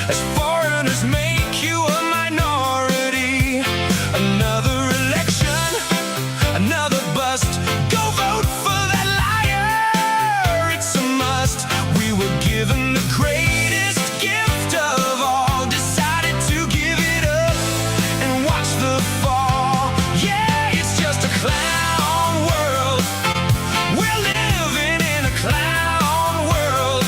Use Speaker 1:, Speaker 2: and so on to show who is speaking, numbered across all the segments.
Speaker 1: as foreigners make you a minority. Another election, another bust. Go vote for that liar, it's a must. We were given the greatest gift of all, decided to give it up and watch the fall. Yeah, it's just a clown world. We're living in a clown world.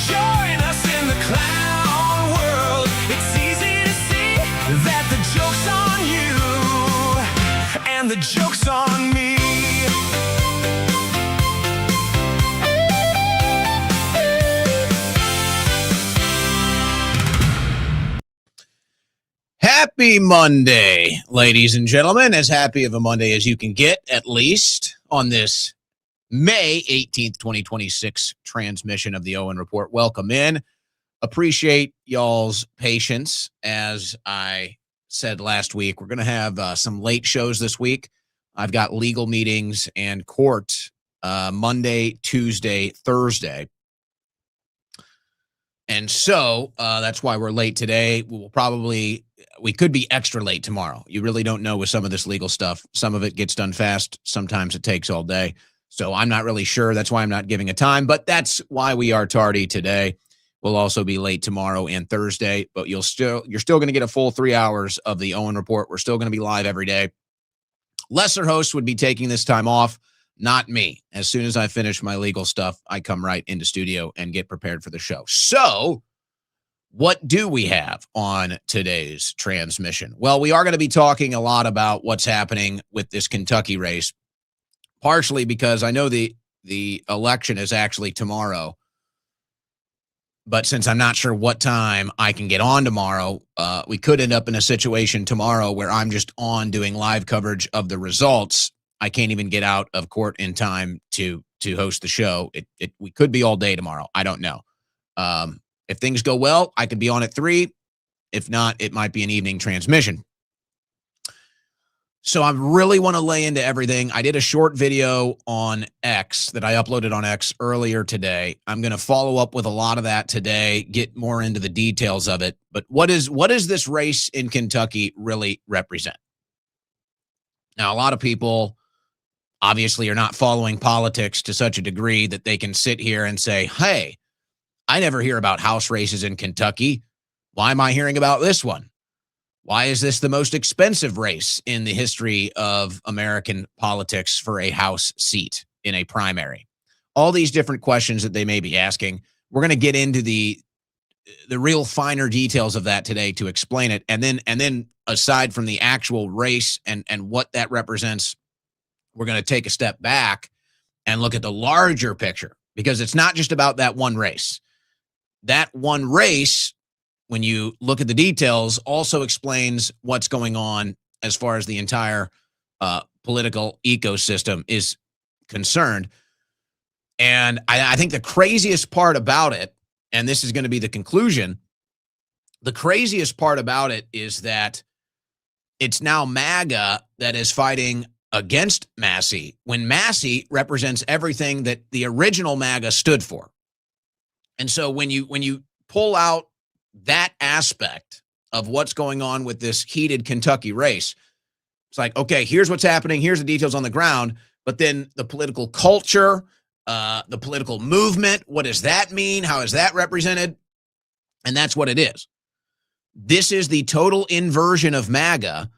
Speaker 1: Join us in the clown world. It's easy to see that the joke's on you and the joke's on me.
Speaker 2: Happy Monday, ladies and gentlemen. As happy of a Monday as you can get, at least, on this May 18th, 2026 transmission of the Owen Report. Welcome in. Appreciate y'all's patience. As I said last week, we're going to have some late shows this week. I've got legal meetings and court Monday, Tuesday, Thursday. And so that's why we're late today. We could be extra late tomorrow. You really don't know with some of this legal stuff. Some of it gets done fast. Sometimes it takes all day. So I'm not really sure. That's why I'm not giving a time, but that's why we are tardy today. We'll also be late tomorrow and Thursday, but you're still going to get a full 3 hours of the Owen Report. We're still going to be live every day. Lesser hosts would be taking this time off, not me. As soon as I finish my legal stuff, I come right into studio and get prepared for the show. So what do we have on today's transmission? Well, we are going to be talking a lot about what's happening with this Kentucky race, partially because I know the election is actually tomorrow. But since I'm not sure what time I can get on tomorrow, we could end up in a situation tomorrow where I'm just on doing live coverage of the results. I can't even get out of court in time to host the show. We could be all day tomorrow. I don't know. If things go well, I could be on at 3. If not, it might be an evening transmission. So I really want to lay into everything. I did a short video on X that I uploaded on X earlier today. I'm going to follow up with a lot of that today, get more into the details of it. But what does this race in Kentucky really represent? Now, a lot of people obviously are not following politics to such a degree that they can sit here and say, hey, I never hear about House races in Kentucky. Why am I hearing about this one? Why is this the most expensive race in the history of American politics for a House seat in a primary? All these different questions that they may be asking. We're going to get into the real finer details of that today to explain it. And then aside from the actual race and what that represents, we're going to take a step back and look at the larger picture, because it's not just about that one race. That one race, when you look at the details, also explains what's going on as far as the entire political ecosystem is concerned. And I think the craziest part about it, and this is going to be the conclusion, the craziest part about it is that it's now MAGA that is fighting against Massie, when Massie represents everything that the original MAGA stood for. And so when you pull out that aspect of what's going on with this heated Kentucky race, it's like, okay, here's what's happening. Here's the details on the ground. But then the political culture, the political movement, what does that mean? How is that represented? And that's what it is. This is the total inversion of MAGA.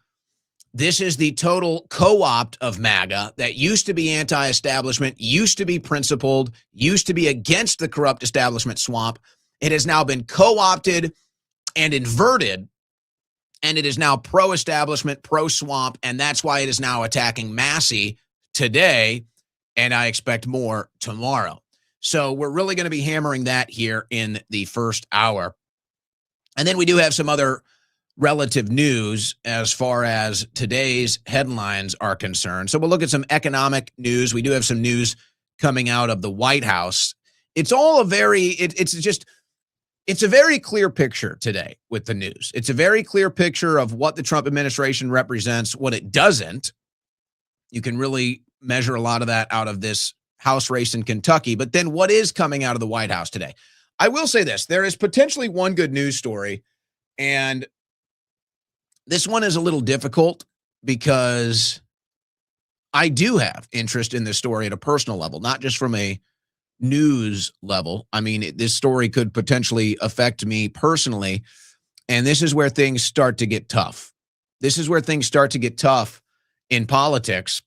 Speaker 2: This is the total co-opt of MAGA that used to be anti-establishment, used to be principled, used to be against the corrupt establishment swamp. It has now been co-opted and inverted, and it is now pro-establishment, pro-swamp, and that's why it is now attacking Massie today, and I expect more tomorrow. So we're really going to be hammering that here in the first hour. And then we do have some other relative news as far as today's headlines are concerned. So we'll look at some economic news. We do have some news coming out of the White House. It's all it's a very clear picture today with the news. It's a very clear picture of what the Trump administration represents, what it doesn't. You can really measure a lot of that out of this House race in Kentucky. But then what is coming out of the White House today? I will say this. There is potentially one good news story, and this one is a little difficult because I do have interest in this story at a personal level, not just from a news level. I mean, this story could potentially affect me personally, and this is where things start to get tough. This is where things start to get tough in politics,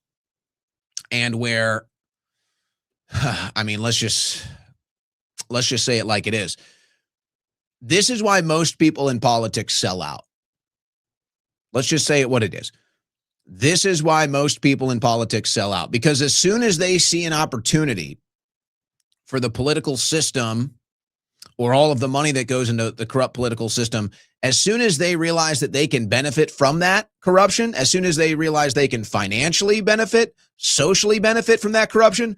Speaker 2: and where, I mean, let's just say it like it is. This is why most people in politics sell out. Let's just say it what it is. This is why most people in politics sell out, because as soon as they see an opportunity for the political system or all of the money that goes into the corrupt political system, as soon as they realize that they can benefit from that corruption, as soon as they realize they can financially benefit, socially benefit from that corruption,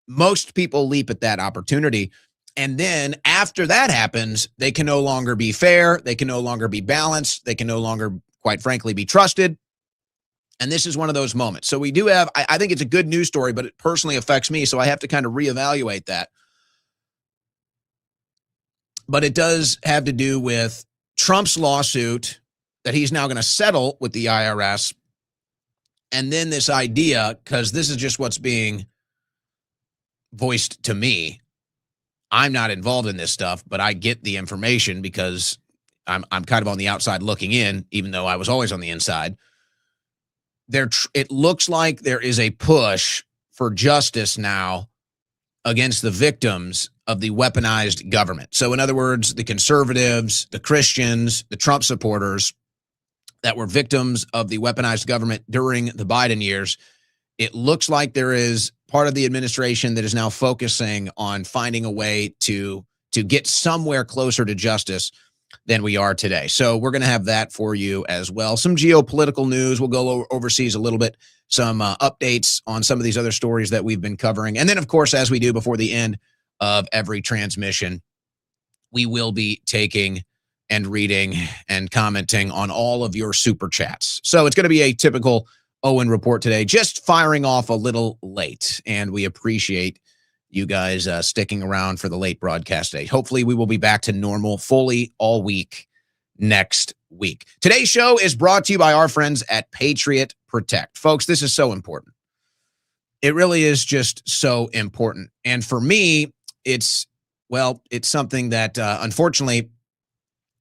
Speaker 2: most people leap at that opportunity. And then after that happens, they can no longer be fair. They can no longer be balanced. They can no longer, quite frankly, be trusted. And this is one of those moments. So we do have, I think it's a good news story, but it personally affects me. So I have to kind of reevaluate that. But it does have to do with Trump's lawsuit that he's now going to settle with the IRS. And then this idea, because this is just what's being voiced to me. I'm not involved in this stuff, but I get the information because I'm kind of on the outside looking in, even though I was always on the inside. It looks like there is a push for justice now against the victims of the weaponized government. So in other words, the conservatives, the Christians, the Trump supporters that were victims of the weaponized government during the Biden years, it looks like there is part of the administration that is now focusing on finding a way to get somewhere closer to justice than we are today. So we're going to have that for you as well. Some geopolitical news. We'll go overseas a little bit. Some updates on some of these other stories that we've been covering. And then, of course, as we do before the end of every transmission, we will be taking and reading and commenting on all of your super chats. So it's going to be a typical Owen report today, just firing off a little late. And we appreciate you guys sticking around for the late broadcast day. Hopefully we will be back to normal fully all week next week. Today's show is brought to you by our friends at Patriot Protect. Folks, this is so important. It really is just so important. And for me, it's something that unfortunately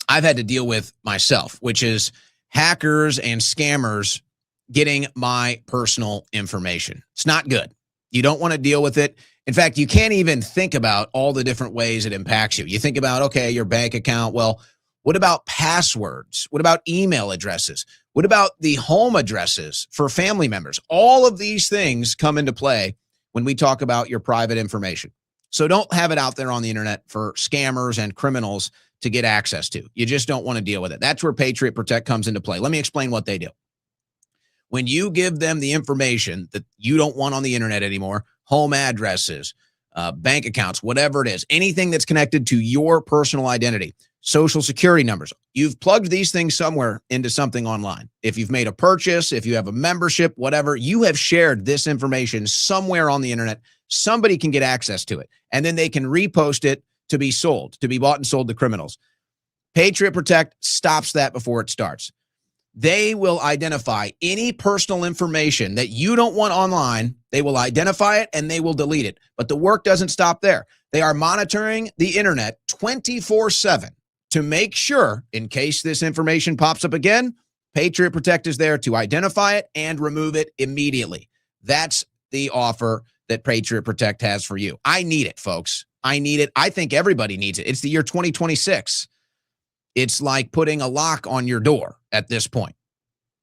Speaker 2: I've had to deal with myself, which is hackers and scammers getting my personal information. It's not good. You don't want to deal with it. In fact, you can't even think about all the different ways it impacts you. You think about, okay, your bank account. Well, what about passwords? What about email addresses? What about the home addresses for family members? All of these things come into play when we talk about your private information. So don't have it out there on the internet for scammers and criminals to get access to. You just don't want to deal with it. That's where Patriot Protect comes into play. Let me explain what they do. When you give them the information that you don't want on the internet anymore, home addresses, bank accounts, whatever it is, anything that's connected to your personal identity, social security numbers, you've plugged these things somewhere into something online. If you've made a purchase, if you have a membership, whatever, you have shared this information somewhere on the internet. Somebody can get access to it, and then they can repost it to be sold, to be bought and sold to criminals. Patriot Protect stops that before it starts. They will identify any personal information that you don't want online. They will identify it and they will delete it. But the work doesn't stop there. They are monitoring the internet 24/7 to make sure, in case this information pops up again, Patriot Protect is there to identify it and remove it immediately. That's the offer that Patriot Protect has for you. I need it, folks. I need it. I think everybody needs it. It's the year 2026. It's like putting a lock on your door at this point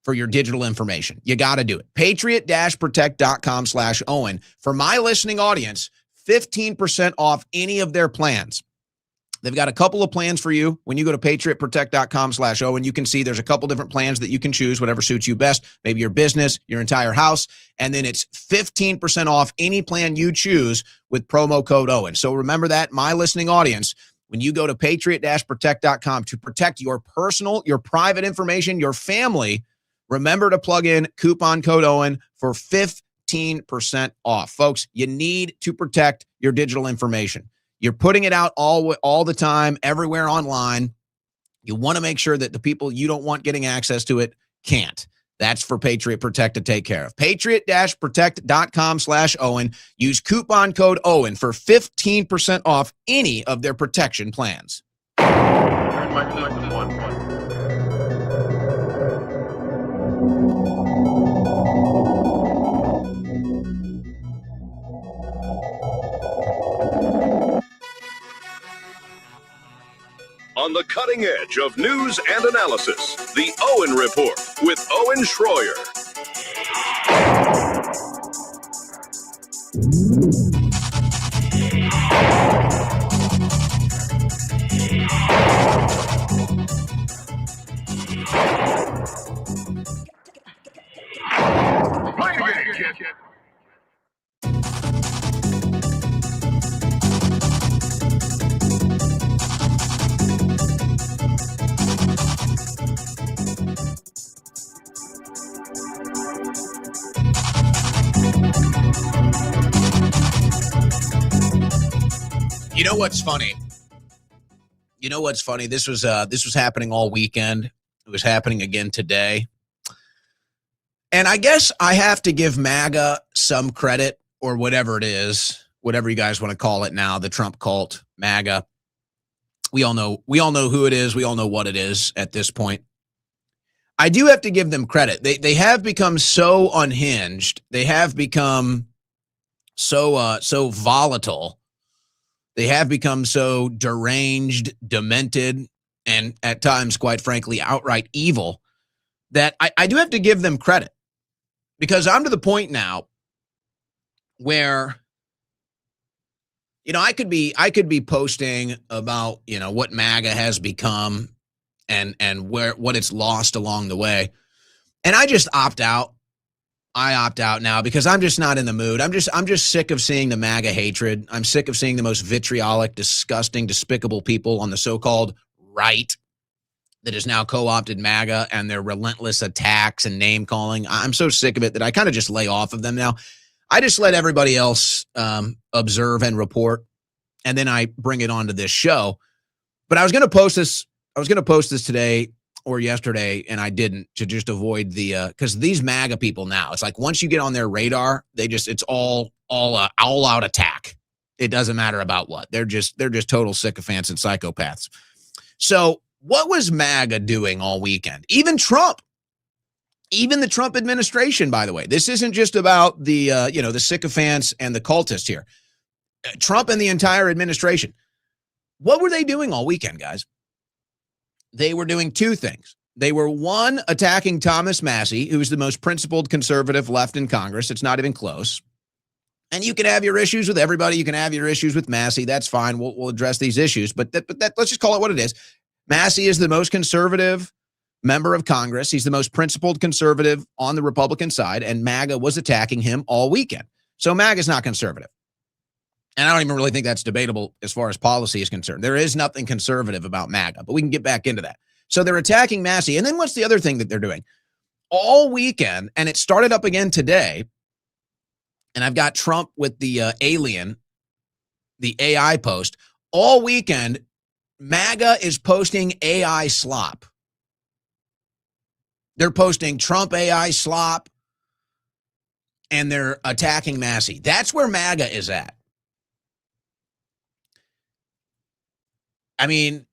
Speaker 2: for your digital information. You got to do it. Patriot-protect.com/Owen. For my listening audience, 15% off any of their plans. They've got a couple of plans for you. When you go to patriotprotect.com/Owen, you can see there's a couple different plans that you can choose, whatever suits you best, maybe your business, your entire house. And then it's 15% off any plan you choose with promo code Owen. So remember that, my listening audience, when you go to patriot-protect.com to protect your personal, your private information, your family, remember to plug in coupon code Owen for 15% off. Folks, you need to protect your digital information. You're putting it out all the time, everywhere online. You want to make sure that the people you don't want getting access to it can't. That's for Patriot Protect to take care of. Patriot-protect.com/Owen. Use coupon code Owen for 15% off any of their protection plans.
Speaker 3: Turn my system on.
Speaker 4: On the cutting edge of news and analysis, the Owen Report with Owen Schroyer.
Speaker 2: You know what's funny? This was happening all weekend. It was happening again today. And I guess I have to give MAGA some credit, or whatever it is, whatever you guys want to call it now, the Trump cult, MAGA. We all know who it is. We all know what it is at this point. I do have to give them credit. They have become so unhinged. They have become so volatile. They have become so deranged, demented, and at times, quite frankly, outright evil that I do have to give them credit, because I'm to the point now where, I could be posting about, what MAGA has become and what it's lost along the way. And I just opt out. I opt out now because I'm just not in the mood. I'm just sick of seeing the MAGA hatred. I'm sick of seeing the most vitriolic, disgusting, despicable people on the so-called right that has now co-opted MAGA and their relentless attacks and name calling. I'm so sick of it that I kind of just lay off of them now. I just let everybody else observe and report, and then I bring it onto this show. But I was going to post this. I was going to post this today or yesterday, and I didn't, to just avoid the because these MAGA people now, it's like once you get on their radar, it's all out attack. It doesn't matter about what. They're just total sycophants and psychopaths. So what was MAGA doing all weekend? Even Trump, even the Trump administration, by the way. This isn't just about the the sycophants and the cultists here. Trump and the entire administration. What were they doing all weekend, guys? They were doing two things. They were, one, attacking Thomas Massie, who's the most principled conservative left in Congress. It's not even close. And you can have your issues with everybody. You can have your issues with Massie. That's fine. We'll address these issues. But let's just call it what it is. Massie is the most conservative member of Congress. He's the most principled conservative on the Republican side, and MAGA was attacking him all weekend. So MAGA is not conservative. And I don't even really think that's debatable as far as policy is concerned. There is nothing conservative about MAGA, but we can get back into that. So they're attacking Massie. And then what's the other thing that they're doing? All weekend, and it started up again today, and I've got Trump with the alien, the AI post. All weekend, MAGA is posting AI slop. They're posting Trump AI slop, and they're attacking Massie. That's where MAGA is at. I mean,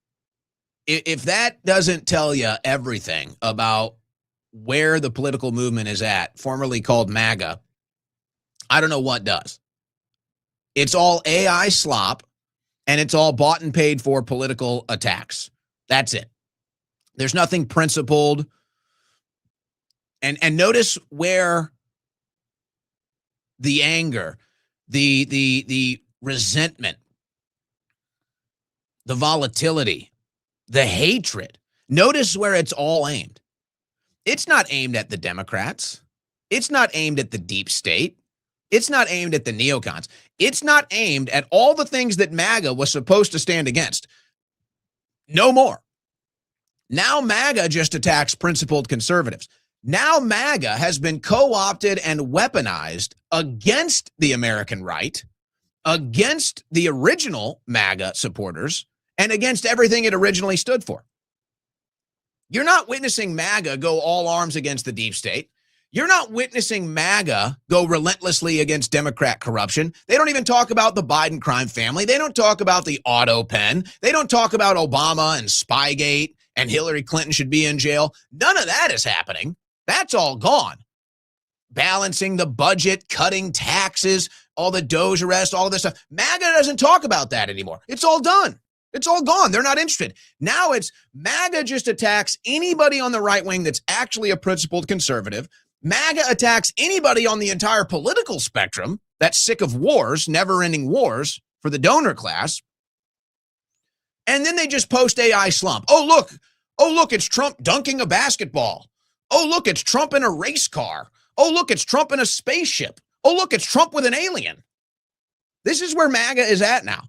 Speaker 2: if that doesn't tell you everything about where the political movement is at, formerly called MAGA, I don't know what does. It's all AI slop, and it's all bought and paid for political attacks. That's it. There's nothing principled. And notice where the anger, the resentment, the volatility, the hatred. Notice where it's all aimed. It's not aimed at the Democrats. It's not aimed at the deep state. It's not aimed at the neocons. It's not aimed at all the things that MAGA was supposed to stand against. No more. Now MAGA just attacks principled conservatives. Now MAGA has been co-opted and weaponized against the American right, against the original MAGA supporters and against everything it originally stood for. You're not witnessing MAGA go all arms against the deep state. You're not witnessing MAGA go relentlessly against Democrat corruption. They don't even talk about the Biden crime family. They don't talk about the auto pen. They don't talk about Obama and Spygate and Hillary Clinton should be in jail. None of that is happening. That's all gone. Balancing the budget, cutting taxes, all the Doge arrests, all of this stuff. MAGA doesn't talk about that anymore. It's all done. It's all gone. They're not interested. Now it's MAGA just attacks anybody on the right wing that's actually a principled conservative. MAGA attacks anybody on the entire political spectrum that's sick of wars, never-ending wars for the donor class. And then they just post AI slump. Oh, look, it's Trump dunking a basketball. Oh, look, it's Trump in a race car. Oh, look, it's Trump in a spaceship. Oh, look, it's Trump with an alien. This is where MAGA is at now.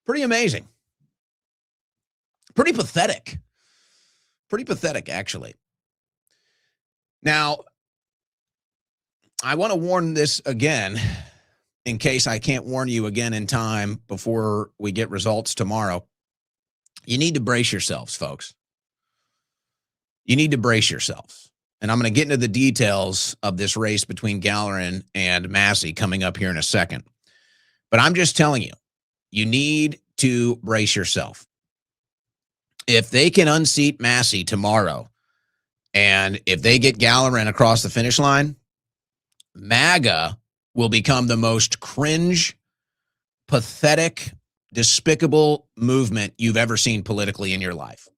Speaker 2: Pretty amazing. Pretty pathetic. Pretty pathetic, actually. Now, I want to warn this again in case I can't warn you again in time before we get results tomorrow. You need to brace yourselves, folks. You need to brace yourselves. And I'm going to get into the details of this race between Gallerin and Massie coming up here in a second. But I'm just telling you, you need to brace yourself. If they can unseat Massie tomorrow, and if they get Gallerin across the finish line, MAGA will become the most cringe, pathetic, despicable movement you've ever seen politically in your life.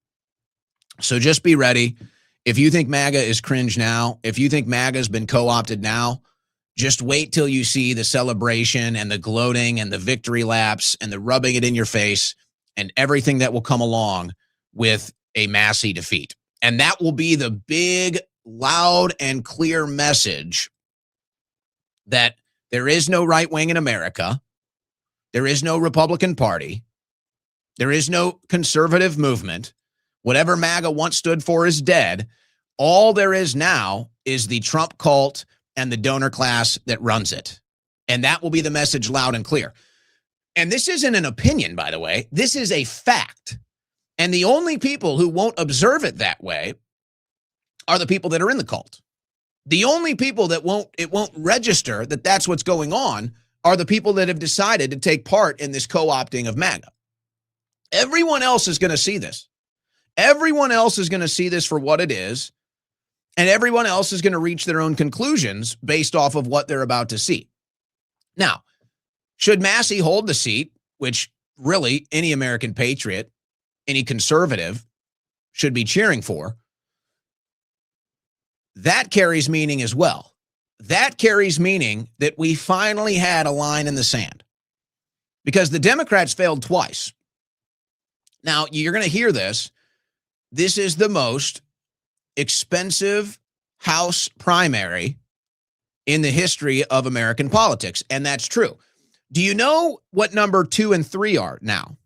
Speaker 2: So just be ready. If you think MAGA is cringe now, if you think MAGA has been co-opted now, just wait till you see the celebration and the gloating and the victory laps and the rubbing it in your face and everything that will come along with a Massie defeat. And that will be the big, loud, and clear message that there is no right wing in America. There is no Republican Party. There is no conservative movement. Whatever MAGA once stood for is dead. All there is now is the Trump cult and the donor class that runs it. And that will be the message loud and clear. And this isn't an opinion, by the way. This is a fact. And the only people who won't observe it that way are the people that are in the cult. The only people that won't register that that's what's going on are the people that have decided to take part in this co-opting of MAGA. Everyone else is going to see this. Everyone else is going to see this for what it is. And everyone else is going to reach their own conclusions based off of what they're about to see. Now, should Massie hold the seat, which really any American patriot, any conservative should be cheering for, that carries meaning as well. That carries meaning that we finally had a line in the sand because the Democrats failed twice. Now, you're going to hear this. This is the most expensive House primary in the history of American politics, and that's true. Do you know what number 2 and 3 are now?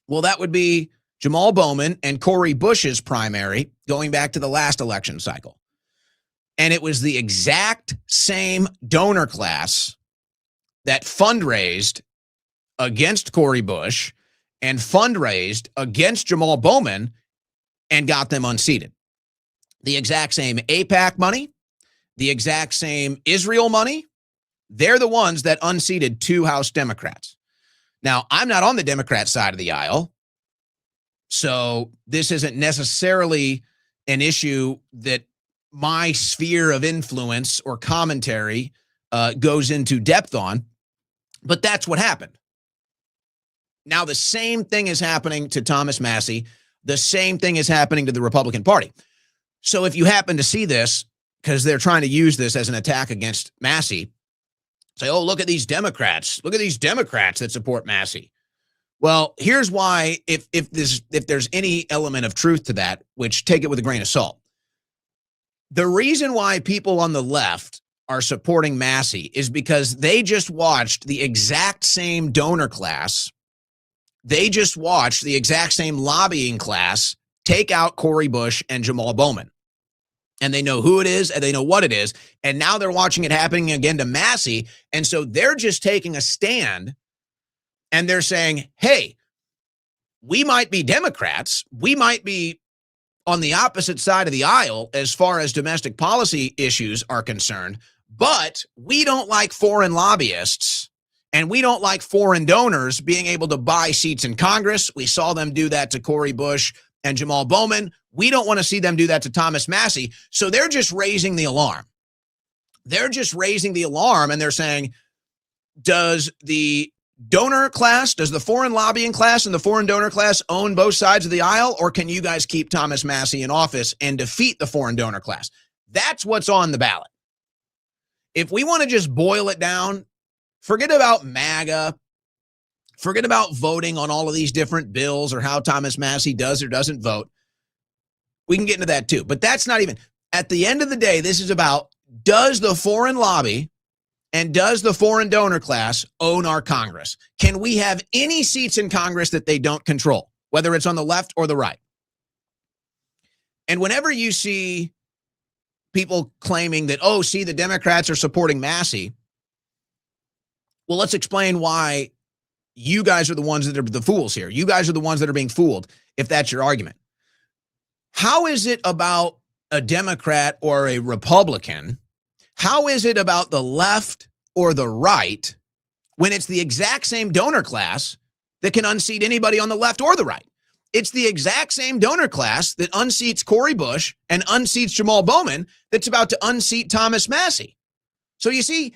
Speaker 2: Well, that would be Jamal Bowman and Cori Bush's primary going back to the last election cycle. And it was the exact same donor class that fundraised against Cori Bush and fundraised against Jamal Bowman and got them unseated. The exact same AIPAC money, the exact same Israel money. They're the ones that unseated 2 House Democrats. Now, I'm not on the Democrat side of the aisle, so this isn't necessarily an issue that my sphere of influence or commentary goes into depth on, but that's what happened. Now, the same thing is happening to Thomas Massie. The same thing is happening to the Republican Party. So if you happen to see this, because they're trying to use this as an attack against Massie, say, oh, look at these Democrats. Look at these Democrats that support Massie. Well, here's why, if there's any element of truth to that, which take it with a grain of salt. The reason why people on the left are supporting Massie is because they just watched the exact same donor class. They just watched the exact same lobbying class take out Cori Bush and Jamal Bowman. and they know who it is and they know what it is. And now they're watching it happening again to Massie. And so they're just taking a stand and they're saying, hey, we might be Democrats. We might be on the opposite side of the aisle as far as domestic policy issues are concerned, but we don't like foreign lobbyists and we don't like foreign donors being able to buy seats in Congress. We saw them do that to Cori Bush and Jamal Bowman. We don't want to see them do that to Thomas Massie. So they're just raising the alarm. They're just raising the alarm and they're saying, does the donor class, does the foreign lobbying class and the foreign donor class own both sides of the aisle, or can you guys keep Thomas Massie in office and defeat the foreign donor class? That's what's on the ballot. If we want to just boil it down, forget about MAGA, forget about voting on all of these different bills or how Thomas Massie does or doesn't vote. We can get into that too, but that's not even, at the end of the day, this is about, does the foreign lobby and does the foreign donor class own our Congress? Can we have any seats in Congress that they don't control, whether it's on the left or the right? And whenever you see people claiming that, oh, see, the Democrats are supporting Massie, well, let's explain why you guys are the ones that are the fools here. You guys are the ones that are being fooled, if that's your argument. How is it about a Democrat or a Republican? How is it about the left or the right when it's the exact same donor class that can unseat anybody on the left or the right? It's the exact same donor class that unseats Cori Bush and unseats Jamal Bowman that's about to unseat Thomas Massie. So you see,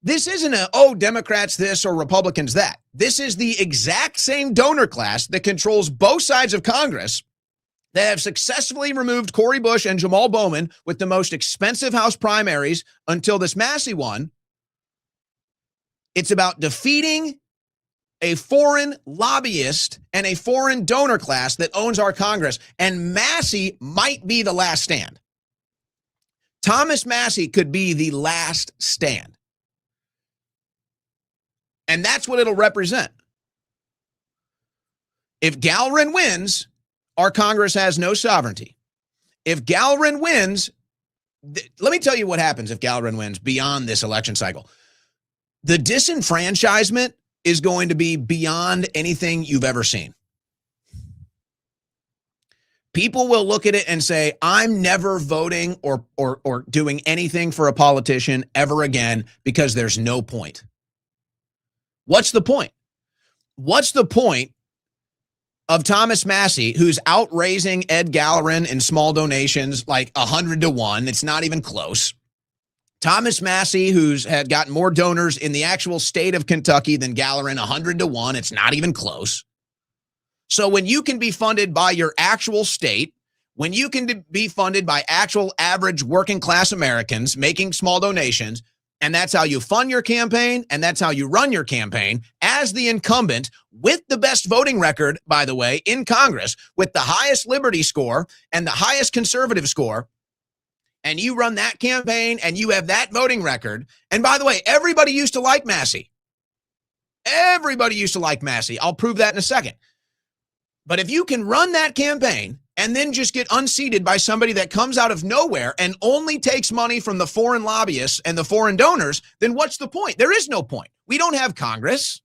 Speaker 2: this isn't a, oh, Democrats this or Republicans that. This is the exact same donor class that controls both sides of Congress that have successfully removed Cori Bush and Jamal Bowman with the most expensive House primaries until this Massie one. It's about defeating a foreign lobbyist and a foreign donor class that owns our Congress. And Massie might be the last stand. Thomas Massie could be the last stand. And that's what it'll represent. If Gowron wins, our Congress has no sovereignty. If Gowron wins, let me tell you what happens if Gowron wins beyond this election cycle. The disenfranchisement is going to be beyond anything you've ever seen. People will look at it and say, I'm never voting or doing anything for a politician ever again because there's no point. What's the point? What's the point of Thomas Massie, who's out raising Ed Gowron in small donations like 100 to 1? It's not even close. Thomas Massie, who's had gotten more donors in the actual state of Kentucky than Gowron, 100 to 1. It's not even close. So when you can be funded by your actual state, when you can be funded by actual average working class Americans making small donations, and that's how you fund your campaign, and that's how you run your campaign as the incumbent with the best voting record, by the way, in Congress, with the highest liberty score and the highest conservative score, and you run that campaign and you have that voting record. And by the way, everybody used to like Massie. Everybody used to like Massie. I'll prove that in a second. But if you can run that campaign and then just get unseated by somebody that comes out of nowhere and only takes money from the foreign lobbyists and the foreign donors, then what's the point? There is no point. We don't have Congress.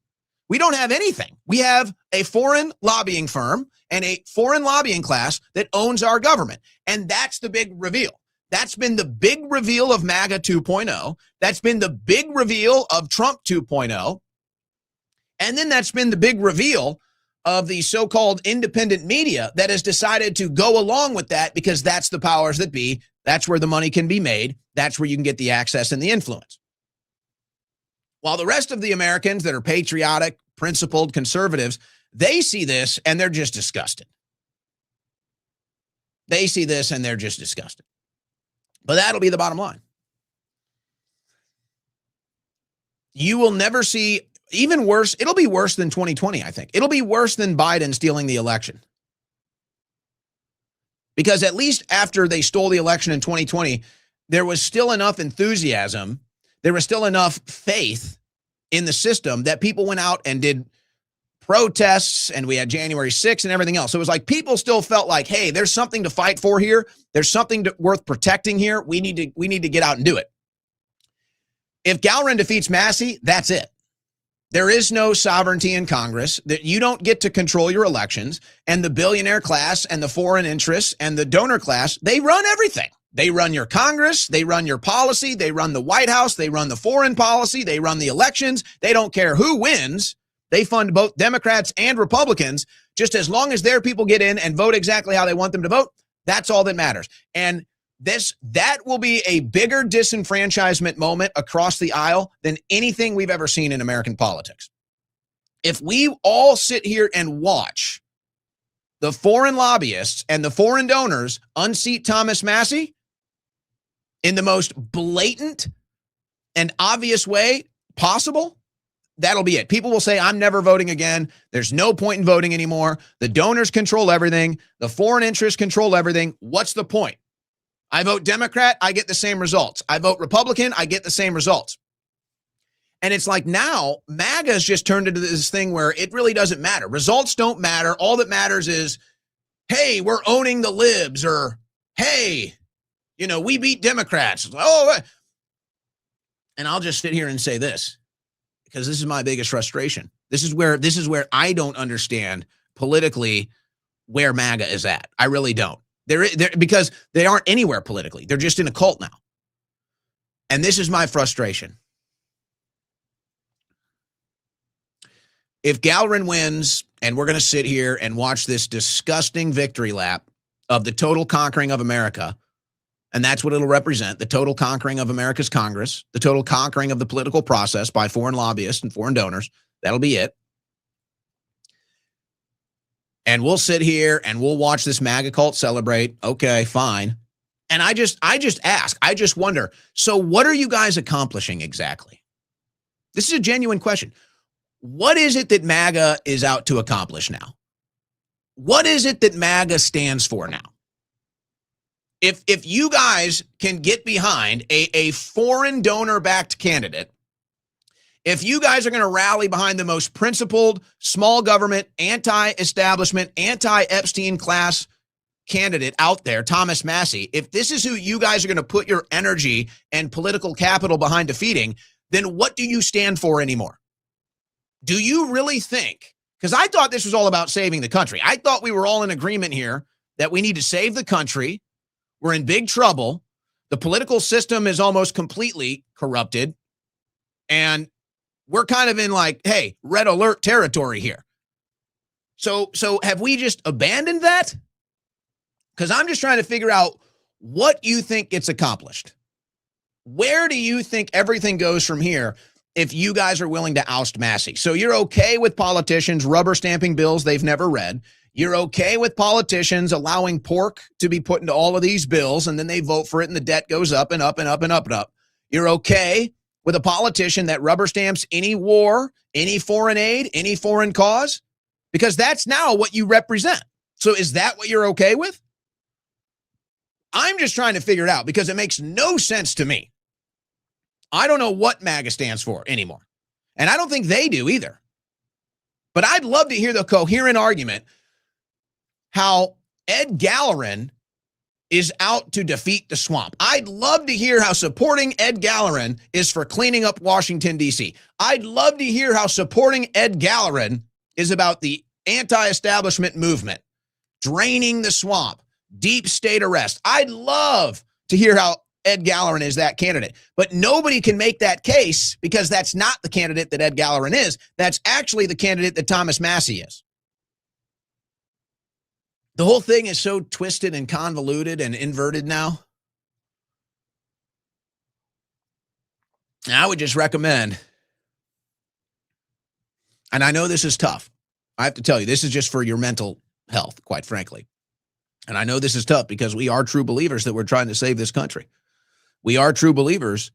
Speaker 2: We don't have anything. We have a foreign lobbying firm and a foreign lobbying class that owns our government. And that's the big reveal. That's been the big reveal of MAGA 2.0. That's been the big reveal of Trump 2.0. And then that's been the big reveal of the so-called independent media that has decided to go along with that because that's the powers that be. That's where the money can be made. That's where you can get the access and the influence. While the rest of the Americans that are patriotic, principled, conservatives, they see this and they're just disgusted. They see this and they're just disgusted. But that'll be the bottom line. You will never see, even worse, it'll be worse than 2020, I think. It'll be worse than Biden stealing the election. Because at least after they stole the election in 2020, there was still enough enthusiasm, there was still enough faith in the system that people went out and did protests and we had January 6th and everything else. So it was like people still felt like, hey, there's something to fight for here. There's something worth protecting here. We need to get out and do it. If Gowron defeats Massie, that's it. There is no sovereignty in Congress, that you don't get to control your elections, and the billionaire class and the foreign interests and the donor class, they run everything. They run your Congress, they run your policy, they run the White House, they run the foreign policy, they run the elections. They don't care who wins. They fund both Democrats and Republicans. Just as long as their people get in and vote exactly how they want them to vote, that's all that matters. And that will be a bigger disenfranchisement moment across the aisle than anything we've ever seen in American politics. If we all sit here and watch the foreign lobbyists and the foreign donors unseat Thomas Massie in the most blatant and obvious way possible, that'll be it. People will say, I'm never voting again. There's no point in voting anymore. The donors control everything. The foreign interests control everything. What's the point? I vote Democrat, I get the same results. I vote Republican, I get the same results. And it's like now MAGA has just turned into this thing where it really doesn't matter. Results don't matter. All that matters is, hey, we're owning the libs, or hey, we beat Democrats. Oh, and I'll just sit here and say this, because this is my biggest frustration. This is where I don't understand politically where MAGA is at. I really don't. They're because they aren't anywhere politically. They're just in a cult now. And this is my frustration. If Gowron wins, and we're going to sit here and watch this disgusting victory lap of the total conquering of America, and that's what it'll represent, the total conquering of America's Congress, the total conquering of the political process by foreign lobbyists and foreign donors, that'll be it. And we'll sit here and we'll watch this MAGA cult celebrate. Okay, fine. And I just wonder, so what are you guys accomplishing exactly? This is a genuine question. What is it that MAGA is out to accomplish now? What is it that MAGA stands for now? If you guys can get behind a foreign donor-backed candidate, if you guys are going to rally behind the most principled, small government, anti-establishment, anti-Epstein class candidate out there, Thomas Massie, if this is who you guys are going to put your energy and political capital behind defeating, then what do you stand for anymore? Do you really think, because I thought this was all about saving the country. I thought we were all in agreement here that we need to save the country. We're in big trouble. The political system is almost completely corrupted. And we're kind of in like, hey, red alert territory here. So have we just abandoned that? Because I'm just trying to figure out what you think gets accomplished. Where do you think everything goes from here if you guys are willing to oust Massie? So you're okay with politicians rubber stamping bills they've never read. You're okay with politicians allowing pork to be put into all of these bills, and then they vote for it and the debt goes up and up and up and up and up. You're okay with a politician that rubber stamps any war, any foreign aid, any foreign cause? Because that's now what you represent. So is that what you're okay with? I'm just trying to figure it out because it makes no sense to me. I don't know what MAGA stands for anymore. And I don't think they do either. But I'd love to hear the coherent argument how Ed Gowron is out to defeat the swamp. I'd love to hear how supporting Ed Gowron is for cleaning up Washington, D.C. I'd love to hear how supporting Ed Gowron is about the anti-establishment movement, draining the swamp, deep state arrest. I'd love to hear how Ed Gowron is that candidate. But nobody can make that case because that's not the candidate that Ed Gowron is. That's actually the candidate that Thomas Massie is. The whole thing is so twisted and convoluted and inverted now. And I would just recommend, and I know this is tough. I have to tell you, this is just for your mental health, quite frankly. And I know this is tough because we are true believers that we're trying to save this country. We are true believers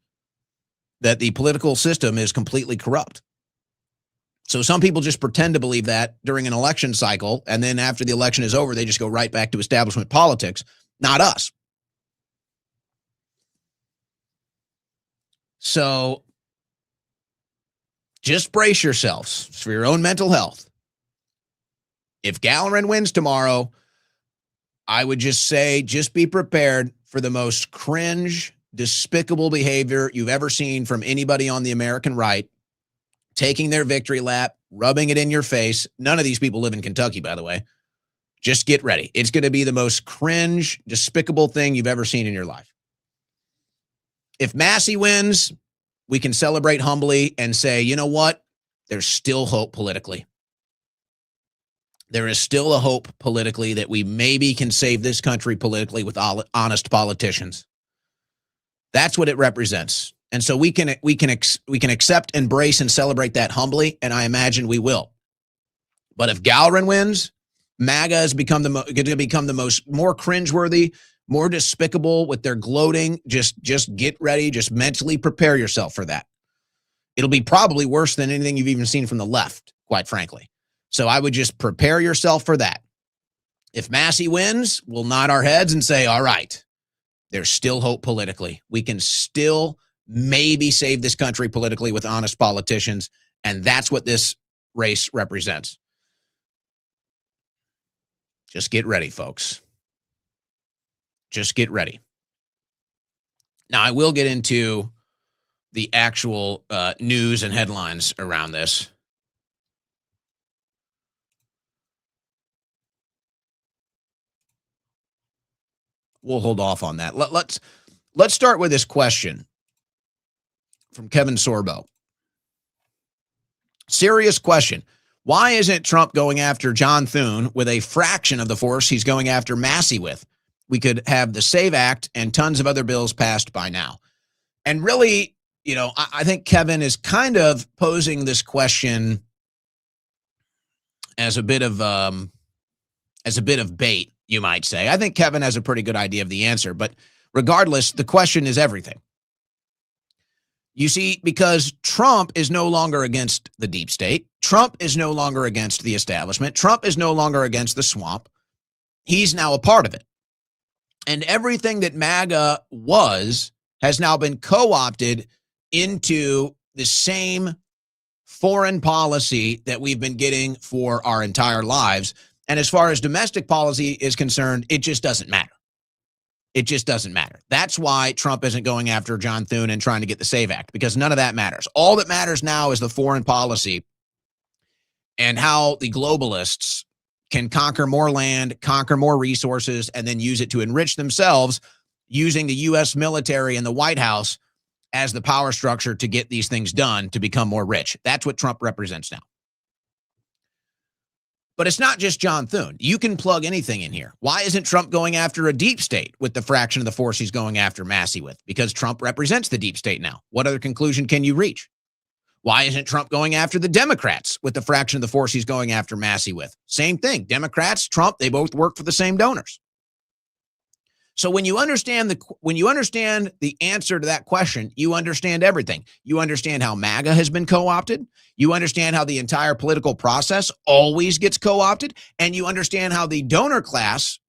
Speaker 2: that the political system is completely corrupt. So some people just pretend to believe that during an election cycle, and then after the election is over, they just go right back to establishment politics. Not us. So just brace yourselves for your own mental health. If Gallerin wins tomorrow, I would just say, just be prepared for the most cringe, despicable behavior you've ever seen from anybody on the American right, taking their victory lap, rubbing it in your face. None of these people live in Kentucky, by the way. Just get ready. It's going to be the most cringe, despicable thing you've ever seen in your life. If Massie wins, we can celebrate humbly and say, you know what? There's still hope politically. There is still a hope politically that we maybe can save this country politically with honest politicians. That's what it represents. And so we can accept, embrace, and celebrate that humbly, and I imagine we will. But if Gallerin wins, MAGA has become more cringeworthy, more despicable with their gloating. Just get ready. Just mentally prepare yourself for that. It'll be probably worse than anything you've even seen from the left, quite frankly. So I would just prepare yourself for that. If Massie wins, we'll nod our heads and say, all right, there's still hope politically. We can still maybe save this country politically with honest politicians, and that's what this race represents. Just get ready, folks. Just get ready. Now, I will get into the actual news and headlines around this. We'll hold off on that. Let's start with this question from Kevin Sorbo. Serious question. Why isn't Trump going after John Thune with a fraction of the force he's going after Massie with? We could have the SAVE Act and tons of other bills passed by now. And really, you know, I think Kevin is kind of posing this question as a bit of bait, you might say. I think Kevin has a pretty good idea of the answer, but regardless, the question is everything. You see, because Trump is no longer against the deep state. Trump is no longer against the establishment. Trump is no longer against the swamp. He's now a part of it. And everything that MAGA was has now been co-opted into the same foreign policy that we've been getting for our entire lives. And as far as domestic policy is concerned, it just doesn't matter. It just doesn't matter. That's why Trump isn't going after John Thune and trying to get the SAVE Act, because none of that matters. All that matters now is the foreign policy and how the globalists can conquer more land, conquer more resources, and then use it to enrich themselves, using the U.S. military and the White House as the power structure to get these things done, to become more rich. That's what Trump represents now. But it's not just John Thune. You can plug anything in here. Why isn't Trump going after a deep state with the fraction of the force he's going after Massie with? Because Trump represents the deep state now. What other conclusion can you reach? Why isn't Trump going after the Democrats with the fraction of the force he's going after Massie with? Same thing. Democrats, Trump, they both work for the same donors. So when you understand the answer to that question, you understand everything. You understand how MAGA has been co-opted. You understand how the entire political process always gets co-opted. And you understand how the donor class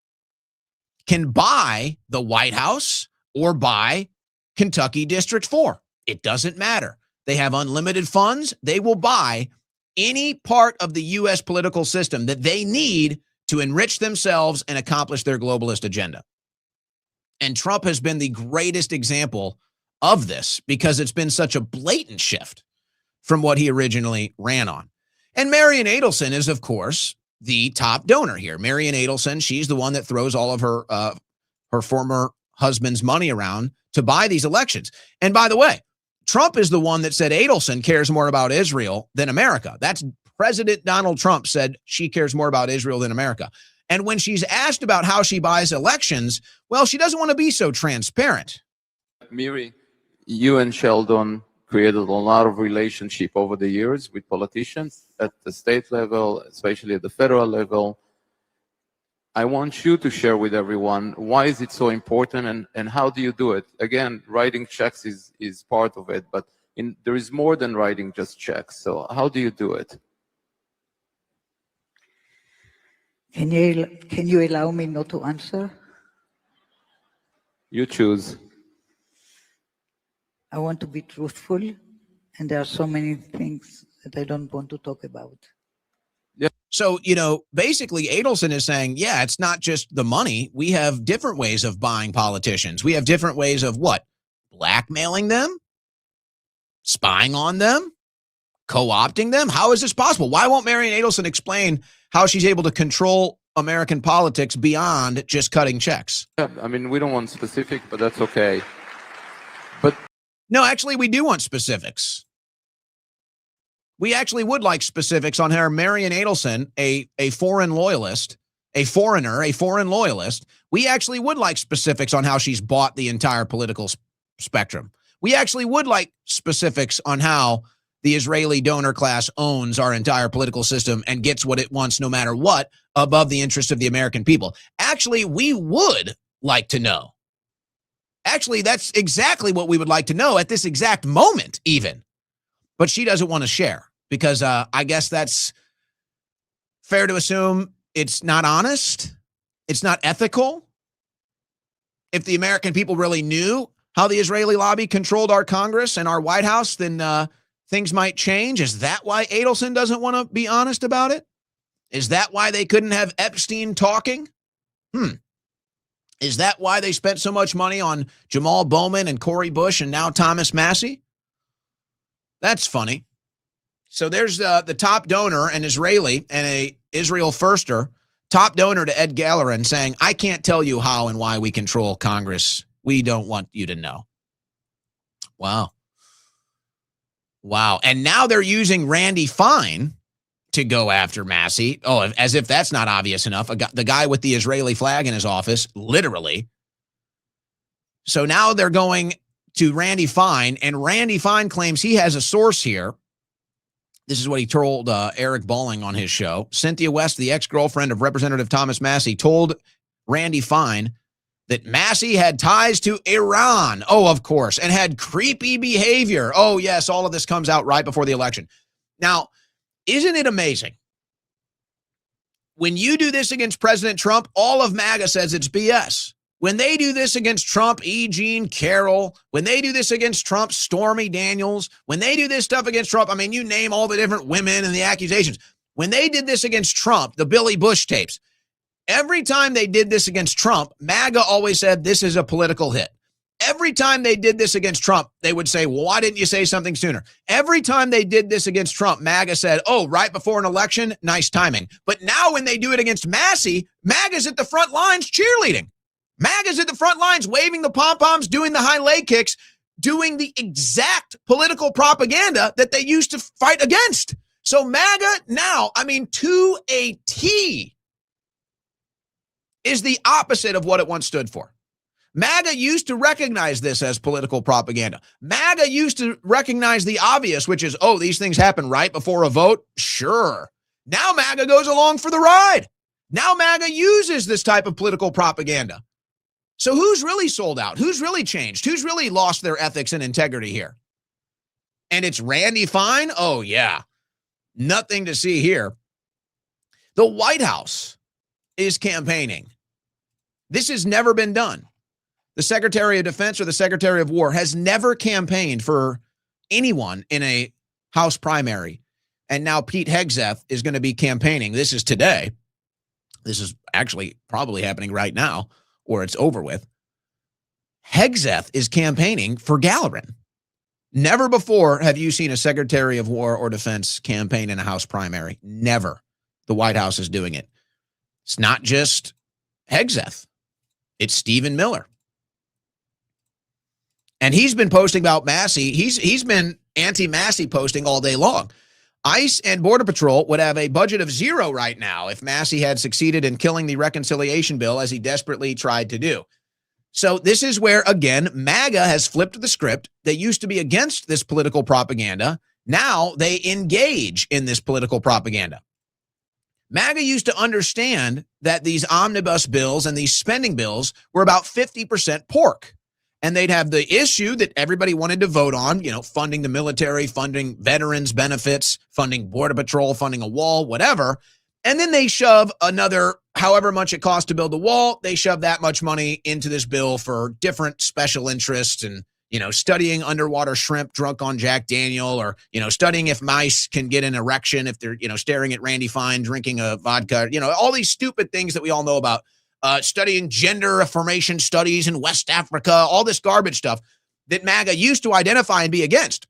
Speaker 2: can buy the White House or buy Kentucky District 4. It doesn't matter. They have unlimited funds. They will buy any part of the U.S. political system that they need to enrich themselves and accomplish their globalist agenda. And Trump has been the greatest example of this because it's been such a blatant shift from what he originally ran on. And Marian Adelson is, of course, the top donor here. Marian Adelson, she's the one that throws all of her former husband's money around to buy these elections. And by the way, Trump is the one that said Adelson cares more about Israel than America. That's President Donald Trump said she cares more about Israel than America. And when she's asked about how she buys elections, well, she doesn't want to be so transparent.
Speaker 3: Miri, you and Sheldon created a lot of relationship over the years with politicians at the state level, especially at the federal level. I want you to share with everyone, why is it so important and how do you do it? Again, writing checks is part of it, but there is more than writing just checks. So how do you do it?
Speaker 5: Can you allow me not to answer?
Speaker 3: You choose.
Speaker 5: I want to be truthful, and there are so many things that I don't want to talk about.
Speaker 3: Yeah,
Speaker 2: So, basically Adelson is saying, yeah, it's not just the money. We have different ways of buying politicians. We have different ways of what? Blackmailing them? Spying on them? Co-opting them? How is this possible? Why won't Marian Adelson explain how she's able to control American politics beyond just cutting checks?
Speaker 3: Yeah, I mean, we don't want specific, but that's okay. But
Speaker 2: no, actually, we do want specifics. We actually would like specifics on how Marian Adelson, a foreign loyalist, a foreign loyalist, we actually would like specifics on how she's bought the entire political spectrum. We actually would like specifics on how the Israeli donor class owns our entire political system and gets what it wants no matter what above the interests of the American people. Actually, we would like to know. Actually, that's exactly what we would like to know at this exact moment even. But she doesn't want to share because I guess that's fair to assume it's not honest. It's not ethical. If the American people really knew how the Israeli lobby controlled our Congress and our White House, then things might change. Is that why Adelson doesn't want to be honest about it? Is that why they couldn't have Epstein talking? Is that why they spent so much money on Jamal Bowman and Cori Bush and now Thomas Massie? That's funny. So there's the top donor, an Israeli and a Israel firster, top donor to Ed Gallerin saying, I can't tell you how and why we control Congress. We don't want you to know. Wow. Wow. And now they're using Randy Fine to go after Massie. Oh, as if that's not obvious enough. The guy with the Israeli flag in his office, literally. So now they're going to Randy Fine, and Randy Fine claims he has a source here. This is what he told Eric Bolling on his show. Cynthia West, the ex-girlfriend of Representative Thomas Massie, told Randy Fine that Massie had ties to Iran. Oh, of course. And had creepy behavior. Oh, yes. All of this comes out right before the election. Now, isn't it amazing? When you do this against President Trump, all of MAGA says it's BS. When they do this against Trump, E. Jean Carroll, when they do this against Trump, Stormy Daniels, when they do this stuff against Trump, I mean, you name all the different women and the accusations. When they did this against Trump, the Billy Bush tapes, every time they did this against Trump, MAGA always said this is a political hit. Every time they did this against Trump, they would say, well, why didn't you say something sooner? Every time they did this against Trump, MAGA said, oh, right before an election, nice timing. But now when they do it against Massie, MAGA's at the front lines cheerleading. MAGA's at the front lines waving the pom-poms, doing the high leg kicks, doing the exact political propaganda that they used to fight against. So MAGA now, I mean, to a T, is the opposite of what it once stood for. MAGA used to recognize this as political propaganda. MAGA used to recognize the obvious, which is, oh, these things happen right before a vote? Sure. Now MAGA goes along for the ride. Now MAGA uses this type of political propaganda. So who's really sold out? Who's really changed? Who's really lost their ethics and integrity here? And it's Randy Fine? Oh, yeah. Nothing to see here. The White House is campaigning. This has never been done. The Secretary of Defense or the Secretary of War has never campaigned for anyone in a House primary. And now Pete Hegseth is going to be campaigning. This is today. This is actually probably happening right now, or it's over with. Hegseth is campaigning for Gallerin. Never before have you seen a Secretary of War or Defense campaign in a House primary. Never. The White House is doing it. It's not just Hegseth. It's Stephen Miller. And he's been posting about Massie. He's been anti-Massie posting all day long. ICE and Border Patrol would have a budget of zero right now if Massie had succeeded in killing the reconciliation bill as he desperately tried to do. So this is where, again, MAGA has flipped the script. They used to be against this political propaganda. Now they engage in this political propaganda. MAGA used to understand that these omnibus bills and these spending bills were about 50% pork. And they'd have the issue that everybody wanted to vote on, funding the military, funding veterans benefits, funding Border Patrol, funding a wall, whatever. And then they shove another, however much it costs to build the wall, they shove that much money into this bill for different special interests and, studying underwater shrimp drunk on Jack Daniel, or, studying if mice can get an erection if they're, staring at Randy Fine drinking a vodka, all these stupid things that we all know about, studying gender affirmation studies in West Africa, all this garbage stuff that MAGA used to identify and be against.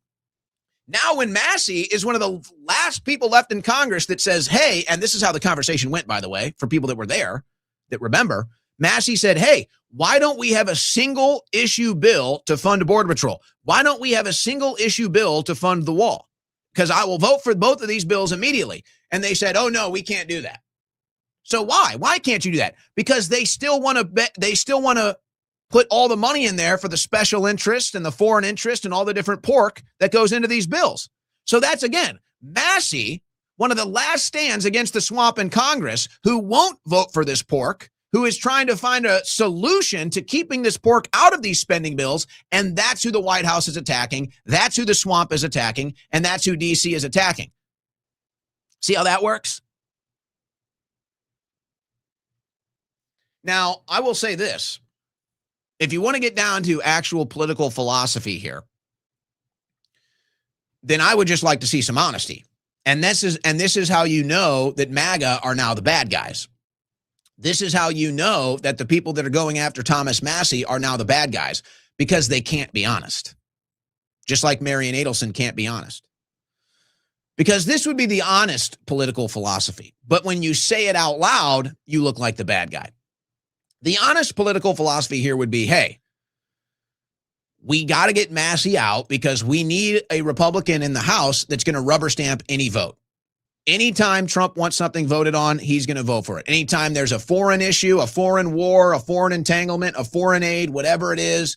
Speaker 2: Now, when Massie is one of the last people left in Congress that says, hey, and this is how the conversation went, by the way, for people that were there that remember, Massie said, hey, why don't we have a single issue bill to fund Border Patrol? Why don't we have a single issue bill to fund the wall? Because I will vote for both of these bills immediately. And they said, oh, no, we can't do that. So why? Why can't you do that? Because they still want to put all the money in there for the special interest and the foreign interest and all the different pork that goes into these bills. So that's, again, Massie, one of the last stands against the swamp in Congress, who won't vote for this pork, who is trying to find a solution to keeping this pork out of these spending bills. And that's who the White House is attacking. That's who the swamp is attacking. And that's who DC is attacking. See how that works? Now, I will say this. If you want to get down to actual political philosophy here, then I would just like to see some honesty. And this is how you know that MAGA are now the bad guys. This is how you know that the people that are going after Thomas Massie are now the bad guys, because they can't be honest. Just like Marian Adelson can't be honest. Because this would be the honest political philosophy. But when you say it out loud, you look like the bad guy. The honest political philosophy here would be, hey, we got to get Massie out because we need a Republican in the House that's going to rubber stamp any vote. Anytime Trump wants something voted on, he's going to vote for it. Anytime there's a foreign issue, a foreign war, a foreign entanglement, a foreign aid, whatever it is,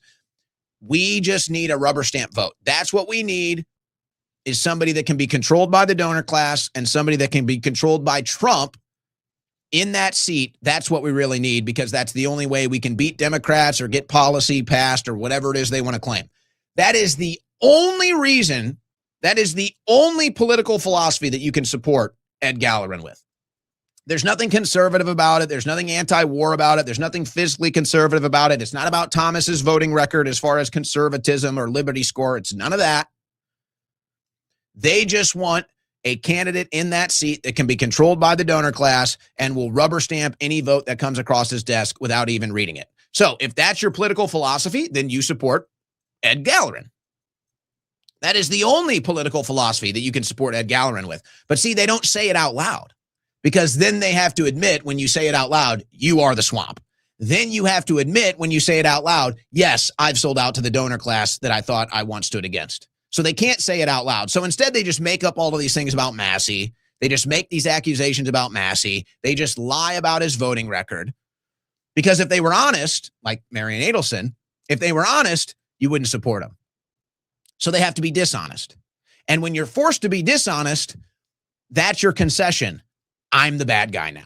Speaker 2: we just need a rubber stamp vote. That's what we need, is somebody that can be controlled by the donor class and somebody that can be controlled by Trump in that seat. That's what we really need, because that's the only way we can beat Democrats or get policy passed or whatever it is they want to claim. That is the only reason. That is the only political philosophy that you can support Ed Gallerin with. There's nothing conservative about it. There's nothing anti-war about it. There's nothing fiscally conservative about it. It's not about Thomas's voting record as far as conservatism or liberty score. It's none of that. They just want a candidate in that seat that can be controlled by the donor class and will rubber stamp any vote that comes across his desk without even reading it. So if that's your political philosophy, then you support Ed Gallerin. That is the only political philosophy that you can support Ed Gallerin with. But see, they don't say it out loud, because then they have to admit, when you say it out loud, you are the swamp. Then you have to admit, when you say it out loud, yes, I've sold out to the donor class that I thought I once stood against. So they can't say it out loud. So instead, they just make up all of these things about Massie. They just make these accusations about Massie. They just lie about his voting record. Because if they were honest, like Marian Adelson, if they were honest, you wouldn't support him. So they have to be dishonest. And when you're forced to be dishonest, that's your concession. I'm the bad guy now.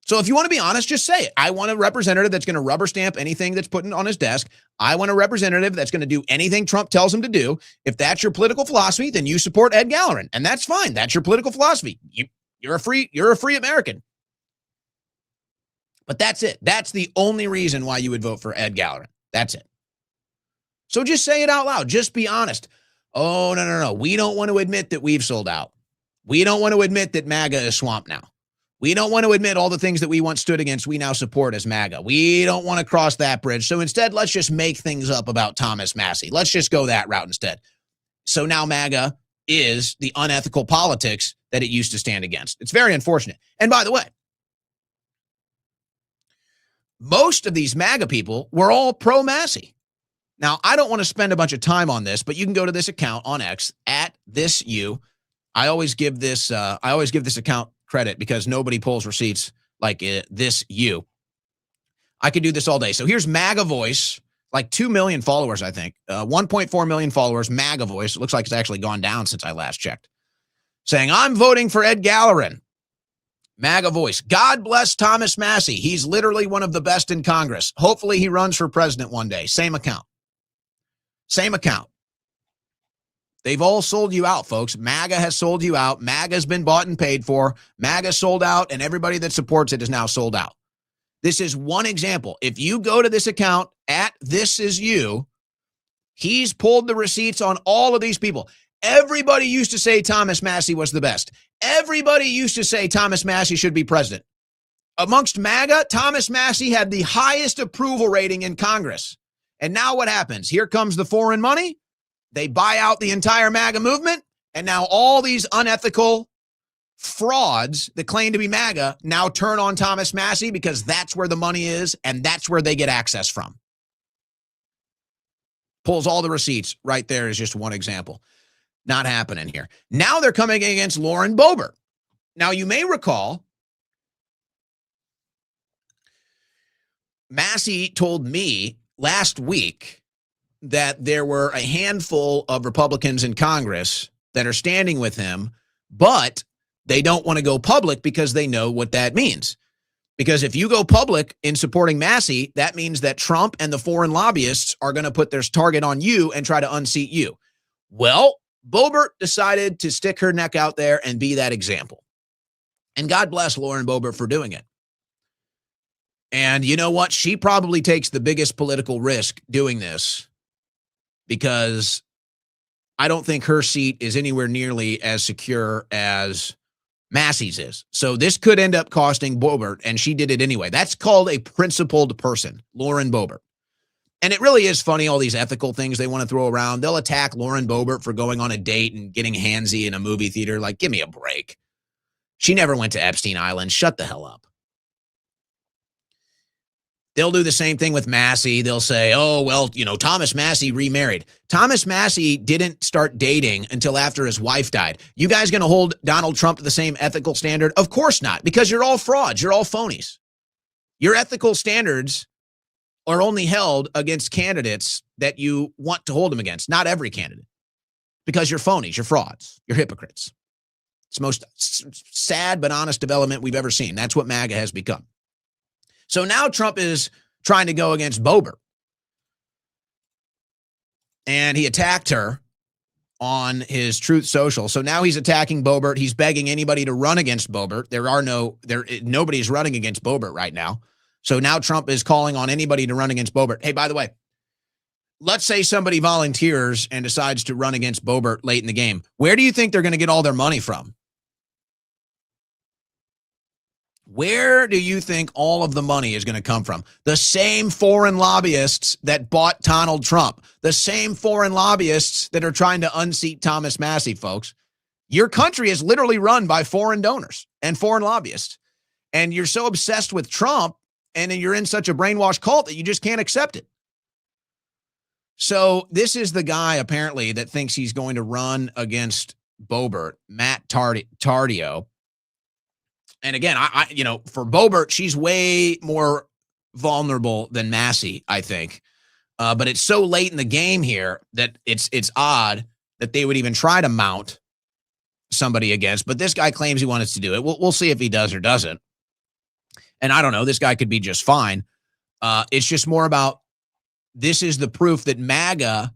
Speaker 2: So if you want to be honest, just say it. I want a representative that's going to rubber stamp anything that's put on his desk. I want a representative that's going to do anything Trump tells him to do. If that's your political philosophy, then you support Ed Gallerin, and that's fine. That's your political philosophy. You're a free American. But that's it. That's the only reason why you would vote for Ed Gallerin. That's it. So just say it out loud. Just be honest. Oh, no. We don't want to admit that we've sold out. We don't want to admit that MAGA is swamp now. We don't want to admit all the things that we once stood against we now support as MAGA. We don't want to cross that bridge. So instead, let's just make things up about Thomas Massie. Let's just go that route instead. So now MAGA is the unethical politics that it used to stand against. It's very unfortunate. And by the way, most of these MAGA people were all pro-Massie. Now, I don't want to spend a bunch of time on this, but you can go to this account on X @ThisU. I always give this account credit because nobody pulls receipts like this you. I could do this all day. So here's MAGA Voice, like 2 million followers, I think. 1.4 million followers, MAGA Voice. It looks like it's actually gone down since I last checked. Saying, I'm voting for Ed Gallerin. MAGA Voice. God bless Thomas Massie. He's literally one of the best in Congress. Hopefully he runs for president one day. Same account. Same account. They've all sold you out, folks. MAGA has sold you out. MAGA has been bought and paid for. MAGA sold out, and everybody that supports it is now sold out. This is one example. If you go to this account @ThisIsYou, He's pulled the receipts on all of these people. Everybody used to say Thomas Massie was the best. Everybody used to say Thomas Massie should be president. Amongst MAGA, Thomas Massie had the highest approval rating in Congress. And now what happens? Here comes the foreign money. They buy out the entire MAGA movement. And now all these unethical frauds that claim to be MAGA now turn on Thomas Massie because that's where the money is and that's where they get access from. Pulls all the receipts. Right there is just one example. Not happening here. Now they're coming against Lauren Boebert. Now you may recall Massie told me last week that there were a handful of Republicans in Congress that are standing with him, but they don't want to go public because they know what that means. Because if you go public in supporting Massie, that means that Trump and the foreign lobbyists are going to put their target on you and try to unseat you. Well, Boebert decided to stick her neck out there and be that example. And God bless Lauren Boebert for doing it. And you know what? She probably takes the biggest political risk doing this because I don't think her seat is anywhere nearly as secure as Massie's is. So this could end up costing Boebert, and she did it anyway. That's called a principled person, Lauren Boebert. And it really is funny, all these ethical things they want to throw around. They'll attack Lauren Boebert for going on a date and getting handsy in a movie theater. Like, give me a break. She never went to Epstein Island. Shut the hell up. They'll do the same thing with Massie. They'll say, oh, well, you know, Thomas Massie remarried. Thomas Massie didn't start dating until after his wife died. You guys going to hold Donald Trump to the same ethical standard? Of course not, because you're all frauds. You're all phonies. Your ethical standards are only held against candidates that you want to hold them against, not every candidate, because you're phonies, you're frauds, you're hypocrites. It's the most sad but honest development we've ever seen. That's what MAGA has become. So now Trump is trying to go against Boebert. And he attacked her on his Truth Social. So now he's attacking Boebert. He's begging anybody to run against Boebert. Nobody's running against Boebert right now. So now Trump is calling on anybody to run against Boebert. Hey, by the way, let's say somebody volunteers and decides to run against Boebert late in the game. Where do you think they're going to get all their money from? Where do you think all of the money is going to come from? The same foreign lobbyists that bought Donald Trump, the same foreign lobbyists that are trying to unseat Thomas Massie, folks. Your country is literally run by foreign donors and foreign lobbyists. And you're so obsessed with Trump and you're in such a brainwashed cult that you just can't accept it. So this is the guy apparently that thinks he's going to run against Boebert, Matt Tardio. And again, for Boebert, she's way more vulnerable than Massie, I think. But it's so late in the game here that it's odd that they would even try to mount somebody against. But this guy claims he wants to do it. We'll see if he does or doesn't. And I don't know. This guy could be just fine. It's just more about this is the proof that MAGA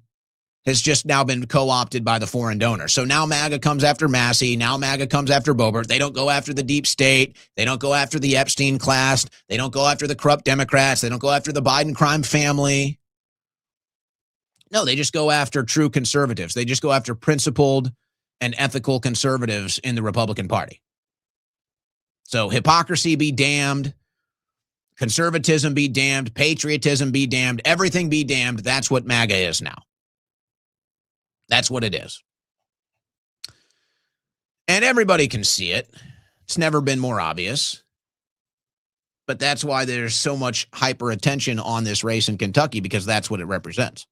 Speaker 2: has just now been co-opted by the foreign donor. So now MAGA comes after Massie. Now MAGA comes after Boebert. They don't go after the deep state. They don't go after the Epstein class. They don't go after the corrupt Democrats. They don't go after the Biden crime family. No, they just go after true conservatives. They just go after principled and ethical conservatives in the Republican Party. So hypocrisy be damned. Conservatism be damned. Patriotism be damned. Everything be damned. That's what MAGA is now. That's what it is. And everybody can see it. It's never been more obvious. But that's why there's so much hyper attention on this race in Kentucky, because that's what it represents.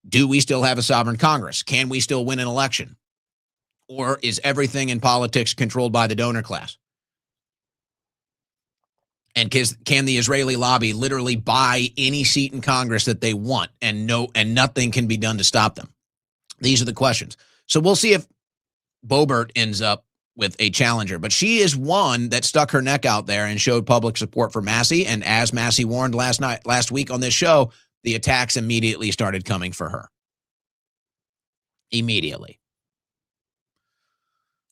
Speaker 2: Do we still have a sovereign Congress? Can we still win an election? Or is everything in politics controlled by the donor class? And can the Israeli lobby literally buy any seat in Congress that they want and nothing can be done to stop them? These are the questions. So we'll see if Boebert ends up with a challenger. But she is one that stuck her neck out there and showed public support for Massie. And as Massie warned last week on this show, the attacks immediately started coming for her. Immediately.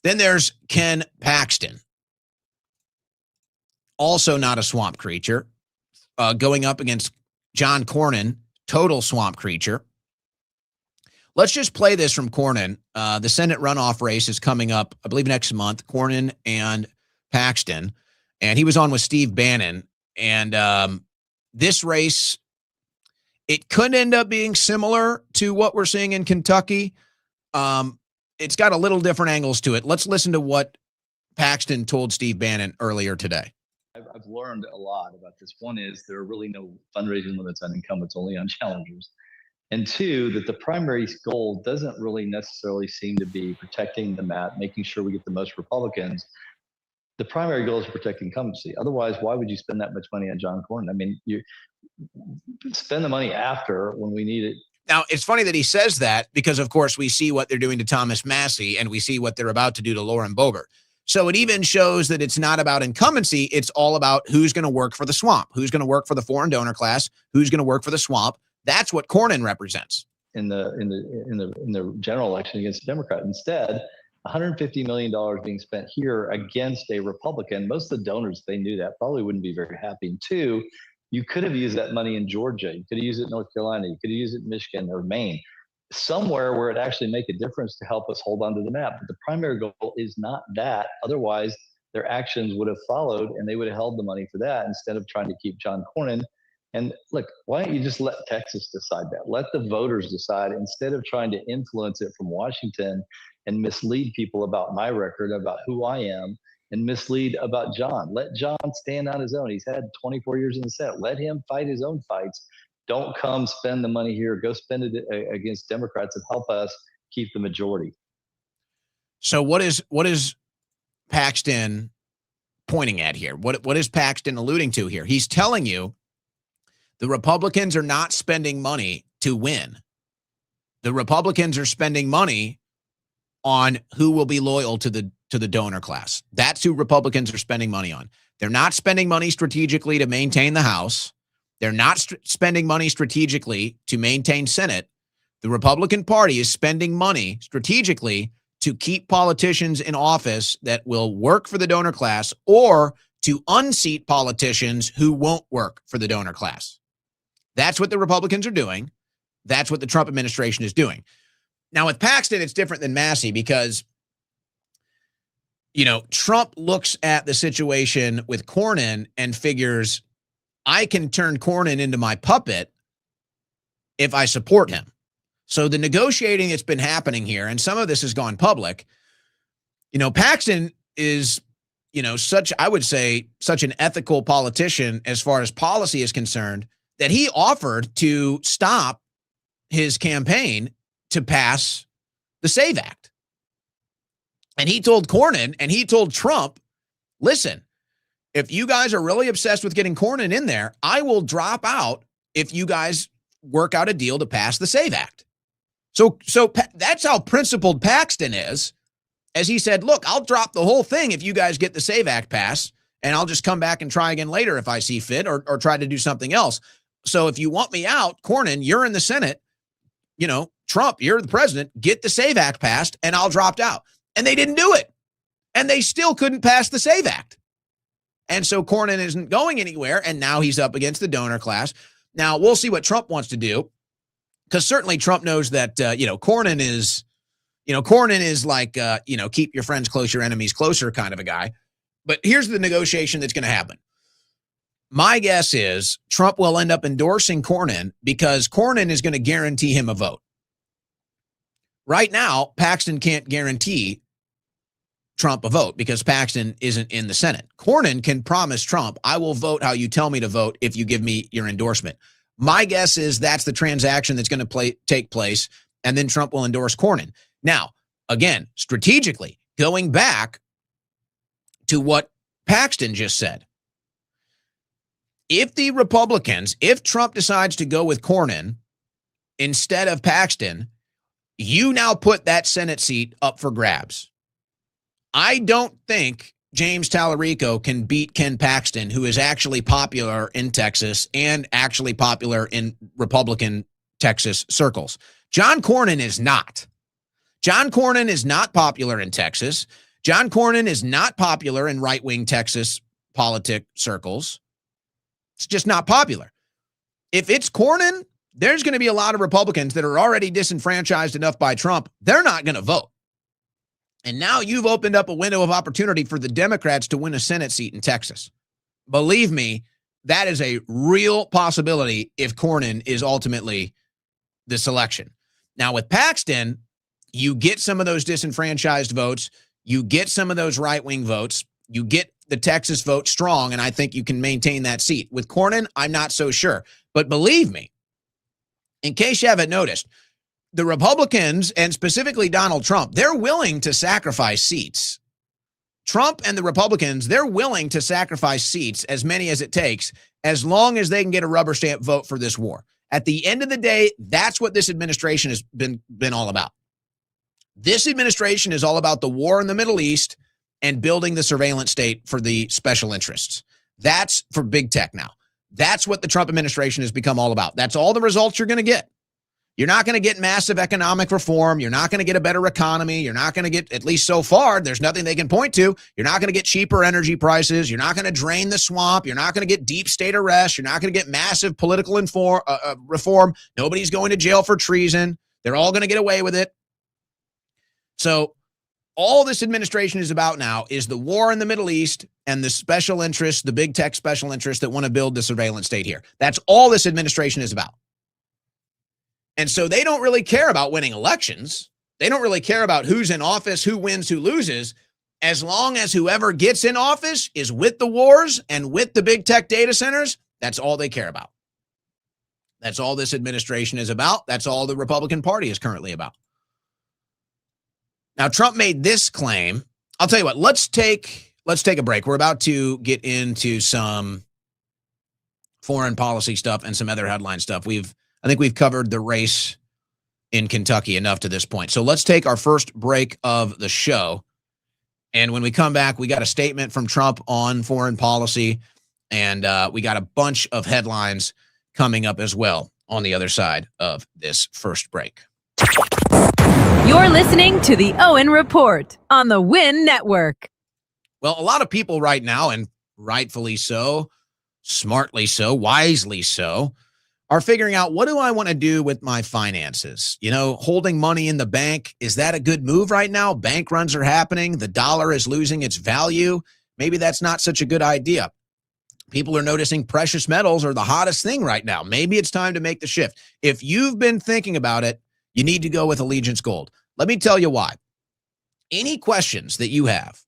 Speaker 2: Then there's Ken Paxton. Also not a swamp creature, going up against John Cornyn, total swamp creature. Let's just play this from Cornyn. The Senate runoff race is coming up, I believe, next month. Cornyn and Paxton. And he was on with Steve Bannon. And this race, it could end up being similar to what we're seeing in Kentucky. It's got a little different angles to it. Let's listen to what Paxton told Steve Bannon earlier today.
Speaker 6: I've learned a lot about this. One is there are really no fundraising limits on incumbents, only on challengers. And two, that the primary goal doesn't really necessarily seem to be protecting the map, making sure we get the most Republicans. The primary goal is to protect incumbency. Otherwise, why would you spend that much money on John Cornyn? I mean, you spend the money after when we need it.
Speaker 2: Now, it's funny that he says that because, of course, we see what they're doing to Thomas Massie and we see what they're about to do to Lauren Boebert. So it even shows that it's not about incumbency. It's all about who's going to work for the swamp, who's going to work for the foreign donor class, who's going to work for the swamp. That's what Cornyn represents.
Speaker 6: In the general election against a Democrat. Instead, $150 million being spent here against a Republican. Most of the donors, they knew that, probably wouldn't be very happy. And two, you could have used that money in Georgia. You could have used it in North Carolina. You could have used it in Michigan or Maine, somewhere where it actually make a difference to help us hold onto the map. But the primary goal is not that. Otherwise, their actions would have followed and they would have held the money for that instead of trying to keep John Cornyn. And look, why don't you just let Texas decide that? Let the voters decide instead of trying to influence it from Washington and mislead people about my record, about who I am, and mislead about John. Let John stand on his own. He's had 24 years in the Senate. Let him fight his own fights. Don't come spend the money here. Go spend it against Democrats and help us keep the majority.
Speaker 2: So what is Paxton pointing at here? What is Paxton alluding to here? He's telling you the Republicans are not spending money to win. The Republicans are spending money on who will be loyal to the donor class. That's who Republicans are spending money on. They're not spending money strategically to maintain the House. They're not spending money strategically to maintain Senate. The Republican Party is spending money strategically to keep politicians in office that will work for the donor class or to unseat politicians who won't work for the donor class. That's what the Republicans are doing. That's what the Trump administration is doing. Now, with Paxton, it's different than Massie because, you know, Trump looks at the situation with Cornyn and figures, I can turn Cornyn into my puppet if I support him. So the negotiating that's been happening here, and some of this has gone public, you know, Paxton is, you know, I would say, such an ethical politician as far as policy is concerned that he offered to stop his campaign to pass the SAVE Act. And he told Cornyn and he told Trump, listen, if you guys are really obsessed with getting Cornyn in there, I will drop out if you guys work out a deal to pass the SAVE Act. So that's how principled Paxton is, as he said, look, I'll drop the whole thing if you guys get the SAVE Act passed, and I'll just come back and try again later if I see fit or try to do something else. So if you want me out, Cornyn, you're in the Senate, you know, Trump, you're the president, get the SAVE Act passed and I'll drop out. And they didn't do it. And they still couldn't pass the SAVE Act. And so Cornyn isn't going anywhere. And now he's up against the donor class. Now we'll see what Trump wants to do. Because certainly Trump knows that, Cornyn is like, keep your friends close, your enemies closer kind of a guy. But here's the negotiation that's going to happen. My guess is Trump will end up endorsing Cornyn because Cornyn is going to guarantee him a vote. Right now, Paxton can't guarantee Trump a vote because Paxton isn't in the Senate. Cornyn can promise Trump, I will vote how you tell me to vote if you give me your endorsement. My guess is that's the transaction that's going to take place, and then Trump will endorse Cornyn. Now, again, strategically, going back to what Paxton just said, if Trump decides to go with Cornyn instead of Paxton, you now put that Senate seat up for grabs. I don't think James Tallarico can beat Ken Paxton, who is actually popular in Texas and actually popular in Republican Texas circles. John Cornyn is not. John Cornyn is not popular in Texas. John Cornyn is not popular in right-wing Texas politic circles. It's just not popular. If it's Cornyn, there's going to be a lot of Republicans that are already disenfranchised enough by Trump. They're not going to vote. And now you've opened up a window of opportunity for the Democrats to win a Senate seat in Texas. Believe me, that is a real possibility if Cornyn is ultimately the selection. Now with Paxton, you get some of those disenfranchised votes. You get some of those right-wing votes. You get the Texas vote strong, and I think you can maintain that seat. With Cornyn, I'm not so sure. But believe me, in case you haven't noticed, the Republicans, and specifically Donald Trump, they're willing to sacrifice seats. Trump and the Republicans, they're willing to sacrifice seats, as many as it takes, as long as they can get a rubber stamp vote for this war. At the end of the day, that's what this administration has been all about. This administration is all about the war in the Middle East and building the surveillance state for the special interests. That's for big tech now. That's what the Trump administration has become all about. That's all the results you're going to get. You're not going to get massive economic reform. You're not going to get a better economy. You're not going to get, at least so far, there's nothing they can point to. You're not going to get cheaper energy prices. You're not going to drain the swamp. You're not going to get deep state arrest. You're not going to get massive political reform. Nobody's going to jail for treason. They're all going to get away with it. So all this administration is about now is the war in the Middle East and the special interests, the big tech special interests that want to build the surveillance state here. That's all this administration is about. And so they don't really care about winning elections. They don't really care about who's in office, who wins, who loses, as long as whoever gets in office is with the wars and with the big tech data centers. That's all they care about. That's all this administration is about. That's all the Republican Party is currently about. Now, Trump made this claim. I'll tell you what, let's take a break. We're about to get into some foreign policy stuff and some other headline stuff. I think we've covered the race in Kentucky enough to this point. So let's take our first break of the show. And when we come back, we got a statement from Trump on foreign policy, and we got a bunch of headlines coming up as well on the other side of this first break.
Speaker 7: You're listening to the Owen Report on the Win Network.
Speaker 2: Well, a lot of people right now, and rightfully so, smartly so, wisely so, are figuring out, what do I want to do with my finances? You know, holding money in the bank, is that a good move right now? Bank runs are happening. The dollar is losing its value. Maybe that's not such a good idea. People are noticing precious metals are the hottest thing right now. Maybe it's time to make the shift. If you've been thinking about it, you need to go with Allegiance Gold. Let me tell you why. Any questions that you have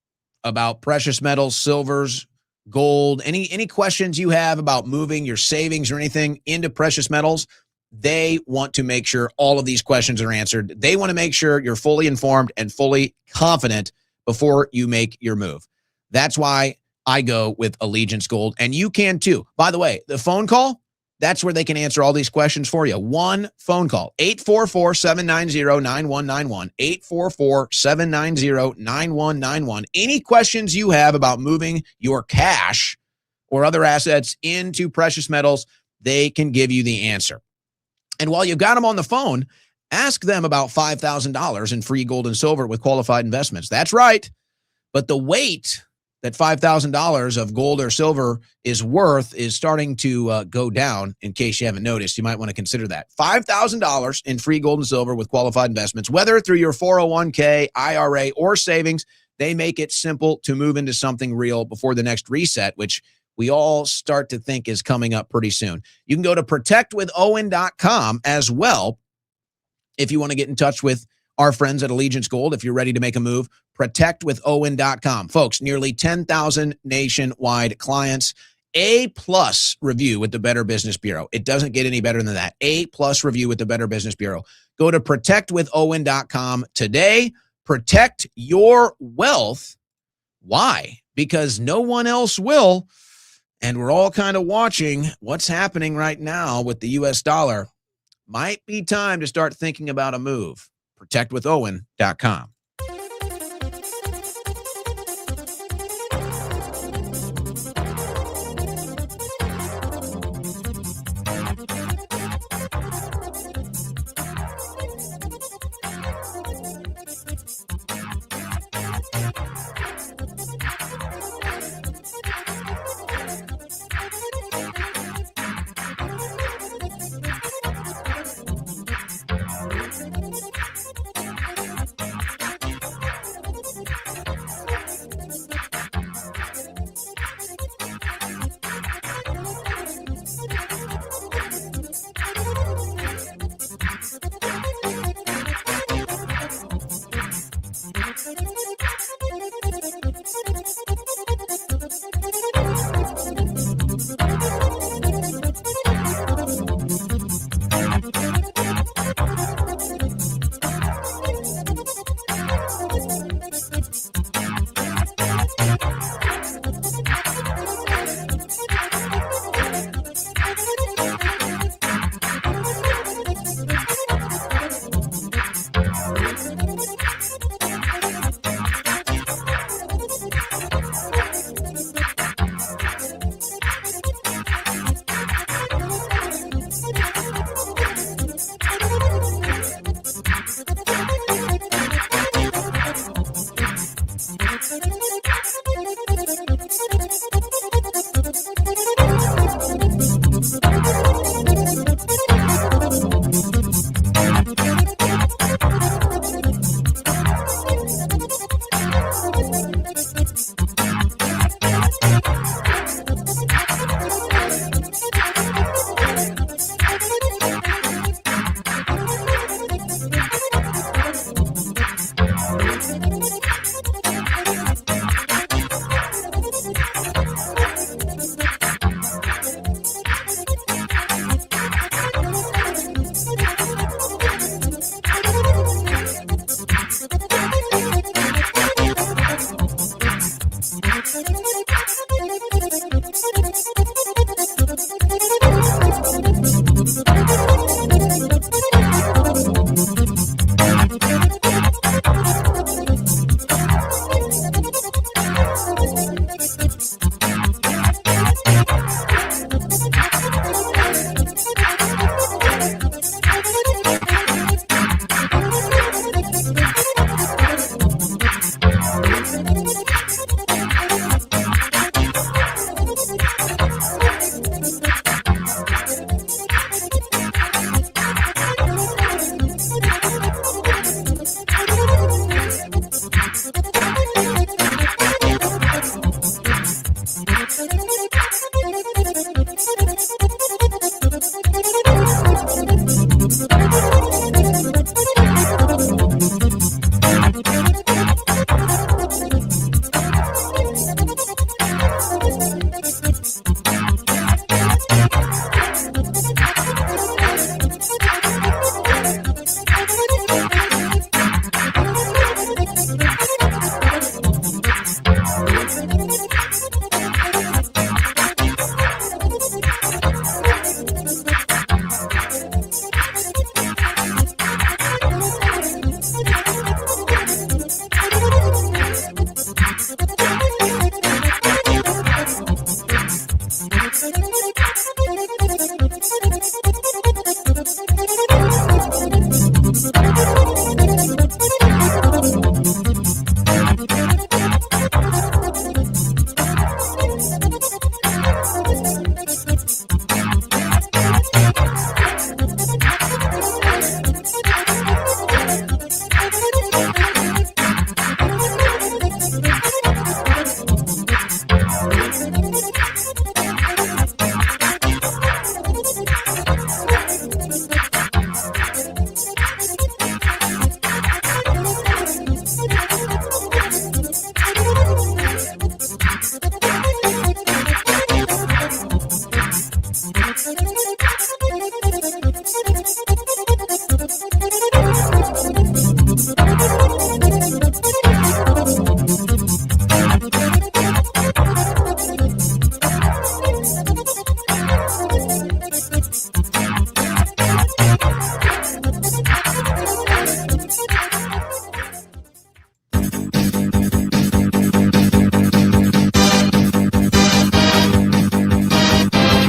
Speaker 2: about precious metals, silvers, gold, any questions you have about moving your savings or anything into precious metals, they want to make sure all of these questions are answered. They want to make sure you're fully informed and fully confident before you make your move. That's why I go with Allegiance Gold, and you can too. By the way, the phone call, that's where they can answer all these questions for you. One phone call, 844-790-9191, 844-790-9191. Any questions you have about moving your cash or other assets into precious metals, they can give you the answer. And while you've got them on the phone, ask them about $5,000 in free gold and silver with qualified investments. That's right. But the weight that $5,000 of gold or silver is worth is starting to go down. In case you haven't noticed, you might want to consider that. $5,000 in free gold and silver with qualified investments, whether through your 401k, IRA, or savings. They make it simple to move into something real before the next reset, which we all start to think is coming up pretty soon. You can go to protectwithowen.com as well if you want to get in touch with our friends at Allegiance Gold. If you're ready to make a move, protectwithowen.com. Folks, nearly 10,000 nationwide clients, A+ review with the Better Business Bureau. It doesn't get any better than that. A+ review with the Better Business Bureau. Go to protectwithowen.com today. Protect your wealth. Why? Because no one else will. And we're all kind of watching what's happening right now with the US dollar. Might be time to start thinking about a move. Protectwithowen.com.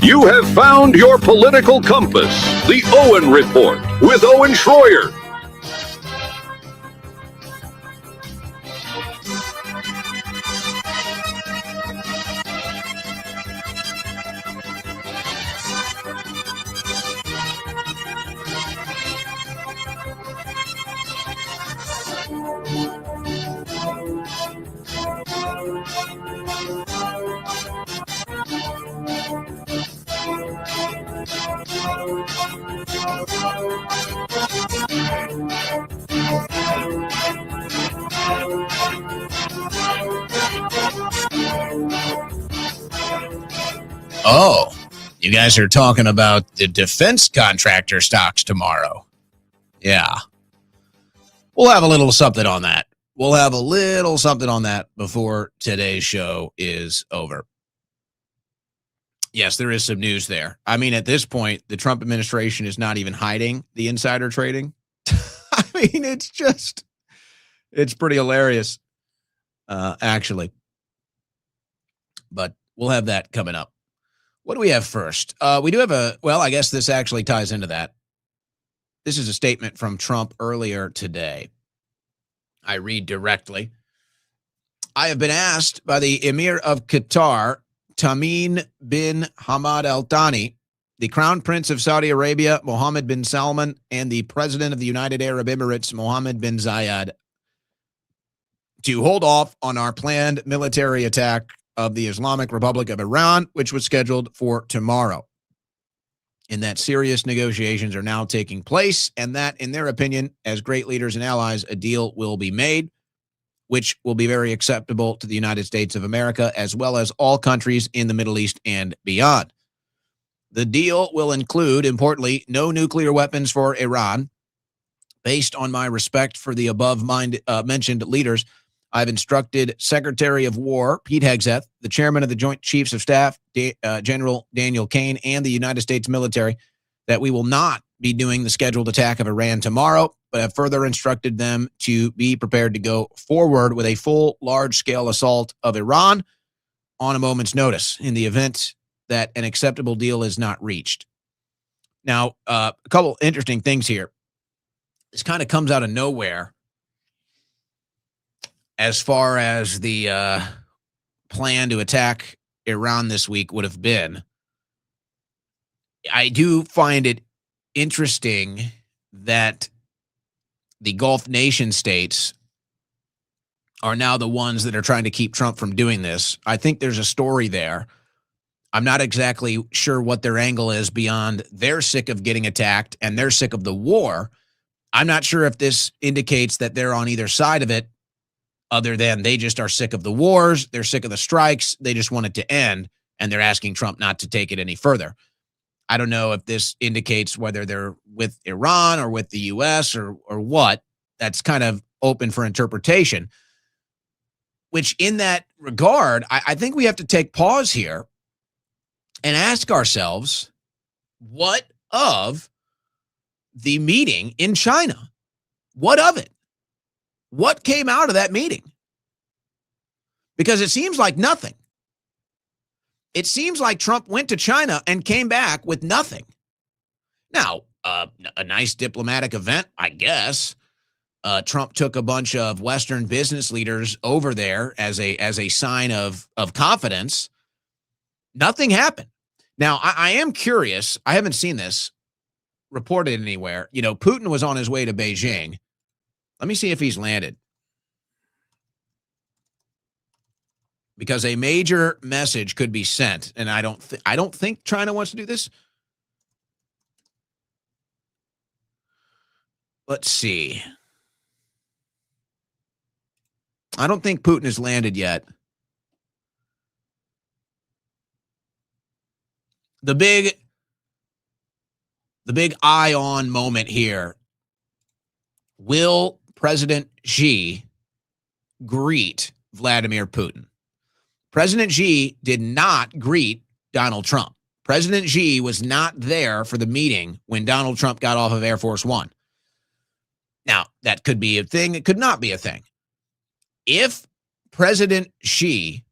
Speaker 4: You have found your political compass. The Owen Report with Owen Schroyer.
Speaker 2: Oh, you guys are talking about the defense contractor stocks tomorrow. Yeah. We'll have a little something on that. We'll have a little something on that before today's show is over. Yes, there is some news there. I mean, at this point, the Trump administration is not even hiding the insider trading. I mean, it's pretty hilarious, actually. But we'll have that coming up. What do we have first? We do have I guess this actually ties into that. This is a statement from Trump earlier today. I read directly. I have been asked by the Emir of Qatar, Tamim bin Hamad Al Thani, the Crown Prince of Saudi Arabia, Mohammed bin Salman, and the President of the United Arab Emirates, Mohammed bin Zayed, to hold off on our planned military attack of the Islamic Republic of Iran, which was scheduled for tomorrow. And that serious negotiations are now taking place, and that, in their opinion, as great leaders and allies, a deal will be made, which will be very acceptable to the United States of America, as well as all countries in the Middle East and beyond. The deal will include, importantly, no nuclear weapons for Iran. Based on my respect for the above-mentioned leaders, I've instructed Secretary of War Pete Hegseth, the Chairman of the Joint Chiefs of Staff, General Daniel Kane, and the United States military that we will not be doing the scheduled attack of Iran tomorrow, but have further instructed them to be prepared to go forward with a full, large-scale assault of Iran on a moment's notice in the event that an acceptable deal is not reached. Now, a couple interesting things here. This kind of comes out of nowhere as far as the plan to attack Iran this week would have been. I do find it interesting that the Gulf nation states are now the ones that are trying to keep Trump from doing this. I think there's a story there. I'm not exactly sure what their angle is beyond they're sick of getting attacked and they're sick of the war. I'm not sure if this indicates that they're on either side of it, other than they just are sick of the wars, they're sick of the strikes, they just want it to end, and they're asking Trump not to take it any further. I don't know if this indicates whether they're with Iran or with the U.S. or what. That's kind of open for interpretation, which in that regard, I think we have to take pause here and ask ourselves, what of the meeting in China? What of it? What came out of that meeting? Because it seems like nothing. It seems like Trump went to China and came back with nothing. Now, a nice diplomatic event, I guess. Trump took a bunch of Western business leaders over there as a sign of confidence. Nothing happened. Now, I am curious. I haven't seen this reported anywhere. You know, Putin was on his way to Beijing. Let me see if he's landed. Because a major message could be sent, and I don't think China wants to do this. Let's see. I don't think Putin has landed yet. The big eye on moment here. Will President Xi greet Vladimir Putin? President Xi did not greet Donald Trump. President Xi was not there for the meeting when Donald Trump got off of Air Force One. Now, that could be a thing. It could not be a thing. If President Xi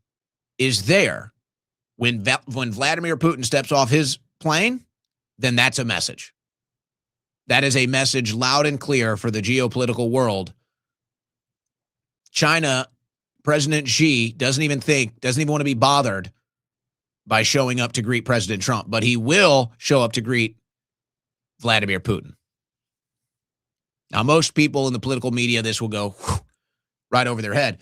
Speaker 2: is there When Vladimir Putin steps off his plane, then that's a message. That is a message loud and clear for the geopolitical world. China, President Xi doesn't even want to be bothered by showing up to greet President Trump, but he will show up to greet Vladimir Putin. Now, most people in the political media, this will go right over their head,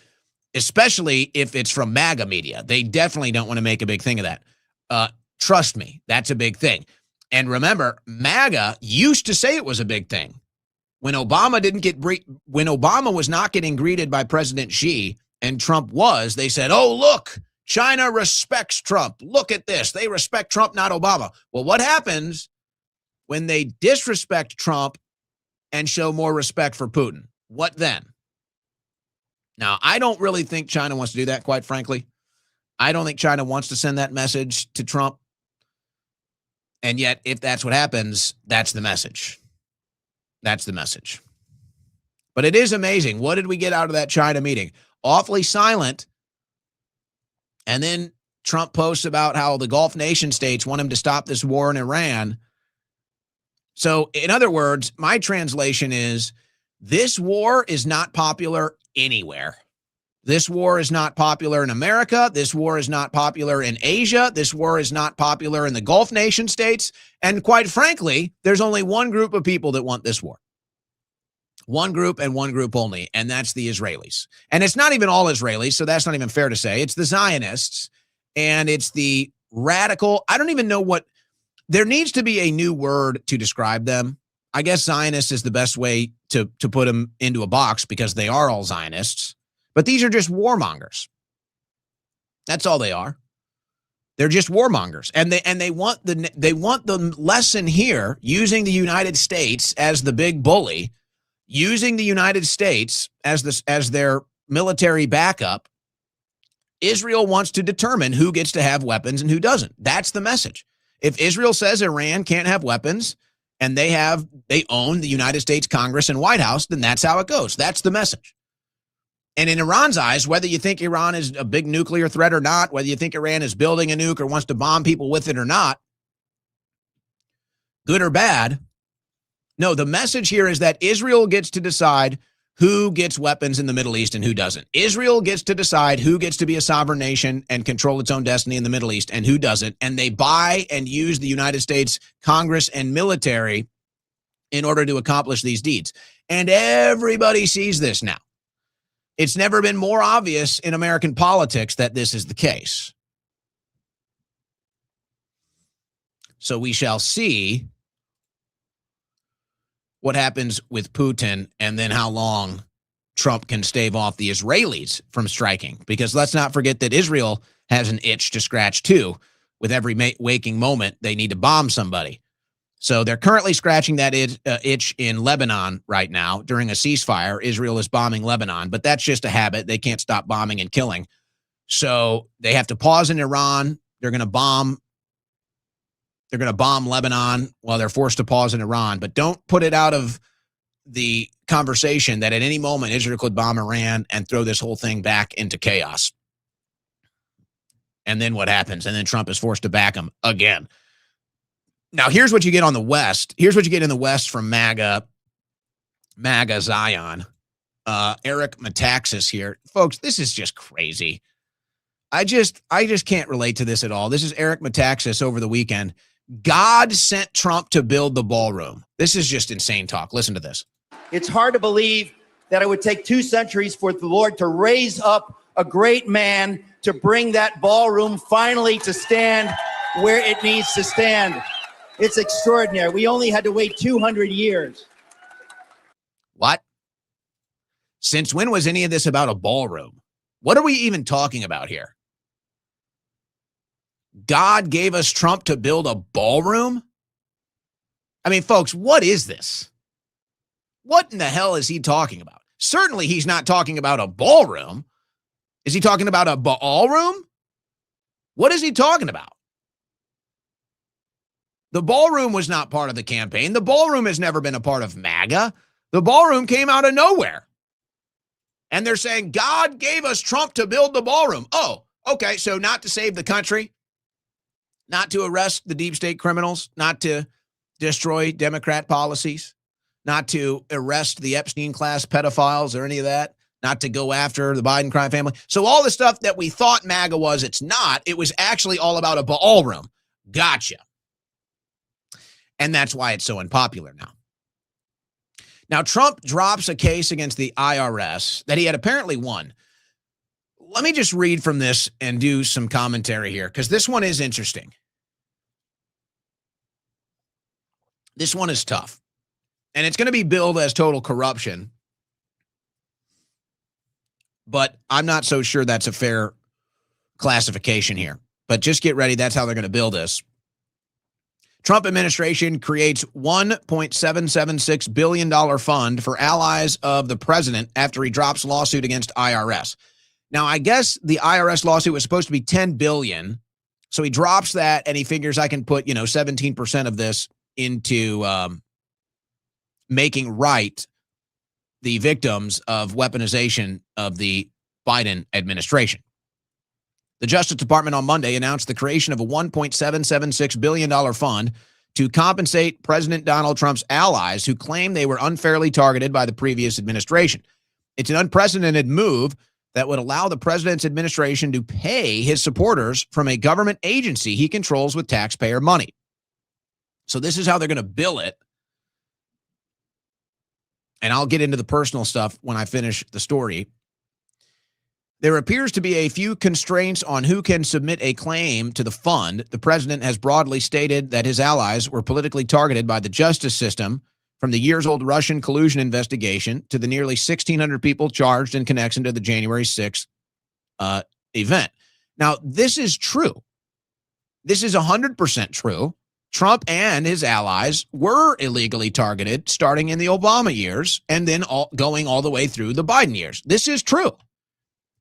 Speaker 2: especially if it's from MAGA media. They definitely don't want to make a big thing of that. Trust me, that's a big thing. And remember, MAGA used to say it was a big thing. When Obama was not getting greeted by President Xi and Trump was, they said, oh, look, China respects Trump. Look at this. They respect Trump, not Obama. Well, what happens when they disrespect Trump and show more respect for Putin? What then? Now, I don't really think China wants to do that, quite frankly. I don't think China wants to send that message to Trump. And yet, if that's what happens, that's the message. That's the message. But it is amazing. What did we get out of that China meeting? Awfully silent. And then Trump posts about how the Gulf nation states want him to stop this war in Iran. So, in other words, my translation is, this war is not popular anywhere. This war is not popular in America. This war is not popular in Asia. This war is not popular in the Gulf nation states. And quite frankly, there's only one group of people that want this war. One group and one group only, and that's the Israelis. And it's not even all Israelis, so that's not even fair to say. It's the Zionists, and it's the radical. I don't even know what. There needs to be a new word to describe them. I guess Zionist is the best way to put them into a box because they are all Zionists. But these are just warmongers. That's all they are. They're just warmongers, and they want the lesson here, using the United States as the big bully, using the United States as their military backup. Israel wants to determine who gets to have weapons and who doesn't. That's the message. If Israel says Iran can't have weapons and they own the United States Congress and White House, then that's how it goes. That's the message. And in Iran's eyes, whether you think Iran is a big nuclear threat or not, whether you think Iran is building a nuke or wants to bomb people with it or not, good or bad, no, the message here is that Israel gets to decide who gets weapons in the Middle East and who doesn't. Israel gets to decide who gets to be a sovereign nation and control its own destiny in the Middle East and who doesn't. And they buy and use the United States Congress and military in order to accomplish these deeds. And everybody sees this now. It's never been more obvious in American politics that this is the case. So we shall see what happens with Putin and then how long Trump can stave off the Israelis from striking. Because let's not forget that Israel has an itch to scratch too. With every waking moment, they need to bomb somebody. So they're currently scratching that itch in Lebanon right now. During a ceasefire, Israel is bombing Lebanon, but that's just a habit. They can't stop bombing and killing. So they have to pause in Iran. They're going to bomb Lebanon while they're forced to pause in Iran. But don't put it out of the conversation that at any moment Israel could bomb Iran and throw this whole thing back into chaos. And then what happens? And then Trump is forced to back him again. Now, here's what you get on the West. Here's what you get in the West from MAGA Zion. Eric Metaxas here. Folks, this is just crazy. I just can't relate to this at all. This is Eric Metaxas over the weekend. God sent Trump to build the ballroom. This is just insane talk. Listen to this.
Speaker 8: It's hard to believe that it would take 2 centuries for the Lord to raise up a great man to bring that ballroom finally to stand where it needs to stand. It's extraordinary. We only had to wait 200 years.
Speaker 2: What? Since when was any of this about a ballroom? What are we even talking about here? God gave us Trump to build a ballroom? I mean, folks, what is this? What in the hell is he talking about? Certainly he's not talking about a ballroom. Is he talking about a ballroom? What is he talking about? The ballroom was not part of the campaign. The ballroom has never been a part of MAGA. The ballroom came out of nowhere. And they're saying God gave us Trump to build the ballroom. Oh, okay, so not to save the country, Not to arrest the deep state criminals, not to destroy Democrat policies, not to arrest the Epstein class pedophiles or any of that, not to go after the Biden crime family. So all the stuff that we thought MAGA was, it's not. It was actually all about a ballroom. Gotcha. And that's why it's so unpopular now. Now, Trump drops a case against the IRS that he had apparently won. Let me just read from this and do some commentary here, because this one is interesting. This one is tough. And it's going to be billed as total corruption. But I'm not so sure that's a fair classification here. But just get ready. That's how they're going to bill this. Trump administration creates $1.776 billion fund for allies of the president after he drops lawsuit against IRS. Now, I guess the IRS lawsuit was supposed to be $10 billion. So he drops that and he figures I can put, 17% of this into making right the victims of weaponization of the Biden administration. The Justice Department on Monday announced the creation of a $1.776 billion fund to compensate President Donald Trump's allies who claim they were unfairly targeted by the previous administration. It's an unprecedented move that would allow the president's administration to pay his supporters from a government agency he controls with taxpayer money. So this is how they're going to bill it. And I'll get into the personal stuff when I finish the story. There appears to be a few constraints on who can submit a claim to the fund. The president has broadly stated that his allies were politically targeted by the justice system, from the years-old Russian collusion investigation to the nearly 1,600 people charged in connection to the January 6th event. Now, this is true. This is 100% true. Trump and his allies were illegally targeted starting in the Obama years and then going all the way through the Biden years. This is true.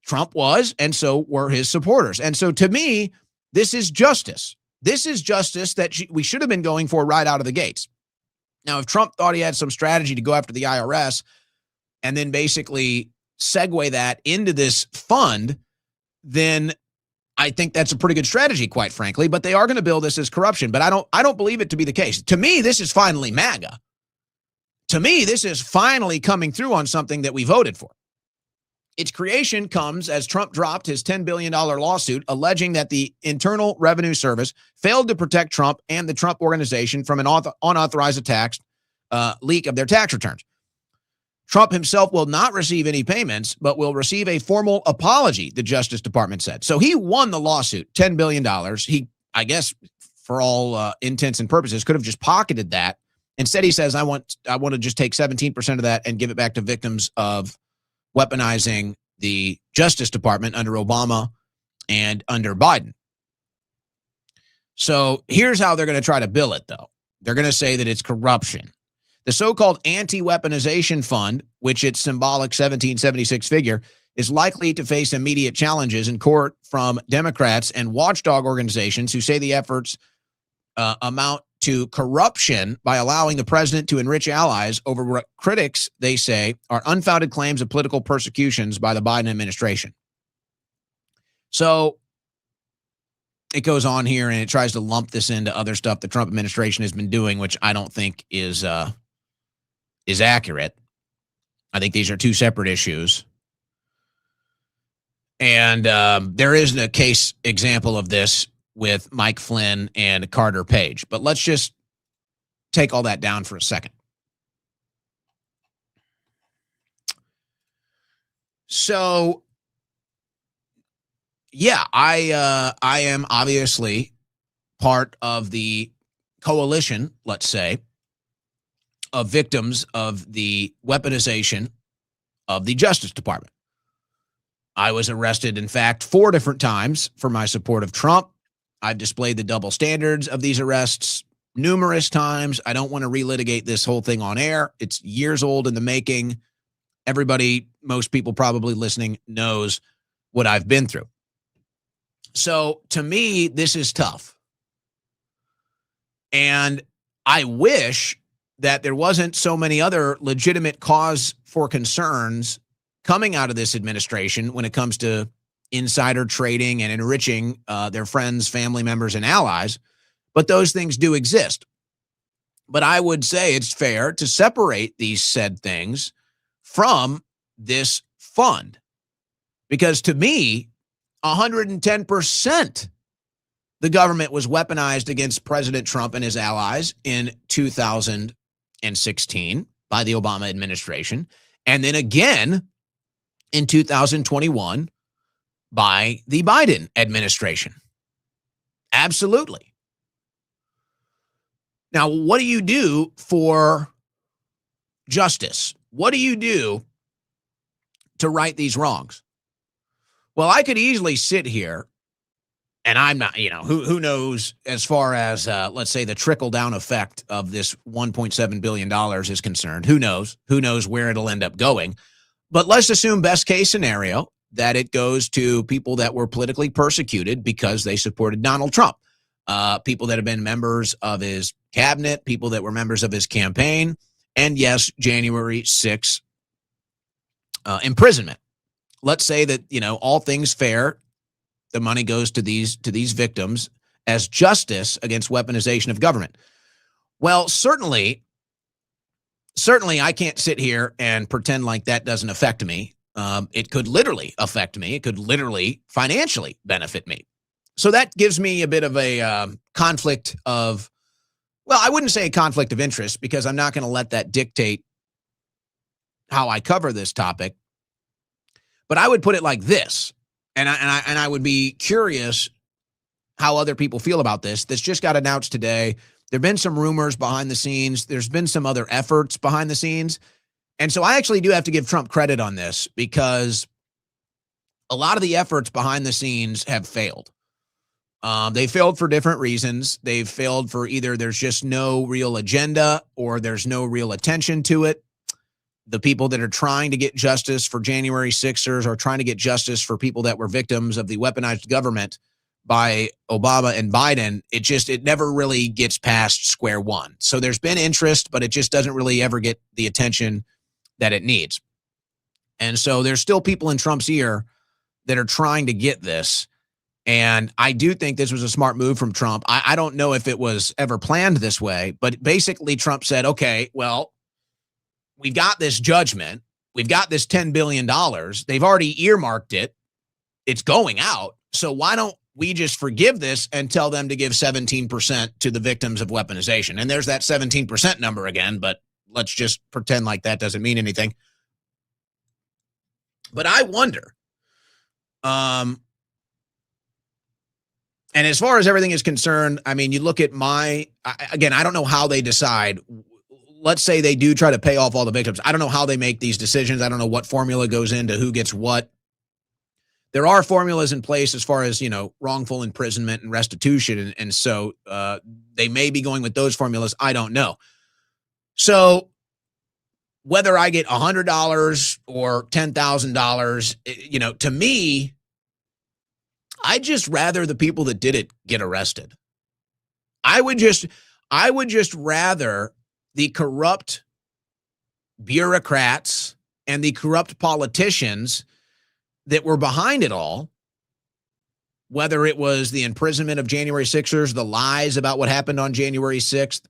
Speaker 2: Trump was, and so were his supporters. And so to me, this is justice. This is justice that we should have been going for right out of the gates. Now, if Trump thought he had some strategy to go after the IRS and then basically segue that into this fund, then I think that's a pretty good strategy, quite frankly, but they are going to bill this as corruption. But I don't believe it to be the case. To me, this is finally MAGA. To me, this is finally coming through on something that we voted for. Its creation comes as Trump dropped his $10 billion lawsuit alleging that the Internal Revenue Service failed to protect Trump and the Trump Organization from an unauthorized leak of their tax returns. Trump himself will not receive any payments, but will receive a formal apology, the Justice Department said. So he won the lawsuit, $10 billion. He, I guess, for all intents and purposes, could have just pocketed that. Instead, he says, I want to just take 17% of that and give it back to victims of weaponizing the Justice Department under Obama and under Biden. So here's how they're going to try to bill it, though. They're going to say that it's corruption. The so-called anti-weaponization fund, which its symbolic 1776 figure, is likely to face immediate challenges in court from Democrats and watchdog organizations who say the efforts amount to corruption by allowing the president to enrich allies over what critics, they say, are unfounded claims of political persecutions by the Biden administration. So it goes on here and it tries to lump this into other stuff the Trump administration has been doing, which I don't think is accurate. I think these are two separate issues. And there is a case example of this with Mike Flynn and Carter Page. But let's just take all that down for a second. So, yeah, I am obviously part of the coalition, let's say, of victims of the weaponization of the Justice Department. I was arrested, in fact, 4 different times for my support of Trump. I've displayed the double standards of these arrests numerous times. I don't want to relitigate this whole thing on air. It's years old in the making. Everybody, most people probably listening, knows what I've been through. So to me, this is tough. And I wish that there wasn't so many other legitimate cause for concerns coming out of this administration when it comes to insider trading and enriching their friends, family members, and allies. But those things do exist. But I would say it's fair to separate these said things from this fund. Because to me, 110% the government was weaponized against President Trump and his allies in 2016 by the Obama administration, and then again in 2021 by the Biden administration. Absolutely. Now, what do you do for justice? What do you do to right these wrongs? Well, I could easily sit here, and I'm not, who knows as far as, let's say, the trickle-down effect of this $1.7 billion is concerned. Who knows? Who knows where it'll end up going? But let's assume best-case scenario that it goes to people that were politically persecuted because they supported Donald Trump, people that have been members of his cabinet, people that were members of his campaign, and yes, January 6th imprisonment. Let's say that, all things fair, the money goes to these victims as justice against weaponization of government. Well, certainly I can't sit here and pretend like that doesn't affect me. It could literally affect me. It could literally financially benefit me. So that gives me a bit of a conflict of, well, I wouldn't say a conflict of interest because I'm not going to let that dictate how I cover this topic. But I would put it like this, and I would be curious how other people feel about this. This just got announced today. There have been some rumors behind the scenes. There's been some other efforts behind the scenes. And so I actually do have to give Trump credit on this because a lot of the efforts behind the scenes have failed. They failed for different reasons. They've failed for either there's just no real agenda or there's no real attention to it. The people that are trying to get justice for January 6ers are trying to get justice for people that were victims of the weaponized government by Obama and Biden. It never really gets past square one. So there's been interest, but it just doesn't really ever get the attention that it needs. And so there's still people in Trump's ear that are trying to get this. And I do think this was a smart move from Trump. I don't know if it was ever planned this way, but basically Trump said, okay, well, we've got this judgment. We've got this $10 billion. They've already earmarked it. It's going out. So why don't we just forgive this and tell them to give 17% to the victims of weaponization? And there's that 17% number again, but let's just pretend like that doesn't mean anything. But I wonder, and as far as everything is concerned, I mean, you look at I don't know how they decide. Let's say they do try to pay off all the victims. I don't know how they make these decisions. I don't know what formula goes into who gets what. There are formulas in place as far as, wrongful imprisonment and restitution. And so they may be going with those formulas. I don't know. So whether I get $100 or $10,000, to me, I'd just rather the people that did it get arrested. I would just rather the corrupt bureaucrats and the corrupt politicians that were behind it all, whether it was the imprisonment of January 6ers, the lies about what happened on January 6th,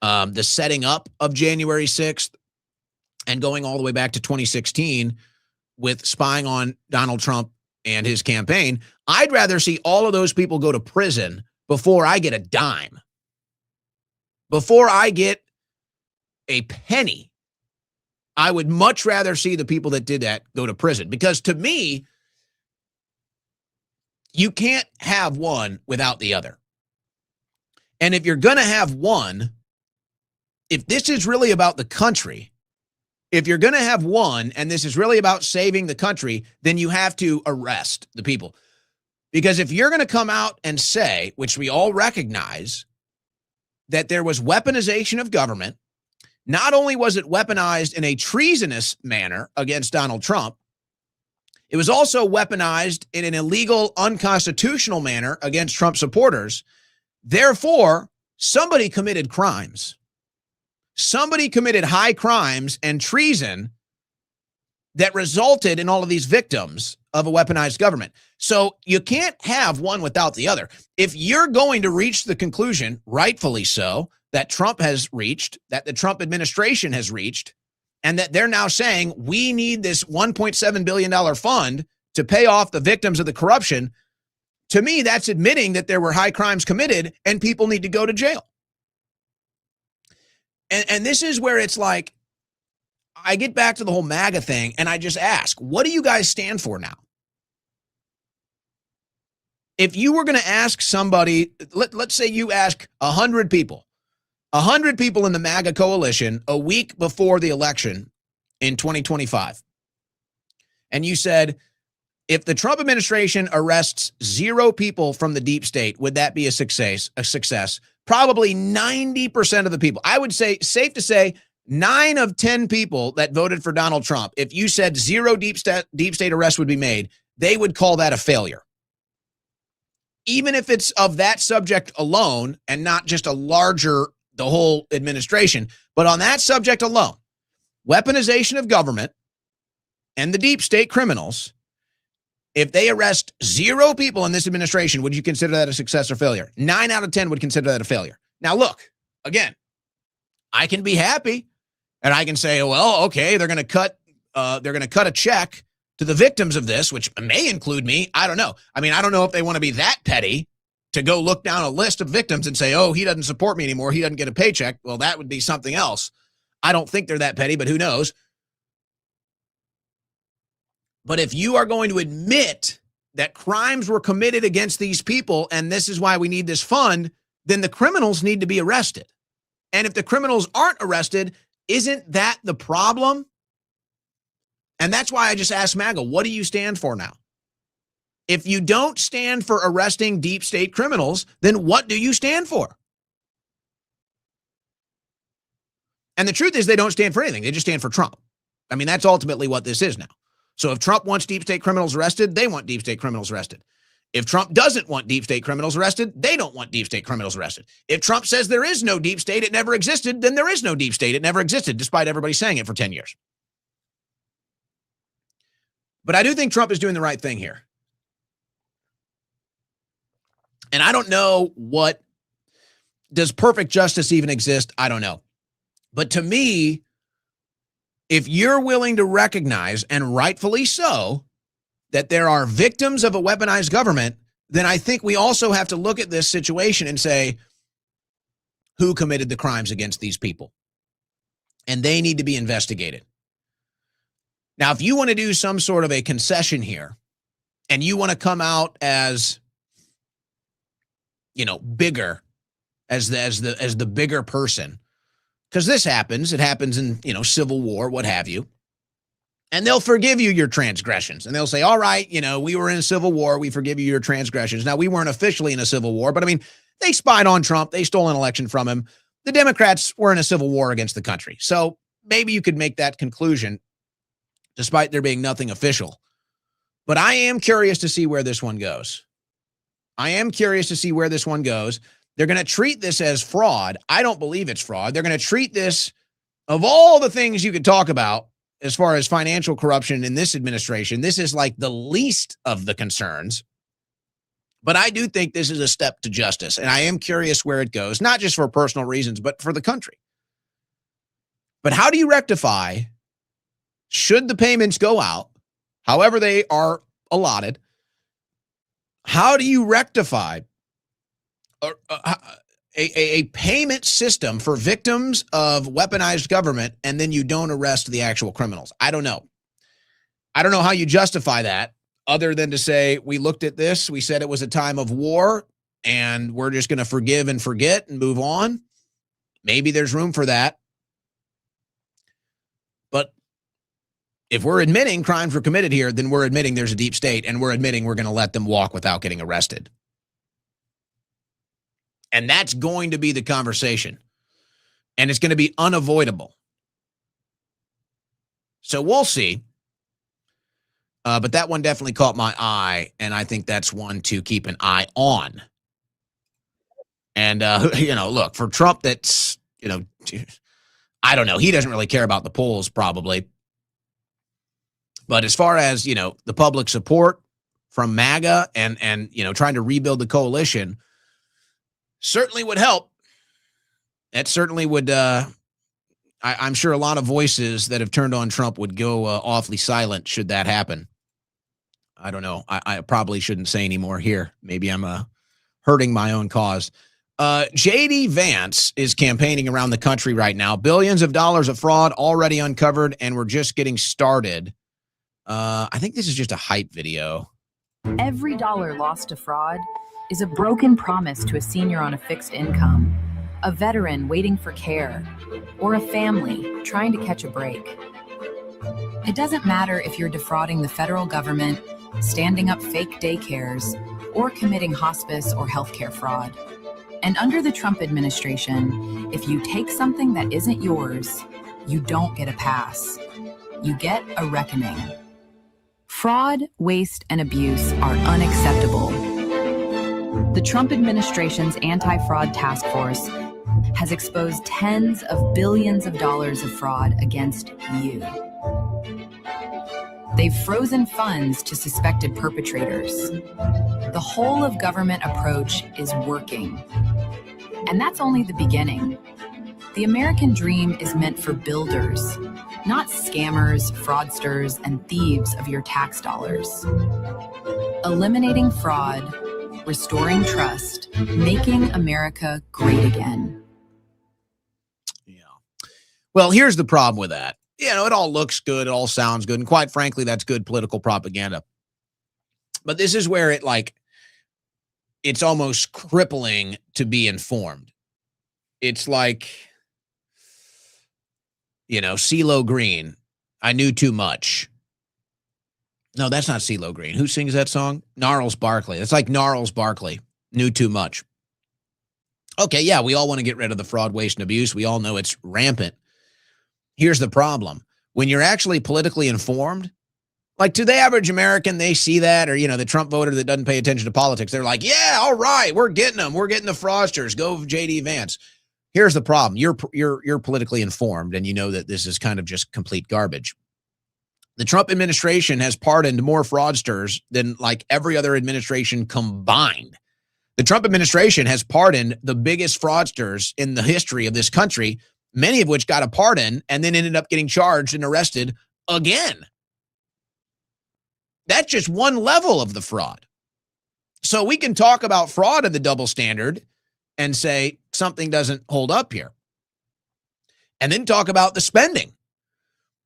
Speaker 2: the setting up of January 6th, and going all the way back to 2016 with spying on Donald Trump and his campaign. I'd rather see all of those people go to prison before I get a dime, before I get a penny. I would much rather see the people that did that go to prison, because to me, you can't have one without the other. And if you're going to have one, if this is really about the country, if you're going to have one and this is really about saving the country, then you have to arrest the people. Because if you're going to come out and say, which we all recognize, that there was weaponization of government, not only was it weaponized in a treasonous manner against Donald Trump, it was also weaponized in an illegal, unconstitutional manner against Trump supporters. Therefore, somebody committed crimes. Somebody committed high crimes and treason that resulted in all of these victims of a weaponized government. So you can't have one without the other. If you're going to reach the conclusion, rightfully so, that Trump has reached, that the Trump administration has reached, and that they're now saying we need this $1.7 billion fund to pay off the victims of the corruption, to me, that's admitting that there were high crimes committed and people need to go to jail. And this is where it's like, I get back to the whole MAGA thing and I just ask, what do you guys stand for now? If you were going to ask somebody, let's say you ask 100 people in the MAGA coalition a week before the election in 2025, and you said, if the Trump administration arrests 0 people from the deep state, would that be a success? Probably 90% of the people. I would say, safe to say, 9 of 10 people that voted for Donald Trump, if you said 0 deep state arrests would be made, they would call that a failure. Even if it's of that subject alone and not just the whole administration, but on that subject alone, weaponization of government and the deep state criminals, if they arrest 0 people in this administration, would you consider that a success or failure? 9 out of 10 would consider that a failure. Now, look, again, I can be happy and I can say, well, okay, they're going to cut a check to the victims of this, which may include me. I don't know. I mean, I don't know if they want to be that petty to go look down a list of victims and say, oh, he doesn't support me anymore, he doesn't get a paycheck. Well, that would be something else. I don't think they're that petty, but who knows? But if you are going to admit that crimes were committed against these people and this is why we need this fund, then the criminals need to be arrested. And if the criminals aren't arrested, isn't that the problem? And that's why I just asked MAGA, what do you stand for now? If you don't stand for arresting deep state criminals, then what do you stand for? And the truth is they don't stand for anything. They just stand for Trump. I mean, that's ultimately what this is now. So if Trump wants deep state criminals arrested, they want deep state criminals arrested. If Trump doesn't want deep state criminals arrested, they don't want deep state criminals arrested. If Trump says there is no deep state, it never existed, then there is no deep state. It never existed, despite everybody saying it for 10 years. But I do think Trump is doing the right thing here. And I don't know does perfect justice even exist? I don't know. But to me, if you're willing to recognize, and rightfully so, that there are victims of a weaponized government, then I think we also have to look at this situation and say, who committed the crimes against these people? And they need to be investigated. Now, if you want to do some sort of a concession here, and you want to come out as, bigger, as the bigger person, because this happens, it happens in, civil war, what have you. And they'll forgive you your transgressions. And they'll say, all right, we were in a civil war. We forgive you your transgressions. Now, we weren't officially in a civil war, but I mean, they spied on Trump. They stole an election from him. The Democrats were in a civil war against the country. So maybe you could make that conclusion despite there being nothing official. But I am curious to see where this one goes. They're going to treat this as fraud. I don't believe it's fraud. They're going to treat this, of all the things you could talk about as far as financial corruption in this administration, this is like the least of the concerns. But I do think this is a step to justice. And I am curious where it goes, not just for personal reasons, but for the country. But how do you rectify, should the payments go out, however they are allotted, how do you rectify a payment system for victims of weaponized government and then you don't arrest the actual criminals? I don't know. I don't know how you justify that other than to say, we looked at this, we said it was a time of war, and we're just going to forgive and forget and move on. Maybe there's room for that. But if we're admitting crimes were committed here, then we're admitting there's a deep state, and we're admitting we're going to let them walk without getting arrested. And that's going to be the conversation. And it's going to be unavoidable. So we'll see. But that one definitely caught my eye. And I think that's one to keep an eye on. And, look, for Trump, that's, I don't know. He doesn't really care about the polls, probably. But as far as, the public support from MAGA and trying to rebuild the coalition certainly would help. That certainly would, I'm sure a lot of voices that have turned on Trump would go awfully silent should that happen. I don't know. I probably shouldn't say any more here. Maybe I'm hurting my own cause. J.D. Vance is campaigning around the country right now. Billions of dollars of fraud already uncovered, and we're just getting started. I think this is just a hype video.
Speaker 9: Every dollar lost to fraud is a broken promise to a senior on a fixed income, a veteran waiting for care, or a family trying to catch a break. It doesn't matter if you're defrauding the federal government, standing up fake daycares, or committing hospice or healthcare fraud. And under the Trump administration, if you take something that isn't yours, you don't get a pass. You get a reckoning. Fraud, waste, and abuse are unacceptable. The Trump administration's anti-fraud task force has exposed tens of billions of dollars of fraud against you. They've frozen funds to suspected perpetrators. The whole of government approach is working. And that's only the beginning. The American dream is meant for builders, not scammers, fraudsters, and thieves of your tax dollars. Eliminating fraud, restoring trust, making America great again.
Speaker 2: Yeah. Well, here's the problem with that. It all looks good. It all sounds good. And quite frankly, that's good political propaganda. But this is where it's almost crippling to be informed. It's like, CeeLo Green, I knew too much. No, that's not CeeLo Green. Who sings that song? Gnarls Barkley. It's like Gnarls Barkley, knew too much. Okay, yeah, we all want to get rid of the fraud, waste, and abuse. We all know it's rampant. Here's the problem. When you're actually politically informed, like to the average American, they see that, or, the Trump voter that doesn't pay attention to politics, they're like, yeah, all right, we're getting them. We're getting the fraudsters. Go J.D. Vance. Here's the problem. You're politically informed, and you know that this is kind of just complete garbage. The Trump administration has pardoned more fraudsters than like every other administration combined. The Trump administration has pardoned the biggest fraudsters in the history of this country, many of which got a pardon and then ended up getting charged and arrested again. That's just one level of the fraud. So we can talk about fraud and the double standard and say something doesn't hold up here. And then talk about the spending.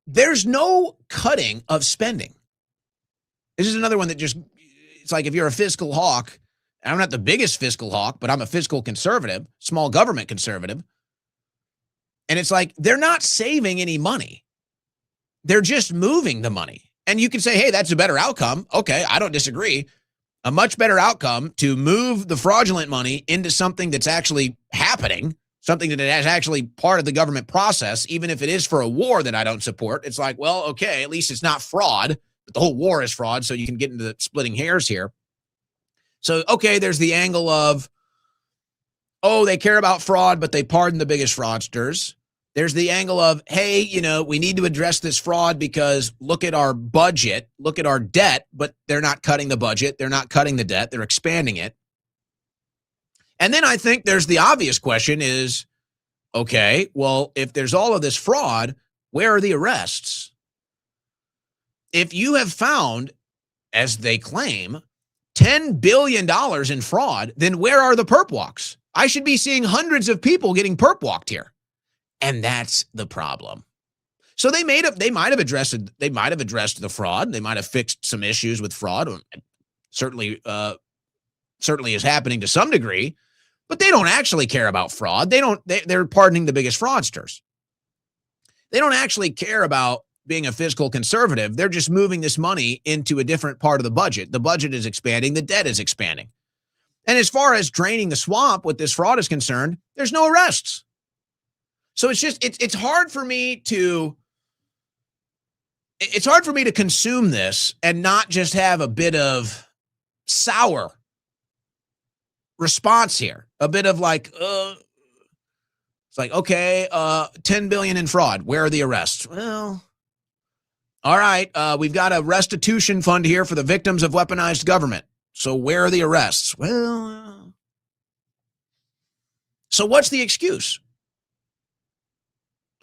Speaker 2: There's no cutting of spending. This is another one that it's like if you're a fiscal hawk, and I'm not the biggest fiscal hawk, but I'm a fiscal conservative, small government conservative. And it's like they're not saving any money. They're just moving the money. And you can say, hey, that's a better outcome. Okay, I don't disagree. A much better outcome to move the fraudulent money into something that's actually happening, something that is actually part of the government process, even if it is for a war that I don't support. It's like, well, okay, at least it's not fraud, but the whole war is fraud, so you can get into the splitting hairs here. So, okay, there's the angle of, oh, they care about fraud, but they pardon the biggest fraudsters. There's the angle of, hey, we need to address this fraud because look at our budget, look at our debt, but they're not cutting the budget. They're not cutting the debt. They're expanding it. And then I think there's the obvious question is, okay, well, if there's all of this fraud, where are the arrests? If you have found, as they claim, $10 billion in fraud, then where are the perp walks? I should be seeing hundreds of people getting perp walked here. And that's the problem. So they might have addressed the fraud. They might have fixed some issues with fraud. Certainly is happening to some degree, but they don't actually care about fraud. They're pardoning the biggest fraudsters. They don't actually care about being a fiscal conservative. They're just moving this money into a different part of the budget. The budget is expanding. The debt is expanding. And as far as draining the swamp with this fraud is concerned, there's no arrests. So it's hard for me to consume this and not just have a bit of sour response here. A bit of like, it's like, okay, 10 billion in fraud. Where are the arrests? Well, All right, we've got a restitution fund here for the victims of weaponized government. So where are the arrests? Well, so what's the excuse?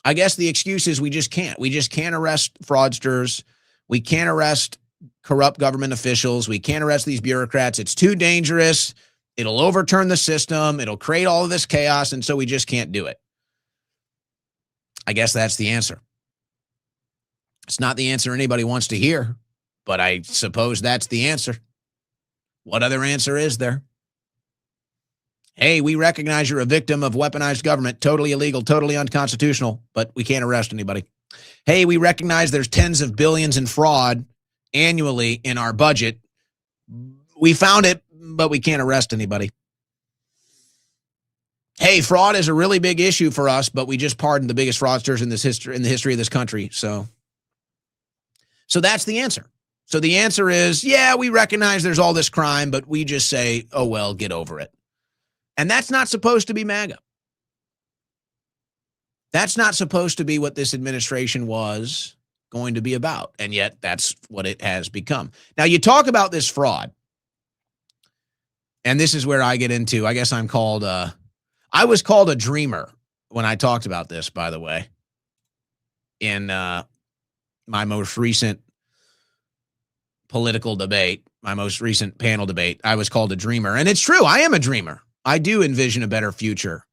Speaker 2: I guess the excuse is we just can't. We just can't arrest fraudsters. We can't arrest corrupt government officials. We can't arrest these bureaucrats. It's too dangerous. It'll overturn the system. It'll create all of this chaos, and so we just can't do it. I guess that's the answer. It's not the answer anybody wants to hear, but I suppose that's the answer. What other answer is there? Hey, we recognize you're a victim of weaponized government, totally illegal, totally unconstitutional, but we can't arrest anybody. Hey, we recognize there's tens of billions in fraud annually in our budget. We found it, but we can't arrest anybody. Hey, fraud is a really big issue for us, but we just pardoned the biggest fraudsters in the history of this country. So that's the answer. So the answer is, yeah, we recognize there's all this crime, but we just say, oh, well, get over it. And that's not supposed to be MAGA. That's not supposed to be what this administration was going to be about. And yet that's what it has become. Now, you talk about this fraud. And this is where I get into, I guess I'm called, I was called a dreamer when I talked about this, by the way, in my most recent political debate, my most recent panel debate. I was called a dreamer. And it's true. I am a dreamer. I do envision a better future.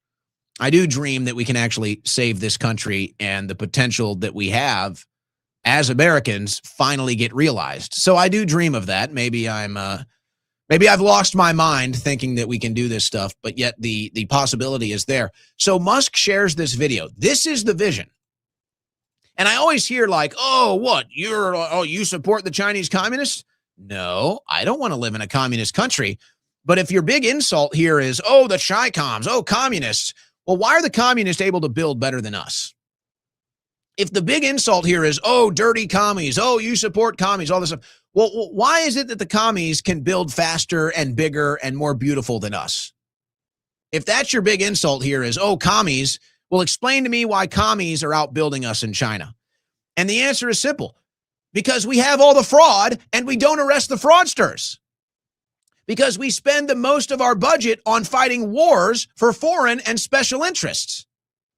Speaker 2: I do dream that we can actually save this country and the potential that we have as Americans finally get realized. So I do dream of that. Maybe I've lost my mind thinking that we can do this stuff, but yet the possibility is there. So Musk shares this video. This is the vision. And I always hear like, oh, what? You support the Chinese communists? No, I don't want to live in a communist country. But if your big insult here is, oh, the Chi-Coms, oh, communists, well, why are the communists able to build better than us? If the big insult here is, oh, dirty commies, oh, you support commies, all this stuff, well, why is it that the commies can build faster and bigger and more beautiful than us? If that's your big insult here is, oh, commies, well, explain to me why commies are outbuilding us in China. And the answer is simple. Because we have all the fraud and we don't arrest the fraudsters. Because we spend the most of our budget on fighting wars for foreign and special interests.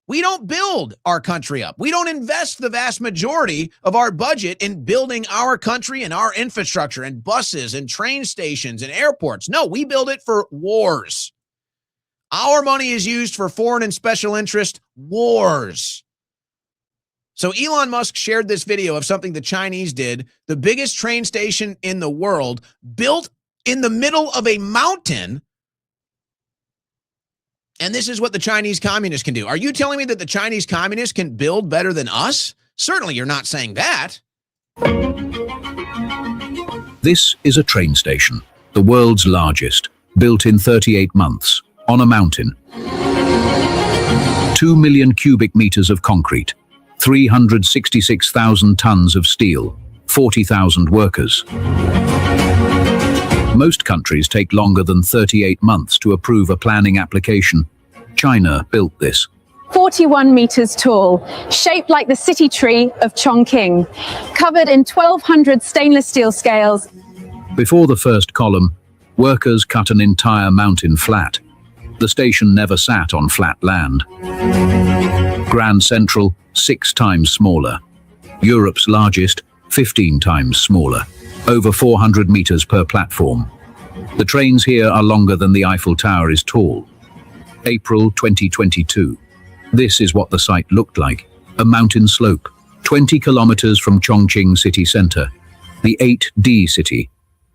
Speaker 2: We don't build our country up. We don't invest the vast majority of our budget in building our country and our infrastructure and buses and train stations and airports. No, we build it for wars. Our money is used for foreign and special interest wars. So Elon Musk shared this video of something the Chinese did, the biggest train station in the world, built in the middle of a mountain. And this is what the Chinese communists can do. Are you telling me that the Chinese communists can build better than us? Certainly you're not saying that.
Speaker 10: This is a train station, the world's largest, built in 38 months, on a mountain. 2 million cubic meters of concrete, 366,000 tons of steel, 40,000 workers. Most countries take longer than 38 months to approve a planning application. China built this.
Speaker 11: 41 meters tall, shaped like the city tree of Chongqing, covered in 1,200 stainless steel scales.
Speaker 10: Before the first column, workers cut an entire mountain flat. The station never sat on flat land. Grand Central, 6 times smaller. Europe's largest, 15 times smaller. Over 400 meters per platform. The trains here are longer than the Eiffel Tower is tall. April 2022. This is what the site looked like. A mountain slope, 20 kilometers from Chongqing city center. The 8D city.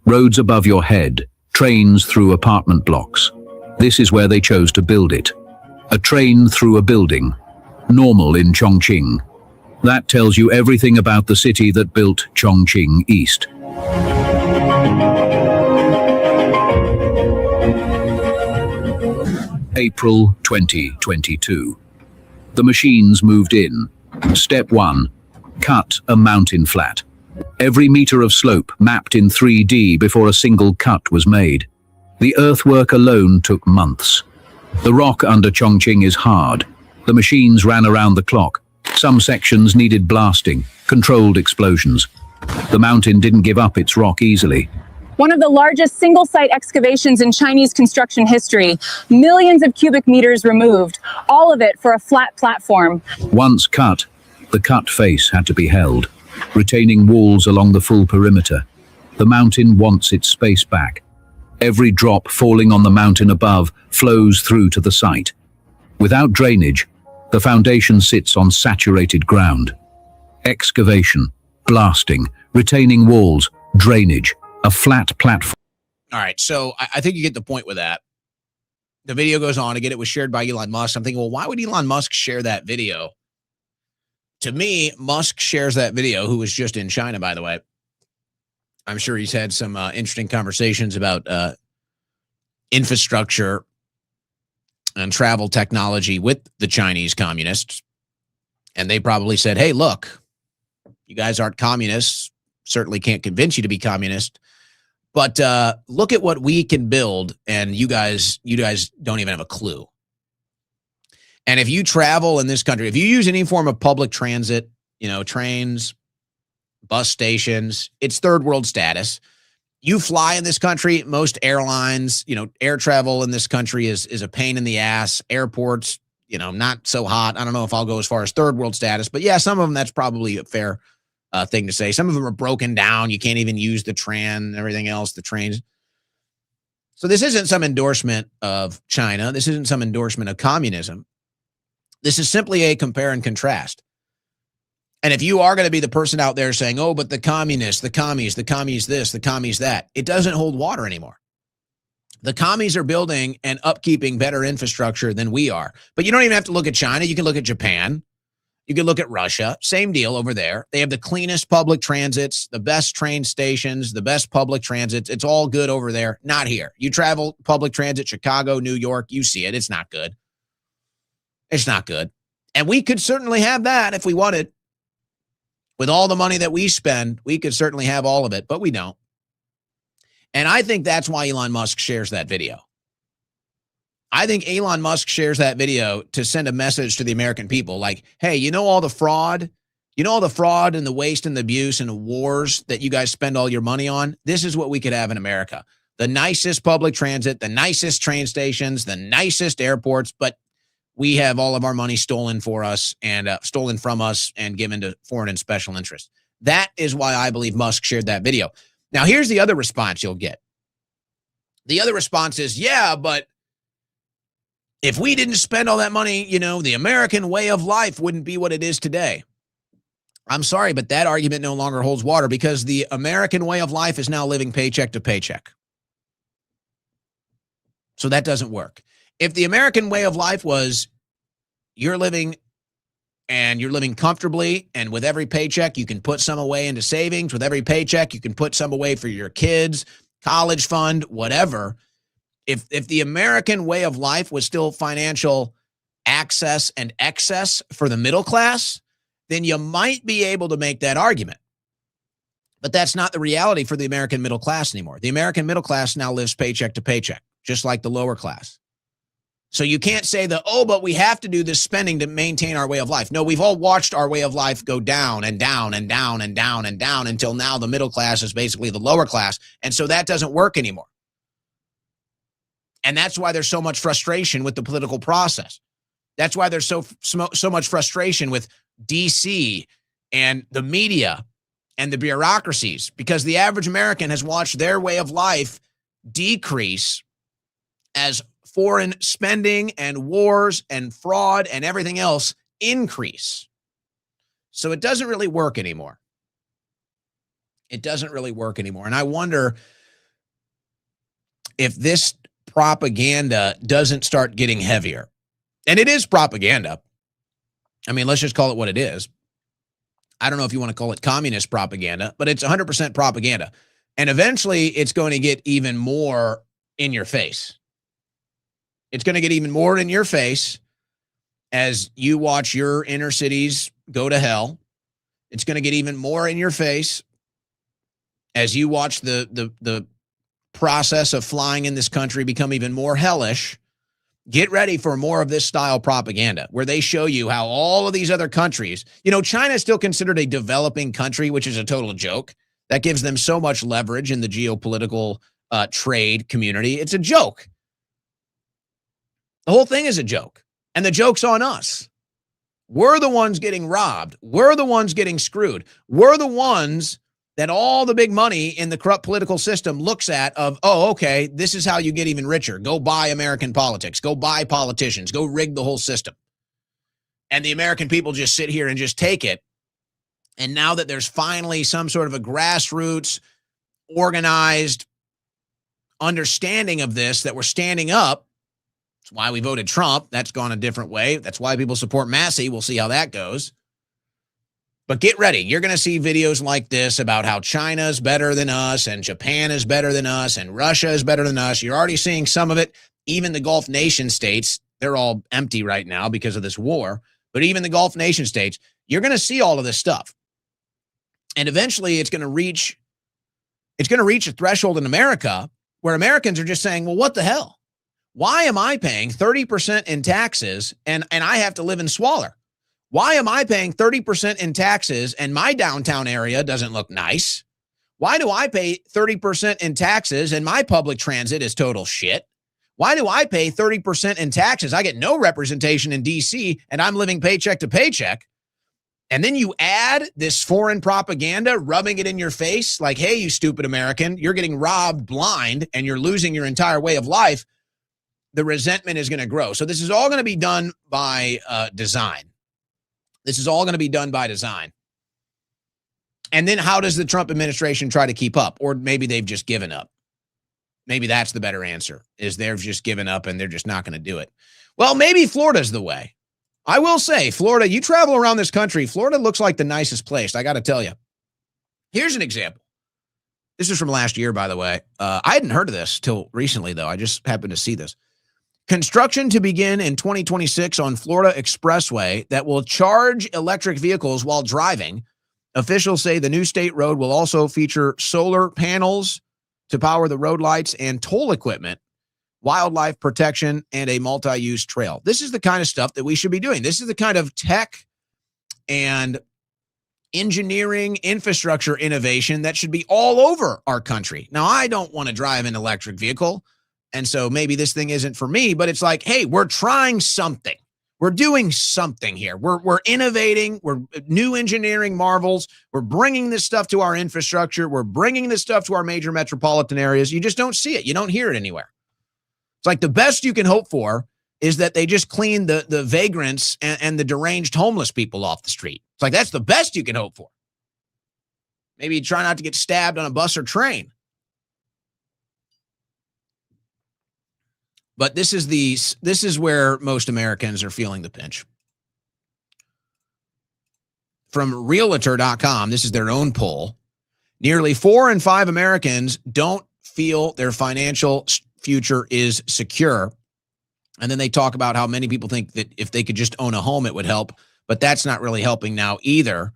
Speaker 10: Roads above your head, trains through apartment blocks. This is where they chose to build it. A train through a building. Normal in Chongqing. That tells you everything about the city that built Chongqing East. April 2022. The machines moved in. Step 1. Cut a mountain flat. Every meter of slope mapped in 3D before a single cut was made. The earthwork alone took months. The rock under Chongqing is hard. The machines ran around the clock. Some sections needed blasting, controlled explosions. The mountain didn't give up its rock easily.
Speaker 11: One of the largest single-site excavations in Chinese construction history, millions of cubic meters removed, all of it for a flat platform.
Speaker 10: Once cut, the cut face had to be held, retaining walls along the full perimeter. The mountain wants its space back. Every drop falling on the mountain above flows through to the site. Without drainage, the foundation sits on saturated ground. Excavation, blasting, retaining walls, drainage, a flat platform.
Speaker 2: All right, so I think you get the point with that. The video goes on. Again, it was shared by Elon Musk. I'm thinking, well, why would Elon Musk share that video? To me, Musk shares that video, who was just in China, by the way. I'm sure he's had some interesting conversations about infrastructure and travel technology with the Chinese communists. And they probably said, hey, look, you guys aren't communists. Certainly can't convince you to be communist. But look at what we can build, and you guys don't even have a clue. And if you travel in this country, if you use any form of public transit, trains, bus stations, it's third world status. You fly in this country, most airlines, air travel in this country is a pain in the ass. Airports, not so hot. I don't know if I'll go as far as third world status, but yeah, some of them, that's probably a fair thing to say. Some of them are broken down. You can't even use the tram and everything else, the trains. So this isn't some endorsement of China. This isn't some endorsement of communism. This is simply a compare and contrast. And if you are going to be the person out there saying, oh, but the communists, the commies this, the commies that, it doesn't hold water anymore. The commies are building and upkeeping better infrastructure than we are. But you don't even have to look at China. You can look at Japan. You can look at Russia. Same deal over there. They have the cleanest public transits, the best train stations, the best public transits. It's all good over there. Not here. You travel public transit, Chicago, New York, you see it. It's not good. It's not good. And we could certainly have that if we wanted. With all the money that we spend, we could certainly have all of it, but we don't. And I think that's why Elon Musk shares that video. I think Elon Musk shares that video to send a message to the American people like, hey, all the fraud? All the fraud and the waste and the abuse and the wars that you guys spend all your money on? This is what we could have in America. The nicest public transit, the nicest train stations, the nicest airports, but we have all of our money stolen for us and stolen from us and given to foreign and special interests. That is why I believe Musk shared that video. Now, here's the other response you'll get. The other response is, yeah, but if we didn't spend all that money, the American way of life wouldn't be what it is today. I'm sorry, but that argument no longer holds water because the American way of life is now living paycheck to paycheck. So that doesn't work. If the American way of life was you're living comfortably, and with every paycheck, you can put some away into savings. With every paycheck, you can put some away for your kids, college fund, whatever. If the American way of life was still financial access and excess for the middle class, then you might be able to make that argument. But that's not the reality for the American middle class anymore. The American middle class now lives paycheck to paycheck, just like the lower class. So you can't say but we have to do this spending to maintain our way of life. No, we've all watched our way of life go down and down and down and down and down until now the middle class is basically the lower class. And so that doesn't work anymore. And that's why there's so much frustration with the political process. That's why there's so much frustration with DC and the media and the bureaucracies, because the average American has watched their way of life decrease as foreign spending and wars and fraud and everything else increase. So it doesn't really work anymore. It doesn't really work anymore. And I wonder if this propaganda doesn't start getting heavier. And it is propaganda. I mean, let's just call it what it is. I don't know if you want to call it communist propaganda, but it's 100% propaganda. And eventually it's going to get even more in your face. It's going to get even more in your face as you watch your inner cities go to hell. It's going to get even more in your face as you watch the process of flying in this country become even more hellish. Get ready for more of this style propaganda where they show you how all of these other countries, China is still considered a developing country, which is a total joke. That gives them so much leverage in the geopolitical trade community. It's a joke. The whole thing is a joke. And the joke's on us. We're the ones getting robbed. We're the ones getting screwed. We're the ones that all the big money in the corrupt political system looks at of, oh, okay, this is how you get even richer. Go buy American politics. Go buy politicians. Go rig the whole system. And the American people just sit here and just take it. And now that there's finally some sort of a grassroots, organized understanding of this, that we're standing up, that's why we voted Trump. That's gone a different way. That's why people support Massie. We'll see how that goes. But get ready. You're going to see videos like this about how China's better than us and Japan is better than us and Russia is better than us. You're already seeing some of it. Even the Gulf nation states, they're all empty right now because of this war. But even the Gulf nation states, you're going to see all of this stuff. And eventually it's going to reach a threshold in America where Americans are just saying, well, what the hell? Why am I paying 30% in taxes and I have to live in squalor? Why am I paying 30% in taxes and my downtown area doesn't look nice? Why do I pay 30% in taxes and my public transit is total shit? Why do I pay 30% in taxes? I get no representation in DC and I'm living paycheck to paycheck. And then you add this foreign propaganda, rubbing it in your face like, hey, you stupid American, you're getting robbed blind and you're losing your entire way of life. The resentment is going to grow. So this is all going to be done by design. This is all going to be done by design. And then how does the Trump administration try to keep up? Or maybe they've just given up. Maybe that's the better answer, is they've just given up and they're just not going to do it. Well, maybe Florida's the way. I will say, Florida, you travel around this country, Florida looks like the nicest place. I got to tell you. Here's an example. This is from last year, by the way. I hadn't heard of this till recently, though. I just happened to see this. Construction to begin in 2026 on Florida Expressway that will charge electric vehicles while driving. Officials say the new state road will also feature solar panels to power the road lights and toll equipment, wildlife protection, and a multi-use trail. This is the kind of stuff that we should be doing. This is the kind of tech and engineering infrastructure innovation that should be all over our country. Now, I don't want to drive an electric vehicle, and so maybe this thing isn't for me, but it's like, hey, we're trying something. We're doing something here. We're innovating. We're new engineering marvels. We're bringing this stuff to our infrastructure. We're bringing this stuff to our major metropolitan areas. You just don't see it. You don't hear it anywhere. It's like the best you can hope for is that they just clean the vagrants and the deranged homeless people off the street. It's like, that's the best you can hope for. Maybe try not to get stabbed on a bus or train. But this is where most Americans are feeling the pinch. From Realtor.com, this is their own poll. Nearly 4 in 5 Americans don't feel their financial future is secure. And then they talk about how many people think that if they could just own a home, it would help. But that's not really helping now either,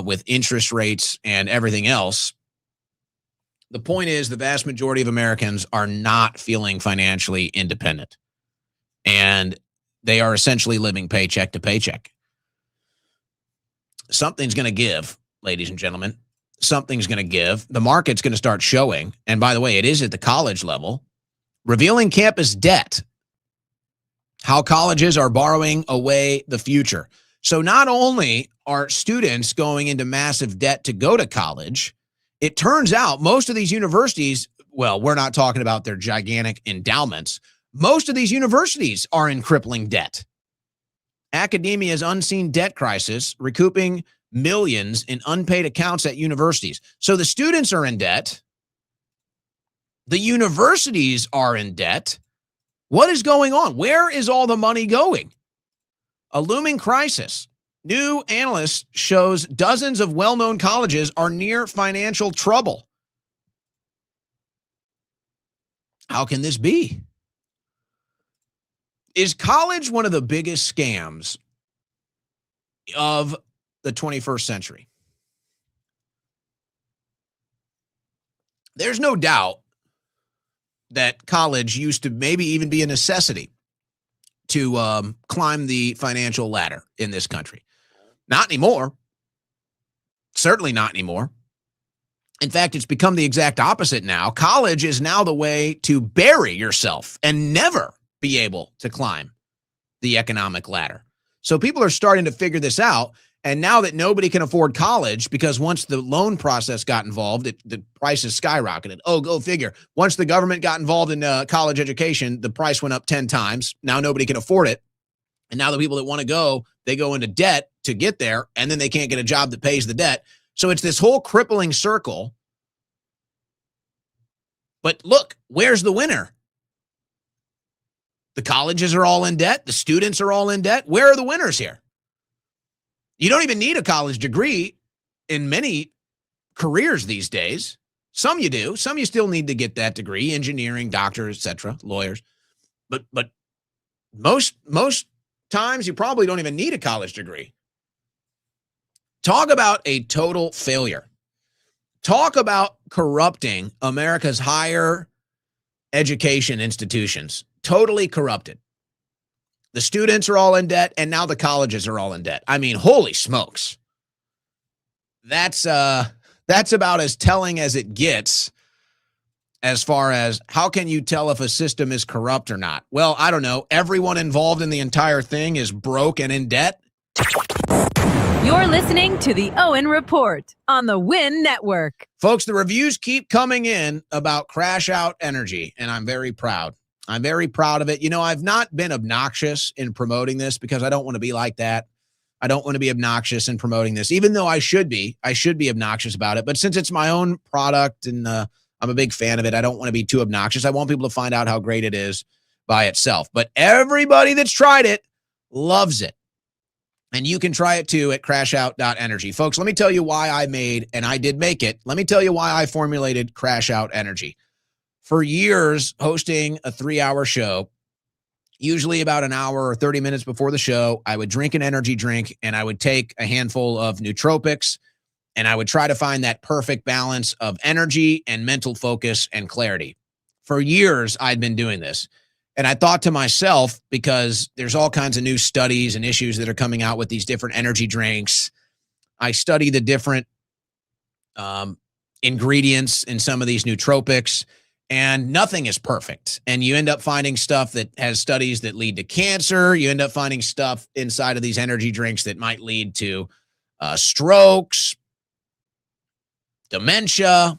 Speaker 2: with interest rates and everything else. The point is, the vast majority of Americans are not feeling financially independent. And they are essentially living paycheck to paycheck. Something's going to give, ladies and gentlemen. Something's going to give. The market's going to start showing. And by the way, it is at the college level. Revealing campus debt. How colleges are borrowing away the future. So not only are students going into massive debt to go to college, it turns out most of these universities, well, we're not talking about their gigantic endowments. Most of these universities are in crippling debt. Academia's unseen debt crisis, recouping millions in unpaid accounts at universities. So the students are in debt. The universities are in debt. What is going on? Where is all the money going? A looming crisis. New analyst shows dozens of well-known colleges are near financial trouble. How can this be? Is college one of the biggest scams of the 21st century? There's no doubt that college used to maybe even be a necessity. to climb the financial ladder in this country. Not anymore. Certainly not anymore. In fact, it's become the exact opposite now. College is now the way to bury yourself and never be able to climb the economic ladder. So people are starting to figure this out. And now that nobody can afford college, because once the loan process got involved, the prices skyrocketed. Oh, go figure. Once the government got involved in college education, the price went up 10 times. Now nobody can afford it. And now the people that want to go, they go into debt to get there, and then they can't get a job that pays the debt. So it's this whole crippling circle. But look, where's the winner? The colleges are all in debt. The students are all in debt. Where are the winners here? You don't even need a college degree in many careers these days. Some you do. Some you still need to get that degree, engineering, doctor, etc., lawyers. But most times you probably don't even need a college degree. Talk about a total failure. Talk about corrupting America's higher education institutions. Totally corrupted. The students are all in debt, and now the colleges are all in debt. I mean, holy smokes. That's about as telling as it gets as far as how can you tell if a system is corrupt or not? Well, I don't know. Everyone involved in the entire thing is broke and in debt.
Speaker 7: You're listening to the Owen Report on the Win Network.
Speaker 2: Folks, the reviews keep coming in about Crash Out Energy, and I'm very proud. I'm very proud of it. You know, I've not been obnoxious in promoting this because I don't want to be like that. I don't want to be obnoxious in promoting this, even though I should be obnoxious about it. But since it's my own product and I'm a big fan of it, I don't want to be too obnoxious. I want people to find out how great it is by itself. But everybody that's tried it loves it. And you can try it too at crashout.energy. Folks, let me tell you why I made, and I did make it. Let me tell you why I formulated Crash Out Energy. For years, hosting a 3-hour show, usually about an hour or 30 minutes before the show, I would drink an energy drink and I would take a handful of nootropics and I would try to find that perfect balance of energy and mental focus and clarity. For years, I'd been doing this. And I thought to myself, because there's all kinds of new studies and issues that are coming out with these different energy drinks, I study the different ingredients in some of these nootropics, and nothing is perfect. And you end up finding stuff that has studies that lead to cancer. You end up finding stuff inside of these energy drinks that might lead to strokes, dementia.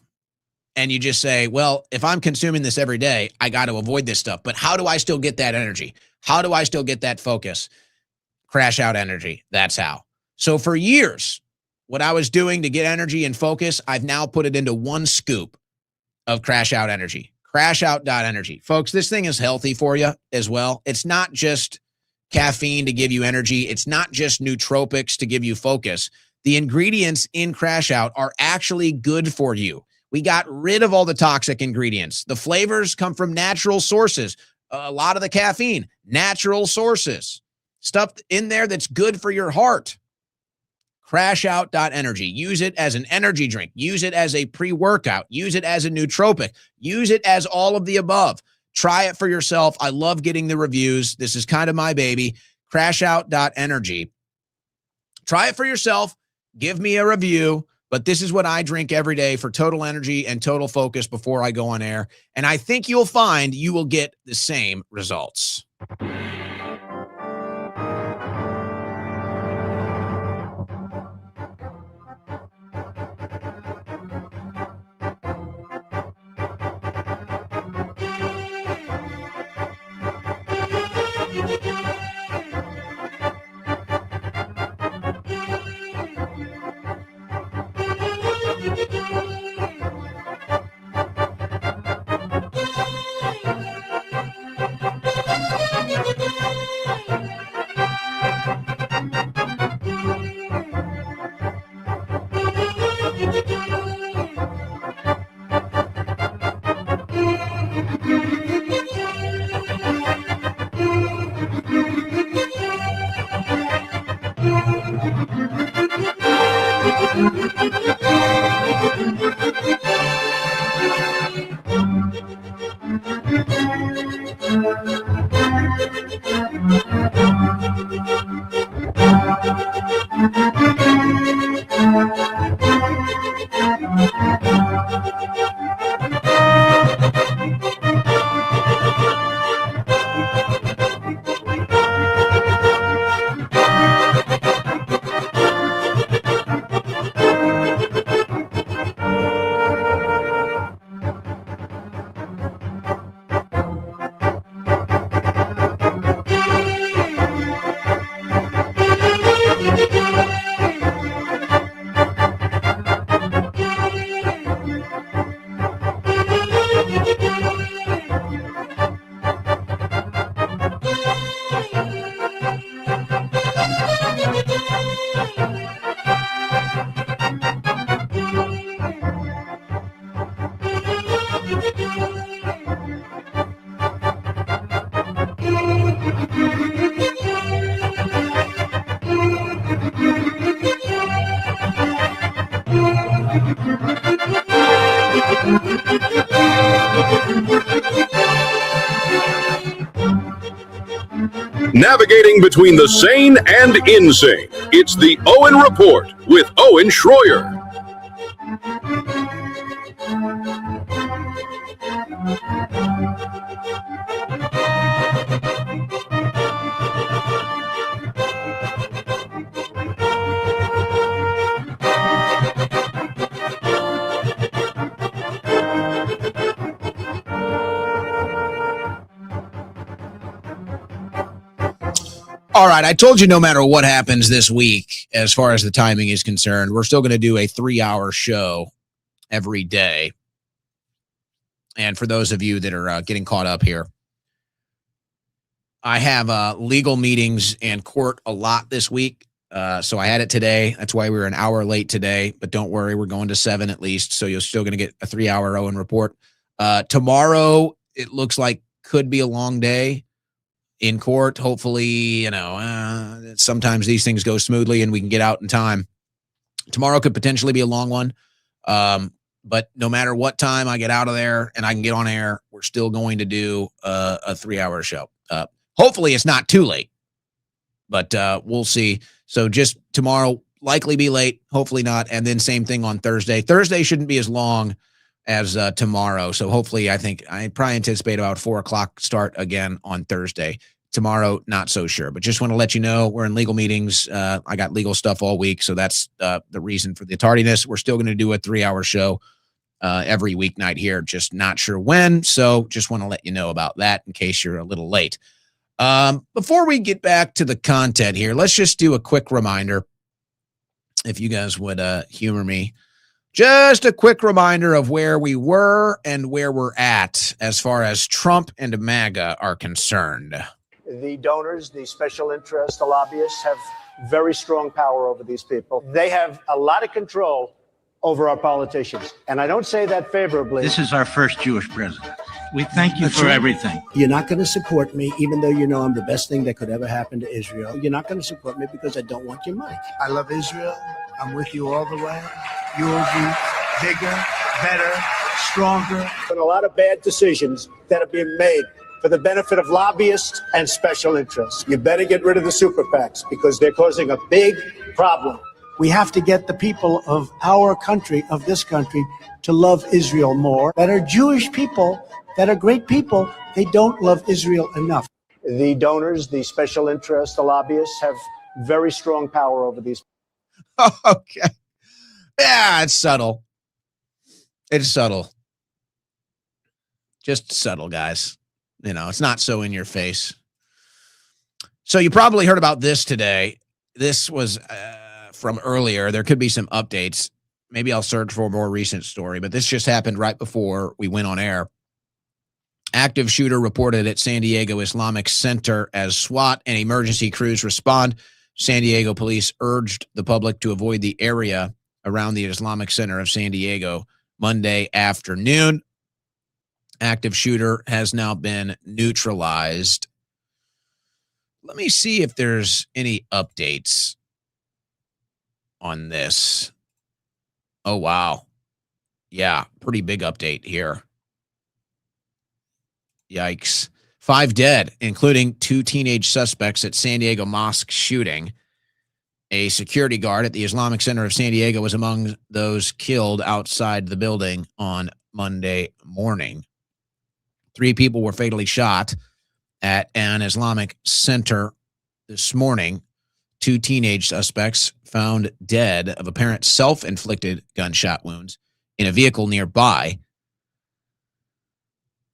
Speaker 2: And you just say, well, if I'm consuming this every day, I got to avoid this stuff. But how do I still get that energy? How do I still get that focus? Crash Out Energy. That's how. So for years, what I was doing to get energy and focus, I've now put it into one scoop of Crash Out Energy. Crashout.energy. Folks, this thing is healthy for you as well. It's not just caffeine to give you energy. It's not just nootropics to give you focus. The ingredients in Crash Out are actually good for you. We got rid of all the toxic ingredients. The flavors come from natural sources. A lot of the caffeine, natural sources. Stuff in there that's good for your heart. Crashout.energy. Use it as an energy drink. Use it as a pre-workout. Use it as a nootropic. Use it as all of the above. Try it for yourself. I love getting the reviews. This is kind of my baby. Crashout.energy. Try it for yourself. Give me a review. But this is what I drink every day for total energy and total focus before I go on air. And I think you'll find you will get the same results.
Speaker 4: Navigating between the sane and insane. It's the Owen Report with Owen Schroyer.
Speaker 2: All right, I told you no matter what happens this week, as far as the timing is concerned, we're still going to do a 3-hour show every day. And for those of you that are getting caught up here, I have legal meetings and court a lot this week. So I had it today. That's why we were an hour late today. But don't worry, we're going to 7 at least. So you're still going to get a 3-hour Owen Report. Tomorrow, it looks like could be a long day in court. Hopefully, sometimes these things go smoothly and we can get out in time. Tomorrow could potentially be a long one. But no matter what time I get out of there and I can get on air, we're still going to do a 3-hour show. Hopefully it's not too late, but we'll see. So just tomorrow, likely be late, hopefully not. And then same thing on Thursday. Thursday shouldn't be as long as tomorrow. So hopefully I probably anticipate about 4:00 start again on Thursday. Tomorrow, not so sure, but just want to let you know we're in legal meetings. I got legal stuff all week. So that's the reason for the tardiness. We're still going to do a 3-hour show every weeknight here, just not sure when. So just want to let you know about that in case you're a little late. Before we get back to the content here, let's just do a quick reminder. If you guys would humor me. Just a quick reminder of where we were and where we're at as far as Trump and MAGA are concerned.
Speaker 12: The donors, the special interests, the lobbyists have very strong power over these people. They have a lot of control over our politicians. And I don't say that favorably.
Speaker 13: This is our first Jewish president. We thank you for everything.
Speaker 14: You're not going to support me, even though you know I'm the best thing that could ever happen to Israel. You're not going to support me because I don't want your mic.
Speaker 15: I love Israel. I'm with you all the way. You will be bigger, better, stronger.
Speaker 12: And a lot of bad decisions that are being made for the benefit of lobbyists and special interests. You better get rid of the super PACs because they're causing a big problem.
Speaker 14: We have to get the people of our country, of this country, to love Israel more. That are Jewish people, that are great people, they don't love Israel enough.
Speaker 12: The donors, the special interests, the lobbyists have very strong power over these.
Speaker 2: Okay. Yeah, it's subtle. It's subtle. Just subtle, guys. It's not so in your face. So you probably heard about this today. This was from earlier. There could be some updates. Maybe I'll search for a more recent story, but this just happened right before we went on air. Active shooter reported at San Diego Islamic Center as SWAT and emergency crews respond. San Diego police urged the public to avoid the area around the Islamic Center of San Diego Monday afternoon. Active shooter has now been neutralized. Let me see if there's any updates on this. Oh, wow. Yeah, pretty big update here. Yikes. 5 dead, including 2 teenage suspects at San Diego mosque shooting. A security guard at the Islamic Center of San Diego was among those killed outside the building on Monday morning. 3 people were fatally shot at an Islamic center this morning. 2 teenage suspects found dead of apparent self-inflicted gunshot wounds in a vehicle nearby.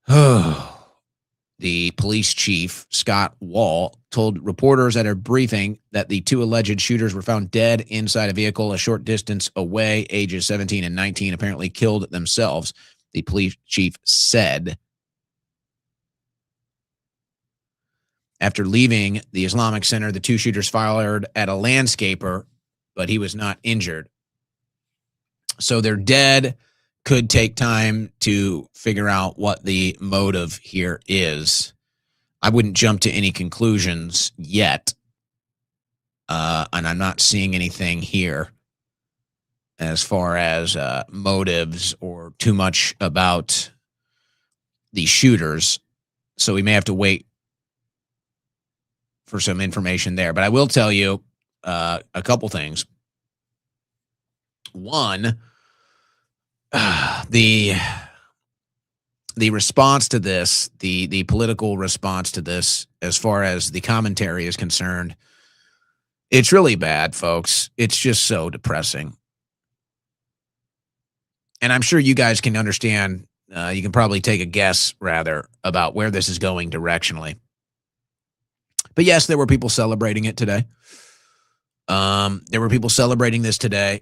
Speaker 2: The police chief, Scott Wall, told reporters at a briefing that the 2 alleged shooters were found dead inside a vehicle a short distance away, ages 17 and 19, apparently killed themselves, the police chief said. After leaving the Islamic Center, the 2 shooters fired at a landscaper, but he was not injured. So they're dead. Could take time to figure out what the motive here is. I wouldn't jump to any conclusions yet. And I'm not seeing anything here as far as motives or too much about the shooters. So we may have to wait for some information there. But I will tell you a couple things. One, the response to this, the political response to this, as far as the commentary is concerned, it's really bad, folks. It's just so depressing. And I'm sure you guys can understand, you can probably take a guess, rather, about where this is going directionally. But yes, there were people celebrating it today. There were people celebrating this today.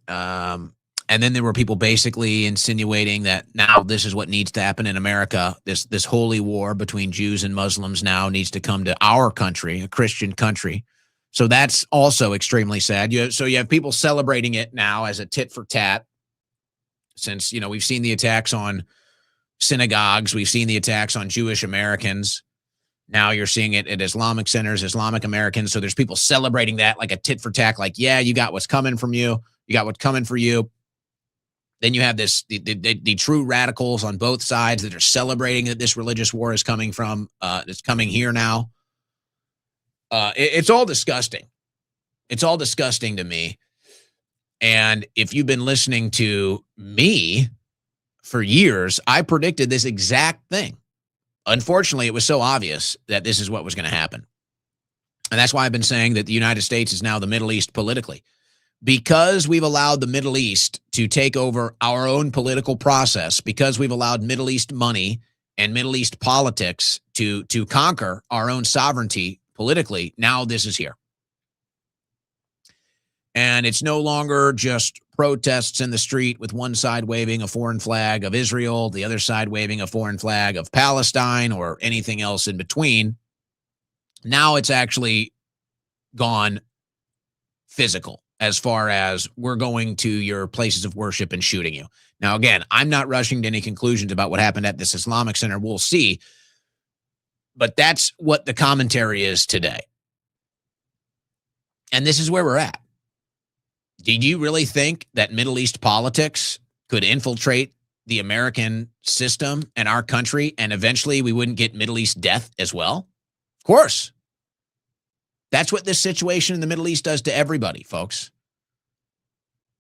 Speaker 2: And then there were people basically insinuating that now this is what needs to happen in America. This holy war between Jews and Muslims now needs to come to our country, a Christian country. So that's also extremely sad. So you have people celebrating it now as a tit for tat, since, you know, we've seen the attacks on synagogues. We've seen the attacks on Jewish Americans. Now you're seeing it at Islamic centers, Islamic Americans. So there's people celebrating that like a tit for tat, like, yeah, you got what's coming from you. You got what's coming for you. Then you have the true radicals on both sides that are celebrating that this religious war is coming from, it's coming here now. It's all disgusting. It's all disgusting to me. And if you've been listening to me for years, I predicted this exact thing. Unfortunately, it was so obvious that this is what was going to happen. And that's why I've been saying that the United States is now the Middle East politically. Because we've allowed the Middle East to take over our own political process, because we've allowed Middle East money and Middle East politics to conquer our own sovereignty politically, now this is here. And it's no longer just protests in the street with one side waving a foreign flag of Israel, the other side waving a foreign flag of Palestine or anything else in between. Now it's actually gone physical, as far as we're going to your places of worship and shooting you. Now, again, I'm not rushing to any conclusions about what happened at this Islamic center. We'll see. But that's what the commentary is today. And this is where we're at. Did you really think that Middle East politics could infiltrate the American system and our country, and eventually we wouldn't get Middle East death as well? Of course. That's what this situation in the Middle East does to everybody, folks.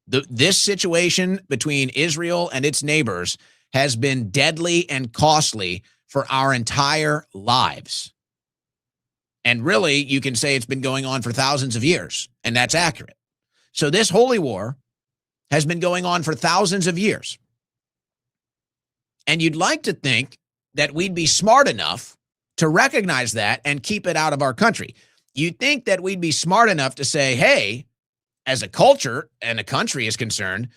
Speaker 2: This situation between Israel and its neighbors has been deadly and costly for our entire lives. And really, you can say it's been going on for thousands of years, and that's accurate. So this holy war has been going on for thousands of years. And you'd like to think that we'd be smart enough to recognize that and keep it out of our country. You'd think that we'd be smart enough to say, hey, as a culture and a country is concerned,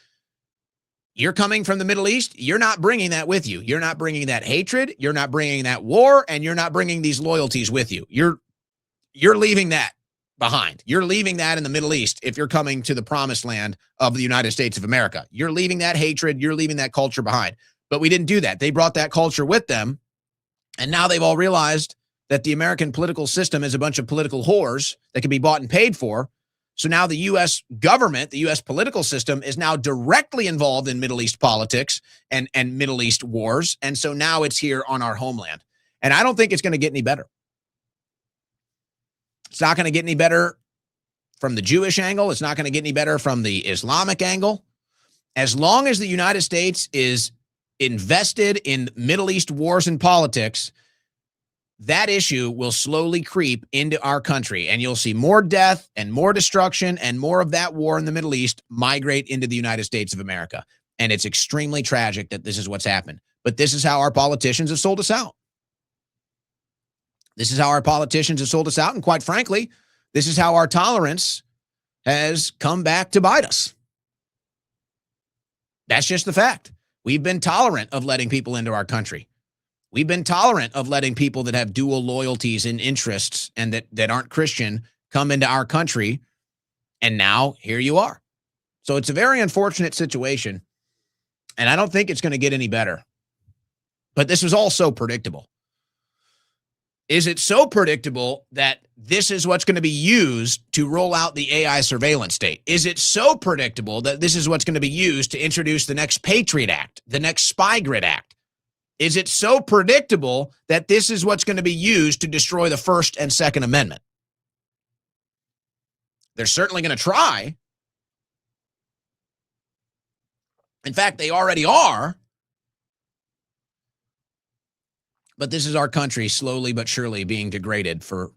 Speaker 2: you're coming from the Middle East, you're not bringing that with you. You're not bringing that hatred, you're not bringing that war, and you're not bringing these loyalties with you. You're leaving that behind. You're leaving that in the Middle East if you're coming to the promised land of the United States of America. You're leaving that hatred, you're leaving that culture behind. But we didn't do that. They brought that culture with them, and now they've all realized that the American political system is a bunch of political whores that can be bought and paid for. So now the U.S. government, the U.S. political system is now directly involved in Middle East politics and Middle East wars. And so now it's here on our homeland. And I don't think it's going to get any better. It's not going to get any better from the Jewish angle. It's not going to get any better from the Islamic angle. As long as the United States is invested in Middle East wars and politics, that issue will slowly creep into our country, and you'll see more death and more destruction and more of that war in the Middle East migrate into the United States of America. And it's extremely tragic that this is what's happened. But this is how our politicians have sold us out. This is how our politicians have sold us out. And quite frankly, this is how our tolerance has come back to bite us. That's just the fact. We've been tolerant of letting people into our country. We've been tolerant of letting people that have dual loyalties and interests and that aren't Christian come into our country. And now here you are. So it's a very unfortunate situation. And I don't think it's going to get any better. But this was all so predictable. Is it so predictable that this is what's going to be used to roll out the AI surveillance state? Is it so predictable that this is what's going to be used to introduce the next Patriot Act, the next Spy Grid Act? Is it so predictable that this is what's going to be used to destroy the First and Second Amendment? They're certainly going to try. In fact, they already are. But this is our country slowly but surely being degraded for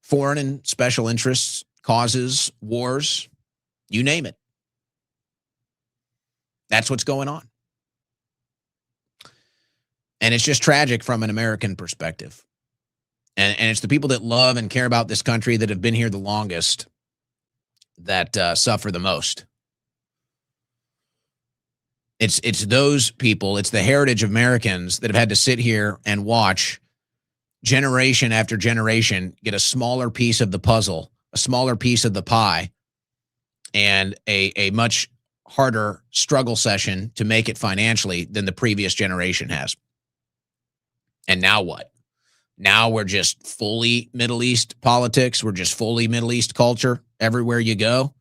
Speaker 2: foreign and special interests, causes, wars, you name it. That's what's going on. And it's just tragic from an American perspective. And it's the people that love and care about this country that have been here the longest that suffer the most. It's those people, it's the heritage of Americans that have had to sit here and watch generation after generation get a smaller piece of the puzzle, a smaller piece of the pie, and a much harder struggle session to make it financially than the previous generation has. And now what? Now we're just fully Middle East politics. We're just fully Middle East culture everywhere you go.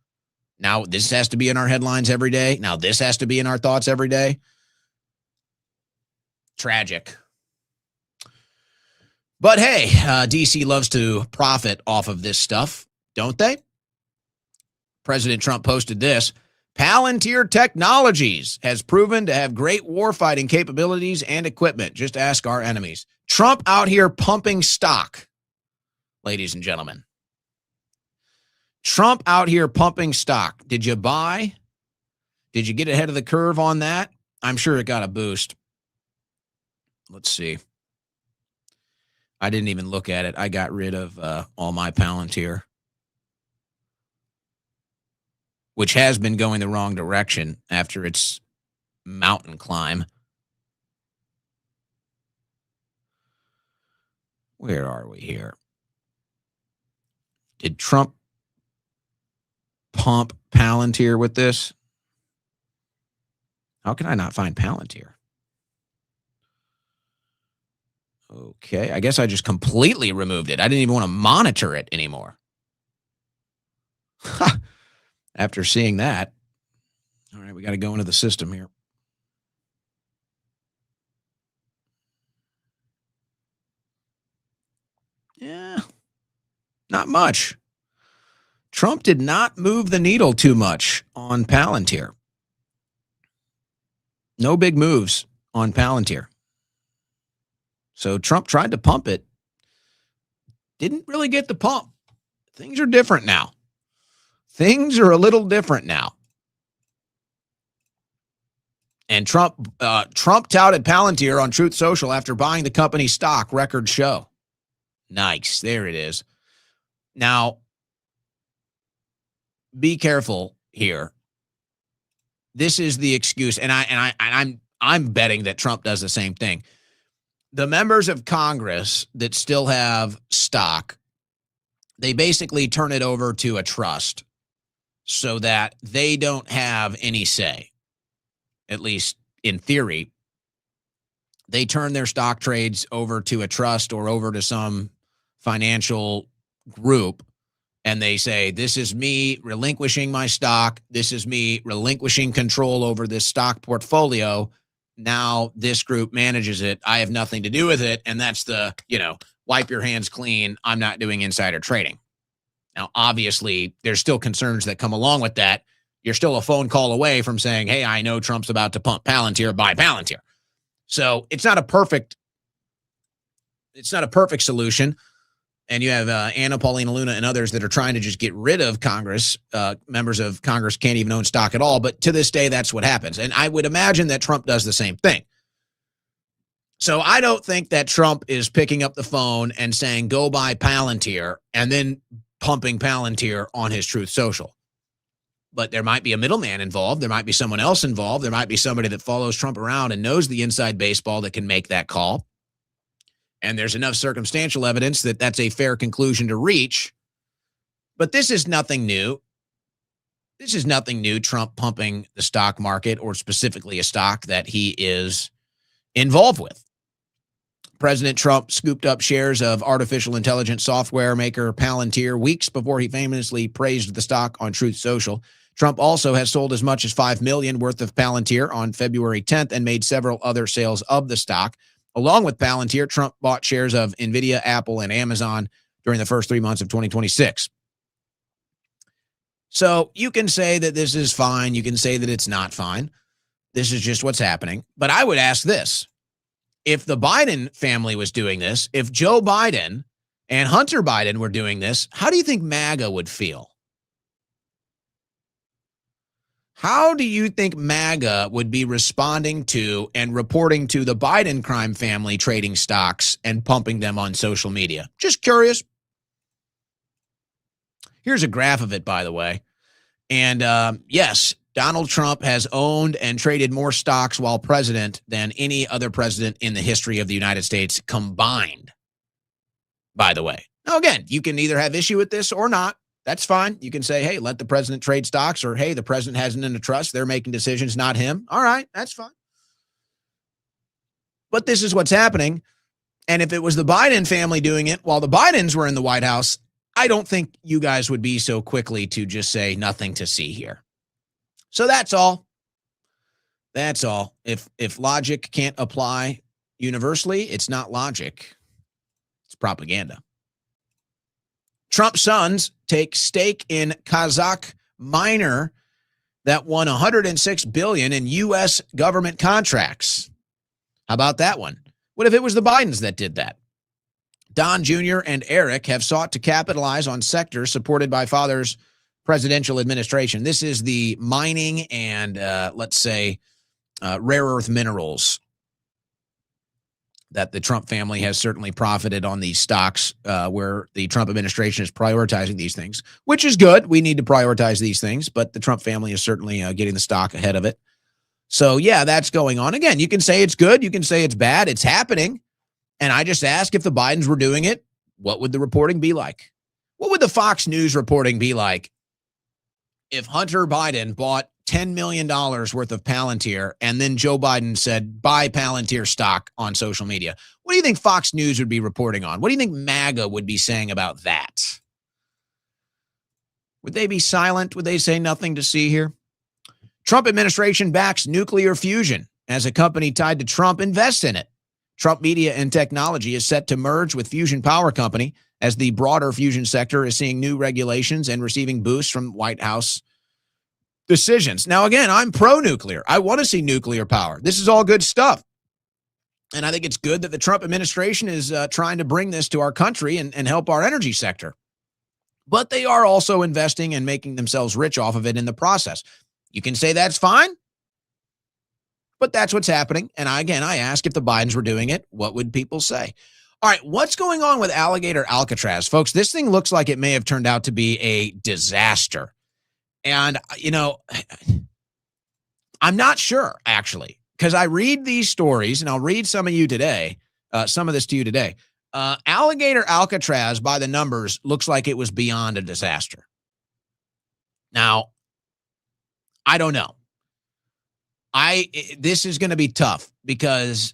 Speaker 2: Now this has to be in our headlines every day. Now this has to be in our thoughts every day. Tragic. But hey, DC loves to profit off of this stuff, don't they? President Trump posted this. Palantir Technologies has proven to have great warfighting capabilities and equipment. Just ask our enemies. Trump out here pumping stock, ladies and gentlemen. Trump out here pumping stock. Did you buy? Did you get ahead of the curve on that? I'm sure it got a boost. Let's see. I didn't even look at it. I got rid of all my Palantir, which has been going the wrong direction after its mountain climb. Where are we here? Did Trump pump Palantir with this? How can I not find Palantir? Okay, I guess I just completely removed it. I didn't even want to monitor it anymore. After seeing that. All right, we got to go into the system here. Yeah, not much. Trump did not move the needle too much on Palantir. No big moves on Palantir. So Trump tried to pump it. Didn't really get the pump. Things are different now. Things are a little different now. And Trump touted Palantir on Truth Social after buying the company's stock. Record show. Nice. There it is. Now, be careful here. This is the excuse, and I'm betting that Trump does the same thing. The members of Congress that still have stock, they basically turn it over to a trust so that they don't have any say, at least in theory. They turn their stock trades over to a trust or over to some financial group, and they say, this is me relinquishing my stock. This is me relinquishing control over this stock portfolio. Now this group manages it. I have nothing to do with it. And that's the, wipe your hands clean. I'm not doing insider trading. Now, obviously, there's still concerns that come along with that. You're still a phone call away from saying, hey, I know Trump's about to pump Palantir, buy Palantir. So it's not a perfect solution. And you have Anna Paulina Luna and others that are trying to just get rid of Congress. Members of Congress can't even own stock at all. But to this day, that's what happens. And I would imagine that Trump does the same thing. So I don't think that Trump is picking up the phone and saying, go buy Palantir, and then pumping Palantir on his Truth Social. But there might be a middleman involved. There might be someone else involved. There might be somebody that follows Trump around and knows the inside baseball that can make that call. And there's enough circumstantial evidence that that's a fair conclusion to reach. But this is nothing new. This is nothing new, Trump pumping the stock market, or specifically a stock that he is involved with. President Trump scooped up shares of artificial intelligence software maker Palantir weeks before he famously praised the stock on Truth Social. Trump also has sold as much as $5 million worth of Palantir on February 10th and made several other sales of the stock. Along with Palantir, Trump bought shares of NVIDIA, Apple, and Amazon during the first 3 months of 2026. So you can say that this is fine. You can say that it's not fine. This is just what's happening. But I would ask this. If the Biden family was doing this, if Joe Biden and Hunter Biden were doing this, how do you think MAGA would feel? How do you think MAGA would be responding to and reporting to the Biden crime family trading stocks and pumping them on social media? Just curious. Here's a graph of it, by the way. And yes, Donald Trump has owned and traded more stocks while president than any other president in the history of the United States combined, by the way. Now, again, you can either have issue with this or not. That's fine. You can say, hey, let the president trade stocks, or hey, the president has it in a trust. They're making decisions, not him. All right, that's fine. But this is what's happening. And if it was the Biden family doing it while the Bidens were in the White House, I don't think you guys would be so quickly to just say nothing to see here. So that's all. That's all. If logic can't apply universally, it's not logic. It's propaganda. Trump's sons take stake in Kazakh miner that won $106 billion in U.S. government contracts. How about that one? What if it was the Bidens that did that? Don Jr. and Eric have sought to capitalize on sectors supported by father's presidential administration. This is the mining and, let's say, rare earth minerals that the Trump family has certainly profited on these stocks where the Trump administration is prioritizing these things, which is good. We need to prioritize these things, but the Trump family is certainly getting the stock ahead of it. So, yeah, that's going on. Again, you can say it's good. You can say it's bad. It's happening. And I just ask, if the Bidens were doing it, what would the reporting be like? What would the Fox News reporting be like if Hunter Biden bought $10 million worth of Palantir and then Joe Biden said, buy Palantir stock on social media? What do you think Fox News would be reporting on? What do you think MAGA would be saying about that? Would they be silent? Would they say nothing to see here? Trump administration backs nuclear fusion as a company tied to Trump invests in it. Trump Media and Technology is set to merge with Fusion Power Company as the broader fusion sector is seeing new regulations and receiving boosts from White House decisions. Now, again, I'm pro-nuclear. I want to see nuclear power. This is all good stuff. And I think it's good that the Trump administration is trying to bring this to our country and help our energy sector. But they are also investing and making themselves rich off of it in the process. You can say that's fine, but that's what's happening. And I ask, if the Bidens were doing it, what would people say? All right, what's going on with Alligator Alcatraz? Folks, this thing looks like it may have turned out to be a disaster. And, I'm not sure, actually, because I read these stories, and I'll read some of this to you today. Alligator Alcatraz, by the numbers, looks like it was beyond a disaster. Now, I don't know. This is going to be tough because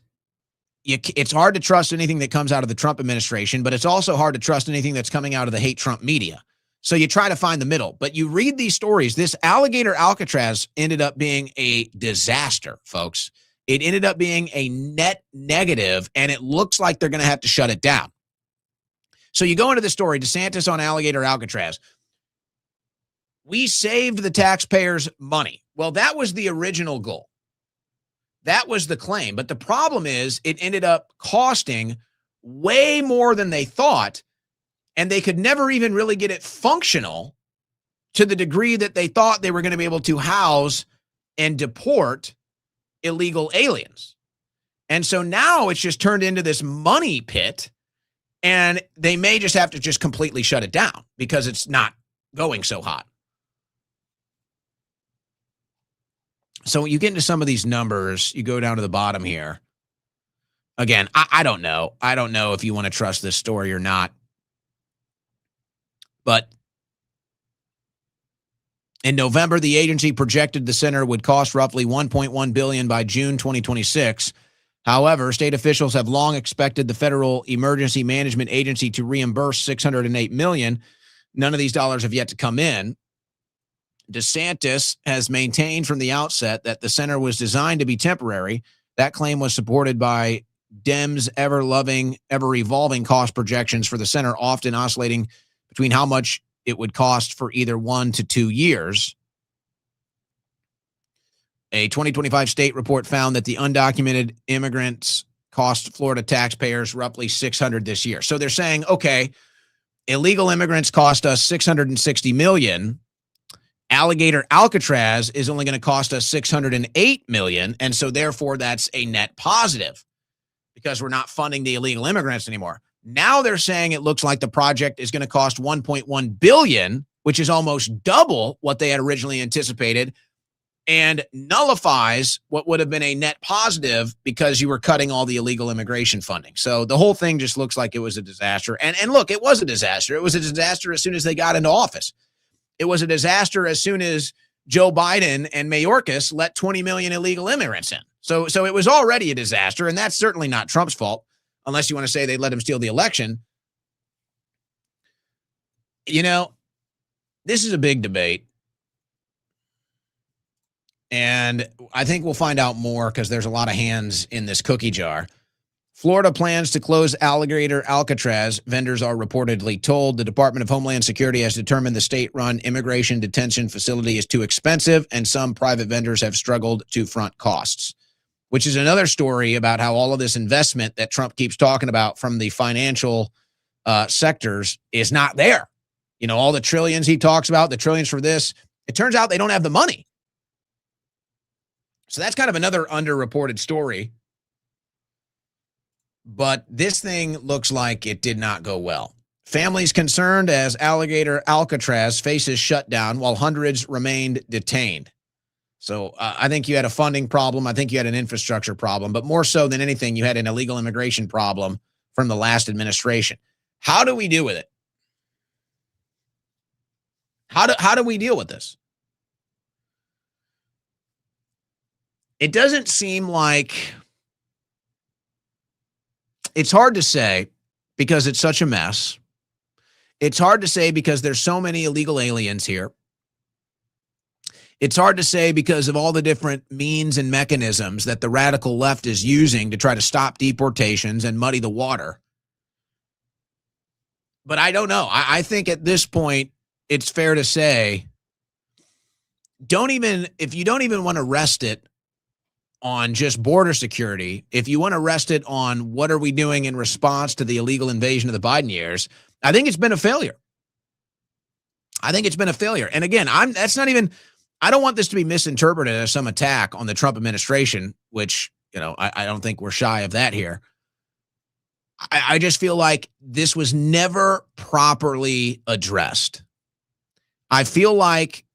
Speaker 2: it's hard to trust anything that comes out of the Trump administration, but it's also hard to trust anything that's coming out of the hate Trump media. So you try to find the middle, but you read these stories. This Alligator Alcatraz ended up being a disaster, folks. It ended up being a net negative, and it looks like they're going to have to shut it down. So you go into the story, DeSantis on Alligator Alcatraz. We saved the taxpayers money. Well, that was the original goal. That was the claim. But the problem is it ended up costing way more than they thought, and they could never even really get it functional to the degree that they thought they were going to be able to house and deport illegal aliens. And so now it's just turned into this money pit, and they may just have to just completely shut it down because it's not going so hot. So you get into some of these numbers, you go down to the bottom here. Again, I don't know. I don't know if you want to trust this story or not. But in November, the agency projected the center would cost roughly $1.1 billion by June 2026. However, state officials have long expected the Federal Emergency Management Agency to reimburse $608 million. None of these dollars have yet to come in. DeSantis has maintained from the outset that the center was designed to be temporary. That claim was supported by Dems' ever-loving, ever-evolving cost projections for the center, often oscillating between how much it would cost for either 1 to 2 years. A 2025 state report found that the undocumented immigrants cost Florida taxpayers roughly $600 this year. So they're saying, okay, illegal immigrants cost us $660 million. Alligator Alcatraz is only going to cost us $608 million. And so therefore that's a net positive because we're not funding the illegal immigrants anymore. Now they're saying it looks like the project is going to cost $1.1 billion, which is almost double what they had originally anticipated, and nullifies what would have been a net positive because you were cutting all the illegal immigration funding. So the whole thing just looks like it was a disaster. And look, it was a disaster. It was a disaster as soon as they got into office. It was a disaster as soon as Joe Biden and Mayorkas let 20 million illegal immigrants in. So it was already a disaster, and that's certainly not Trump's fault, unless you want to say they let him steal the election. You know, this is a big debate. And I think we'll find out more because there's a lot of hands in this cookie jar. Florida plans to close Alligator Alcatraz, vendors are reportedly told. The Department of Homeland Security has determined the state-run immigration detention facility is too expensive, and some private vendors have struggled to front costs, which is another story about how all of this investment that Trump keeps talking about from the financial sectors is not there. You know, all the trillions he talks about, the trillions for this, it turns out they don't have the money. So that's kind of another underreported story. But this thing looks like it did not go well. Families concerned as Alligator Alcatraz faces shutdown while hundreds remained detained. So I think you had a funding problem. I think you had an infrastructure problem. But more so than anything, you had an illegal immigration problem from the last administration. How do we deal with it? How do we deal with this? It doesn't seem like, it's hard to say because it's such a mess. It's hard to say because there's so many illegal aliens here. It's hard to say because of all the different means and mechanisms that the radical left is using to try to stop deportations and muddy the water. But I don't know. I think at this point, it's fair to say, if you don't even want to rest it on just border security, if you want to rest it on what are we doing in response to the illegal invasion of the Biden years, I think it's been a failure. I think it's been a failure. And again, I don't want this to be misinterpreted as some attack on the Trump administration, which, you know, I don't think we're shy of that here. I just feel like this was never properly addressed. I feel like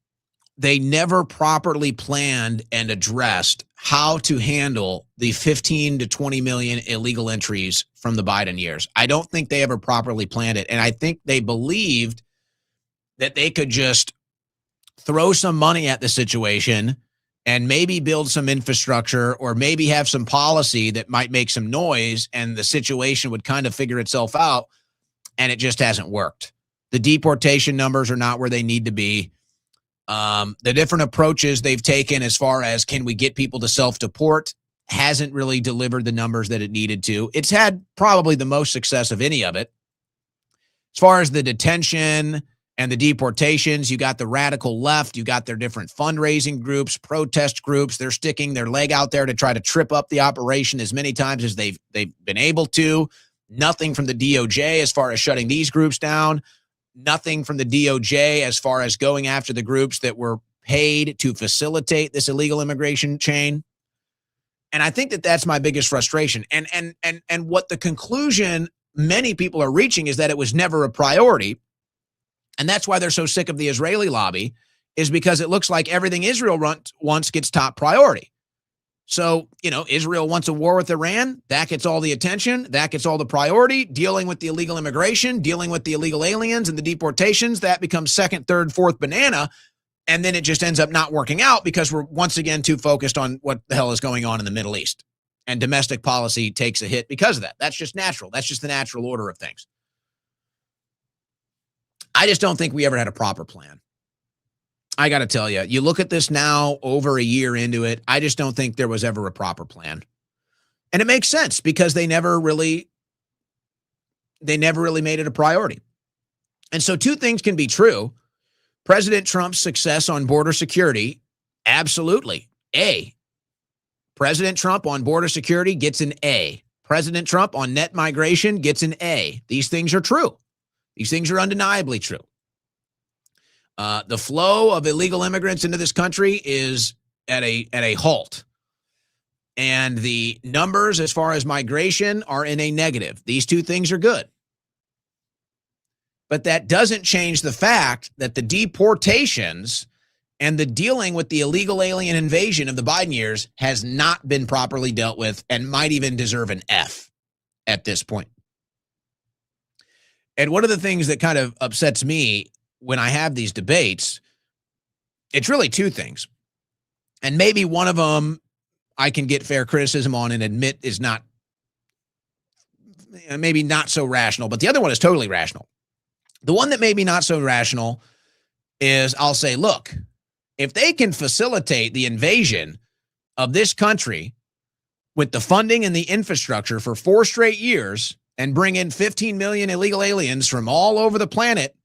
Speaker 2: they never properly planned and addressed how to handle the 15 to 20 million illegal entries from the Biden years. I don't think they ever properly planned it. And I think they believed that they could just throw some money at the situation and maybe build some infrastructure or maybe have some policy that might make some noise and the situation would kind of figure itself out. And it just hasn't worked. The deportation numbers are not where they need to be. The different approaches they've taken as far as can we get people to self-deport hasn't really delivered the numbers that it needed to. It's had probably the most success of any of it. As far as the detention and the deportations, you got the radical left, you got their different fundraising groups, protest groups. They're sticking their leg out there to try to trip up the operation as many times as they've been able to. Nothing from the DOJ as far as shutting these groups down. Nothing from the DOJ as far as going after the groups that were paid to facilitate this illegal immigration chain. And I think that that's my biggest frustration. And what the conclusion many people are reaching is that it was never a priority. And that's why they're so sick of the Israeli lobby, is because it looks like everything Israel wants gets top priority. So, you know, Israel wants a war with Iran. That gets all the attention. That gets all the priority. Dealing with the illegal immigration, dealing with the illegal aliens and the deportations, that becomes second, third, fourth banana. And then it just ends up not working out because we're once again too focused on what the hell is going on in the Middle East. And domestic policy takes a hit because of that. That's just natural. That's just the natural order of things. I just don't think we ever had a proper plan. I got to tell you, you look at this now over a year into it, I just don't think there was ever a proper plan. And it makes sense because they never really made it a priority. And so two things can be true. President Trump's success on border security, absolutely. A. President Trump on border security gets an A. President Trump on net migration gets an A. These things are true. These things are undeniably true. The flow of illegal immigrants into this country is at a halt. And the numbers as far as migration are in a negative. These two things are good. But that doesn't change the fact that the deportations and the dealing with the illegal alien invasion of the Biden years has not been properly dealt with and might even deserve an F at this point. And one of the things that kind of upsets me when I have these debates, it's really two things. And maybe one of them I can get fair criticism on and admit is not, maybe not so rational, but the other one is totally rational. The one that may be not so rational is I'll say, look, if they can facilitate the invasion of this country with the funding and the infrastructure for 4 straight years and bring in 15 million illegal aliens from all over the planet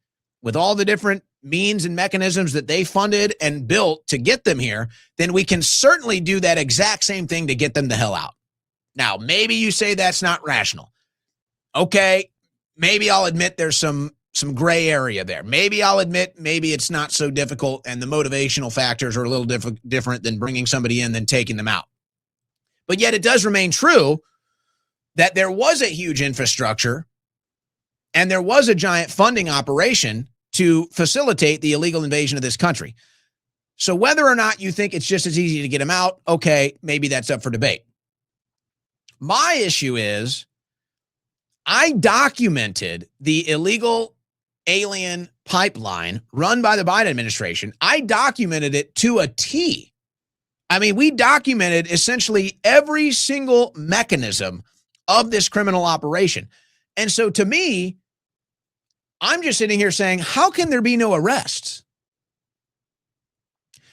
Speaker 2: with all the different means and mechanisms that they funded and built to get them here, then we can certainly do that exact same thing to get them the hell out. Now, maybe you say that's not rational. Okay, maybe I'll admit there's some gray area there. Maybe I'll admit maybe it's not so difficult and the motivational factors are a little different than bringing somebody in than taking them out. But yet it does remain true that there was a huge infrastructure and there was a giant funding operation to facilitate the illegal invasion of this country. So whether or not you think it's just as easy to get them out, okay, maybe that's up for debate. My issue is I documented the illegal alien pipeline run by the Biden administration. I documented it to a T. I mean, we documented essentially every single mechanism of this criminal operation. And so to me, I'm just sitting here saying, how can there be no arrests?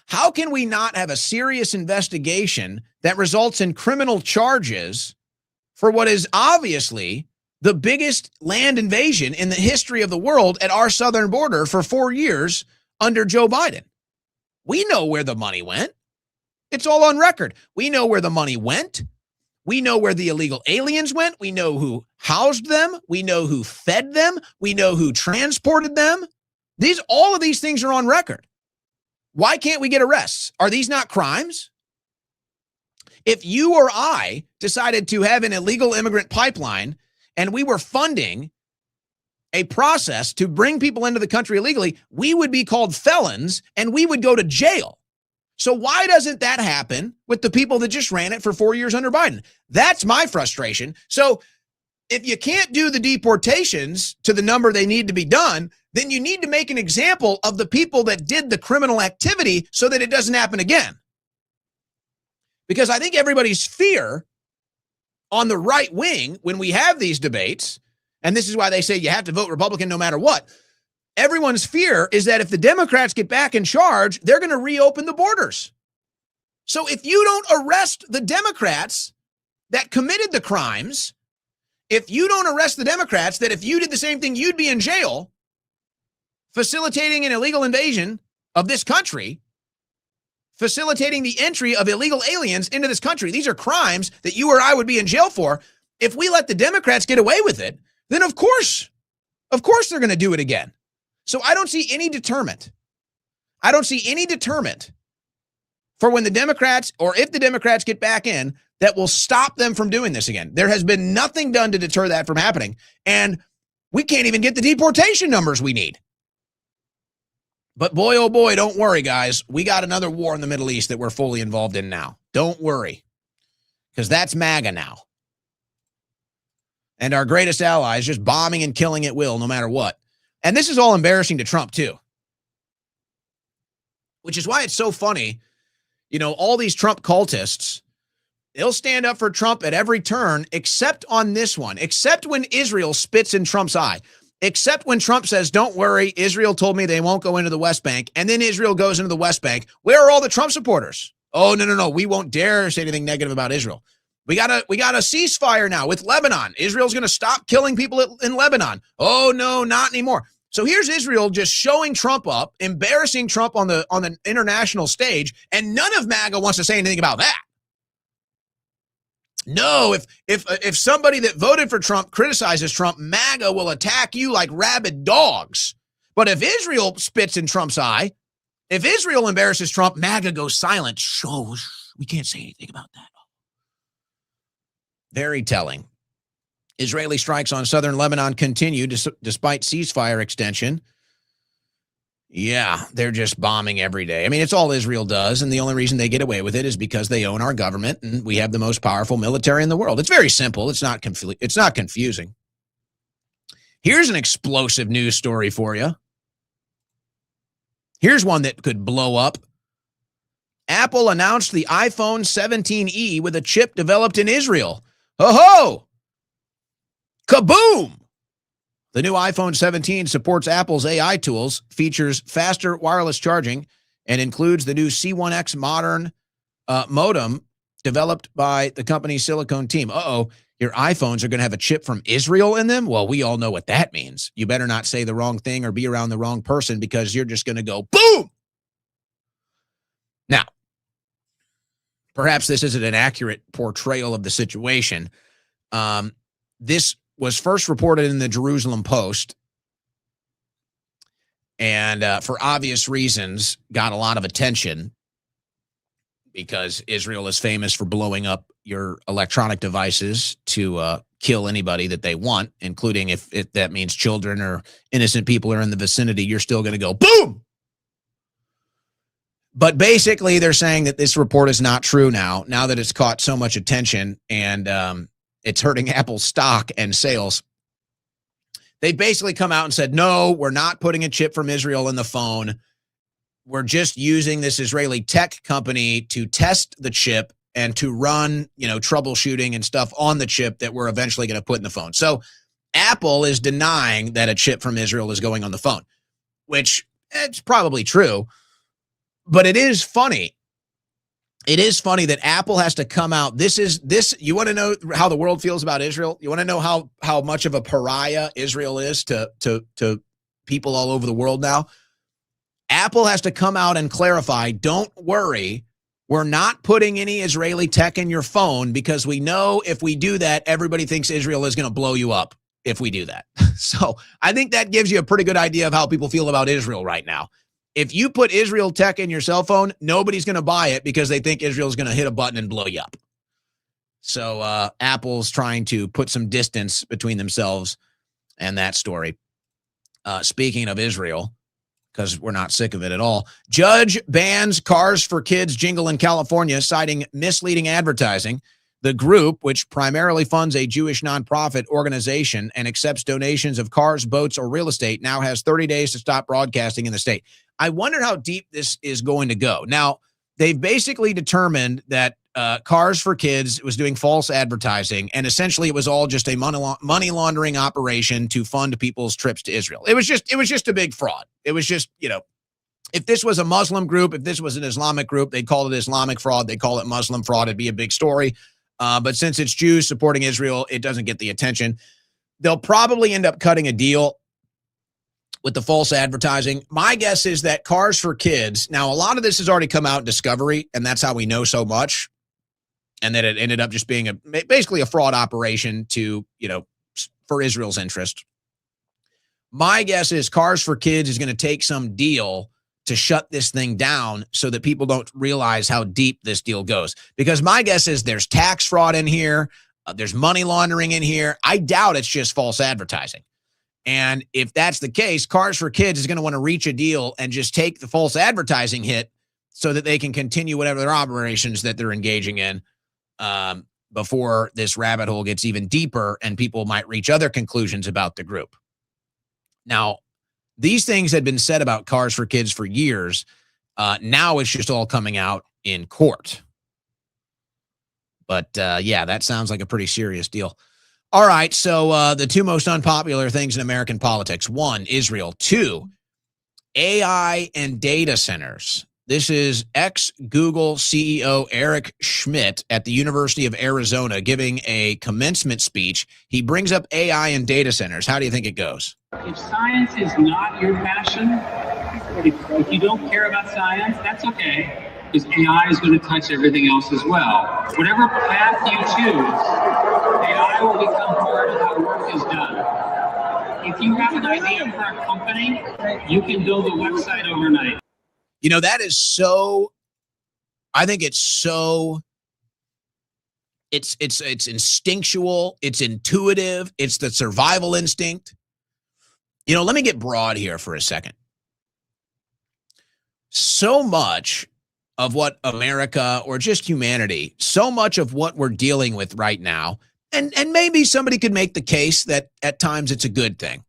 Speaker 2: How can we not have a serious investigation that results in criminal charges for what is obviously the biggest land invasion in the history of the world at our southern border for 4 years under Joe Biden? We know where the money went. It's all on record. We know where the money went. We know where the illegal aliens went. We know who housed them. We know who fed them. We know who transported them. All of these things are on record. Why can't we get arrests? Are these not crimes? If you or I decided to have an illegal immigrant pipeline and we were funding a process to bring people into the country illegally, we would be called felons and we would go to jail. So why doesn't that happen with the people that just ran it for 4 years under Biden? That's my frustration. So if you can't do the deportations to the number they need to be done, then you need to make an example of the people that did the criminal activity so that it doesn't happen again. Because I think everybody's fear on the right wing when we have these debates, and this is why they say you have to vote Republican no matter what, everyone's fear is that if the Democrats get back in charge, they're going to reopen the borders. So if you don't arrest the Democrats that committed the crimes, if you don't arrest the Democrats that if you did the same thing, you'd be in jail, facilitating an illegal invasion of this country, facilitating the entry of illegal aliens into this country. These are crimes that you or I would be in jail for. If we let the Democrats get away with it, then of course they're going to do it again. So I don't see any deterrent. I don't see any deterrent for when the Democrats, or if the Democrats get back in, that will stop them from doing this again. There has been nothing done to deter that from happening. And we can't even get the deportation numbers we need. But boy, oh boy, don't worry, guys. We got another war in the Middle East that we're fully involved in now. Don't worry, because that's MAGA now. And our greatest ally is just bombing and killing at will, no matter what. And this is all embarrassing to Trump, too. Which is why it's so funny. You know, all these Trump cultists, they'll stand up for Trump at every turn, except on this one, except when Israel spits in Trump's eye. Except when Trump says, don't worry, Israel told me they won't go into the West Bank, and then Israel goes into the West Bank. Where are all the Trump supporters? Oh, no, we won't dare say anything negative about Israel. We got a ceasefire now with Lebanon. Israel's going to stop killing people in Lebanon. Oh no, not anymore. So here's Israel just showing Trump up, embarrassing Trump on the international stage, and none of MAGA wants to say anything about that. No, if somebody that voted for Trump criticizes Trump, MAGA will attack you like rabid dogs. But if Israel spits in Trump's eye, if Israel embarrasses Trump, MAGA goes silent. We can't say anything about that. Very telling. Israeli strikes on southern Lebanon continue despite ceasefire extension. Yeah, they're just bombing every day. I mean, it's all Israel does, and the only reason they get away with it is because they own our government, and we have the most powerful military in the world. It's very simple. It's not confusing. Here's an explosive news story for you. Here's one that could blow up. Apple announced the iPhone 17e with a chip developed in Israel. Ho-ho! Kaboom! The new iPhone 17 supports Apple's AI tools, features faster wireless charging, and includes the new C1X modern modem developed by the company's Silicon team. Uh-oh, your iPhones are going to have a chip from Israel in them? Well, we all know what that means. You better not say the wrong thing or be around the wrong person because you're just going to go boom! Now, perhaps this isn't an accurate portrayal of the situation. This was first reported in the Jerusalem Post and for obvious reasons got a lot of attention because Israel is famous for blowing up your electronic devices to kill anybody that they want, including if that means children or innocent people are in the vicinity, you're still going to go boom. But basically, they're saying that this report is not true now that it's caught so much attention and it's hurting Apple's stock and sales. They basically come out and said, no, we're not putting a chip from Israel in the phone. We're just using this Israeli tech company to test the chip and to run, troubleshooting and stuff on the chip that we're eventually going to put in the phone. So Apple is denying that a chip from Israel is going on the phone, which it's probably true. But it is funny. It is funny that Apple has to come out. You want to know how the world feels about Israel? You want to know how much of a pariah Israel is to people all over the world now? Apple has to come out and clarify, don't worry, we're not putting any Israeli tech in your phone because we know if we do that, everybody thinks Israel is going to blow you up if we do that. So I think that gives you a pretty good idea of how people feel about Israel right now. If you put Israel tech in your cell phone, nobody's going to buy it because they think Israel's going to hit a button and blow you up. So Apple's trying to put some distance between themselves and that story. Speaking of Israel, because we're not sick of it at all, judge bans Cars for Kids jingle in California, citing misleading advertising. The group, which primarily funds a Jewish nonprofit organization and accepts donations of cars, boats, or real estate, now has 30 days to stop broadcasting in the state. I wonder how deep this is going to go. Now, they've basically determined that Cars for Kids was doing false advertising, and essentially it was all just a money laundering operation to fund people's trips to Israel. It was just a big fraud. It was just, if this was a Muslim group, if this was an Islamic group, they'd call it Islamic fraud. They call it Muslim fraud. It'd be a big story. But since it's Jews supporting Israel, it doesn't get the attention. They'll probably end up cutting a deal with the false advertising. My guess is that Cars for Kids, now a lot of this has already come out in Discovery, and that's how we know so much, and that it ended up just being basically a fraud operation to, for Israel's interest. My guess is Cars for Kids is going to take some deal to shut this thing down so that people don't realize how deep this deal goes. Because my guess is there's tax fraud in here, there's money laundering in here. I doubt it's just false advertising. And if that's the case, Cars for Kids is going to want to reach a deal and just take the false advertising hit so that they can continue whatever their operations that they're engaging in before this rabbit hole gets even deeper and people might reach other conclusions about the group. Now, these things had been said about Cars for Kids for years. Now it's just all coming out in court. But yeah, that sounds like a pretty serious deal. All right, so the two most unpopular things in American politics. 1, Israel. 2, AI and data centers. This is ex-Google CEO Eric Schmidt at the University of Arizona giving a commencement speech. He brings up AI and data centers. How do you think it goes?
Speaker 16: If science is not your passion, if you don't care about science, that's okay, because AI is going to touch everything else as well. Whatever path you choose, AI will become part of how work is done. If you have an idea for a company, you can build a website overnight.
Speaker 2: You know, that is so, I think it's so, it's instinctual, it's intuitive, it's the survival instinct. You know, let me get broad here for a second. So much of what America, or just humanity, so much of what we're dealing with right now, and maybe somebody could make the case that at times it's a good thing.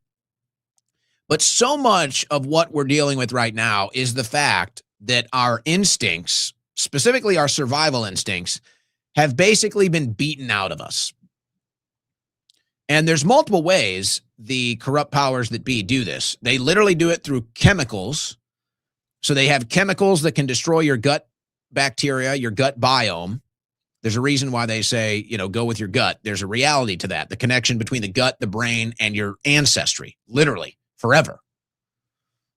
Speaker 2: But so much of what we're dealing with right now is the fact that our instincts, specifically our survival instincts, have basically been beaten out of us. And there's multiple ways the corrupt powers that be do this. They literally do it through chemicals. So they have chemicals that can destroy your gut bacteria, your gut biome. There's a reason why they say, you know, go with your gut. There's a reality to that, the connection between the gut, the brain, and your ancestry, literally. Forever.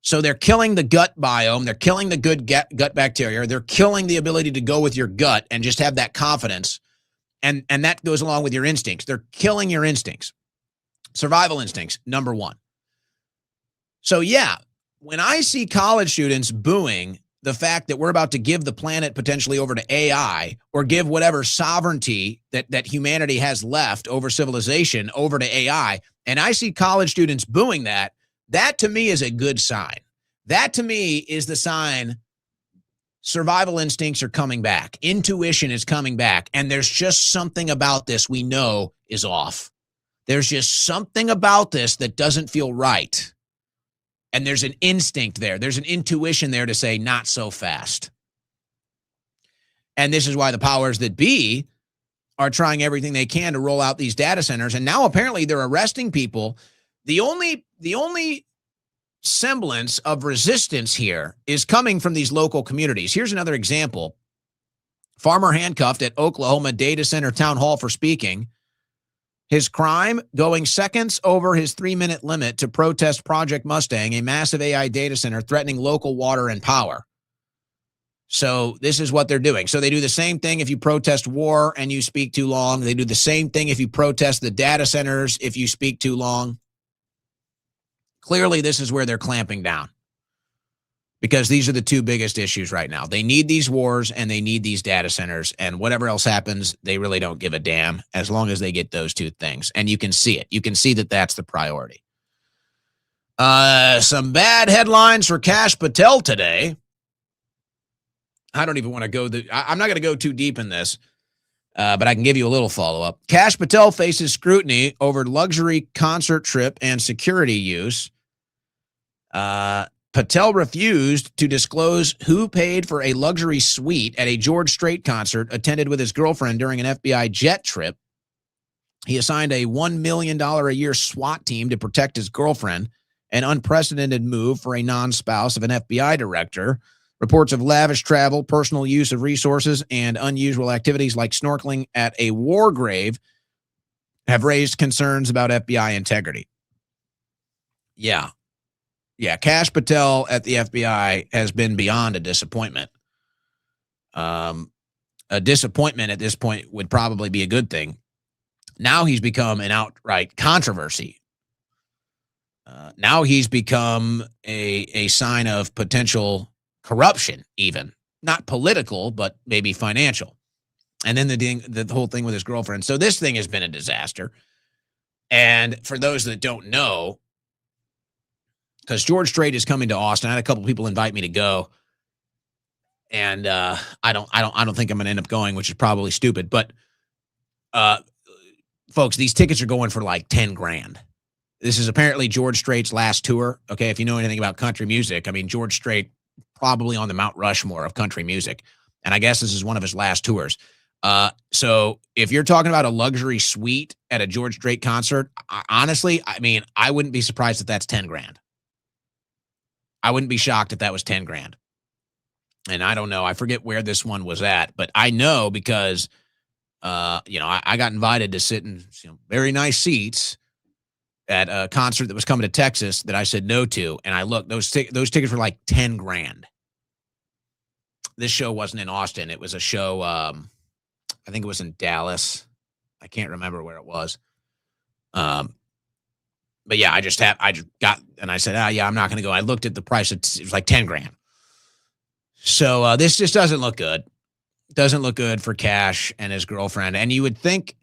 Speaker 2: So they're killing the gut biome. They're killing the good gut bacteria. They're killing the ability to go with your gut and just have that confidence. And that goes along with your instincts. They're killing your instincts. Survival instincts, number one. So yeah, when I see college students booing the fact that we're about to give the planet potentially over to AI, or give whatever sovereignty that humanity has left over civilization over to AI, and I see college students booing that, that to me is a good sign. That to me is the sign survival instincts are coming back. Intuition is coming back. And there's just something about this we know is off. There's just something about this that doesn't feel right. And there's an instinct there. There's an intuition there to say, not so fast. And this is why the powers that be are trying everything they can to roll out these data centers. And now apparently they're arresting people. The only semblance of resistance here is coming from these local communities. Here's another example. Farmer handcuffed at Oklahoma data center town hall for speaking. His crime, going seconds over his 3-minute limit to protest Project Mustang, a massive AI data center threatening local water and power. So this is what they're doing. So they do the same thing if you protest war and you speak too long. They do the same thing if you protest the data centers if you speak too long. Clearly, this is where they're clamping down, because these are the two biggest issues right now. They need these wars and they need these data centers, and whatever else happens, they really don't give a damn as long as they get those two things. And you can see it. You can see that that's the priority. Some bad headlines for Kash Patel today. I don't even want to go. I'm not going to go too deep in this, but I can give you a little follow-up. Kash Patel faces scrutiny over luxury concert trip and security use. Patel refused to disclose who paid for a luxury suite at a George Strait concert attended with his girlfriend during an FBI jet trip. He assigned a $1 million a year SWAT team to protect his girlfriend, an unprecedented move for a non-spouse of an FBI director. Reports of lavish travel, personal use of resources, and unusual activities like snorkeling at a war grave have raised concerns about FBI integrity. Yeah, Kash Patel at the FBI has been beyond a disappointment. A disappointment at this point would probably be a good thing. Now he's become an outright controversy. Now he's become a sign of potential corruption, even not political, but maybe financial. And then the whole thing with his girlfriend. So this thing has been a disaster. And for those that don't know, because George Strait is coming to Austin, I had a couple people invite me to go, and I don't think I'm going to end up going, which is probably stupid. But folks, these tickets are going for like 10 grand. This is apparently George Strait's last tour. Okay, if you know anything about country music, I mean, George Strait probably on the Mount Rushmore of country music, and I guess this is one of his last tours. So if you're talking about a luxury suite at a George Strait concert, honestly, I mean, I wouldn't be surprised if that's 10 grand. I wouldn't be shocked if that was 10 grand. And I don't know, I forget where this one was at, but I know because, I got invited to sit in very nice seats at a concert that was coming to Texas that I said no to. And I looked, those tickets were like 10 grand. This show wasn't in Austin. It was a show, I think it was in Dallas. I can't remember where it was. But yeah, I got, and I said, yeah, I'm not going to go. I looked at the price. It was like 10 grand. So this just doesn't look good. Doesn't look good for Cash and his girlfriend. And you would think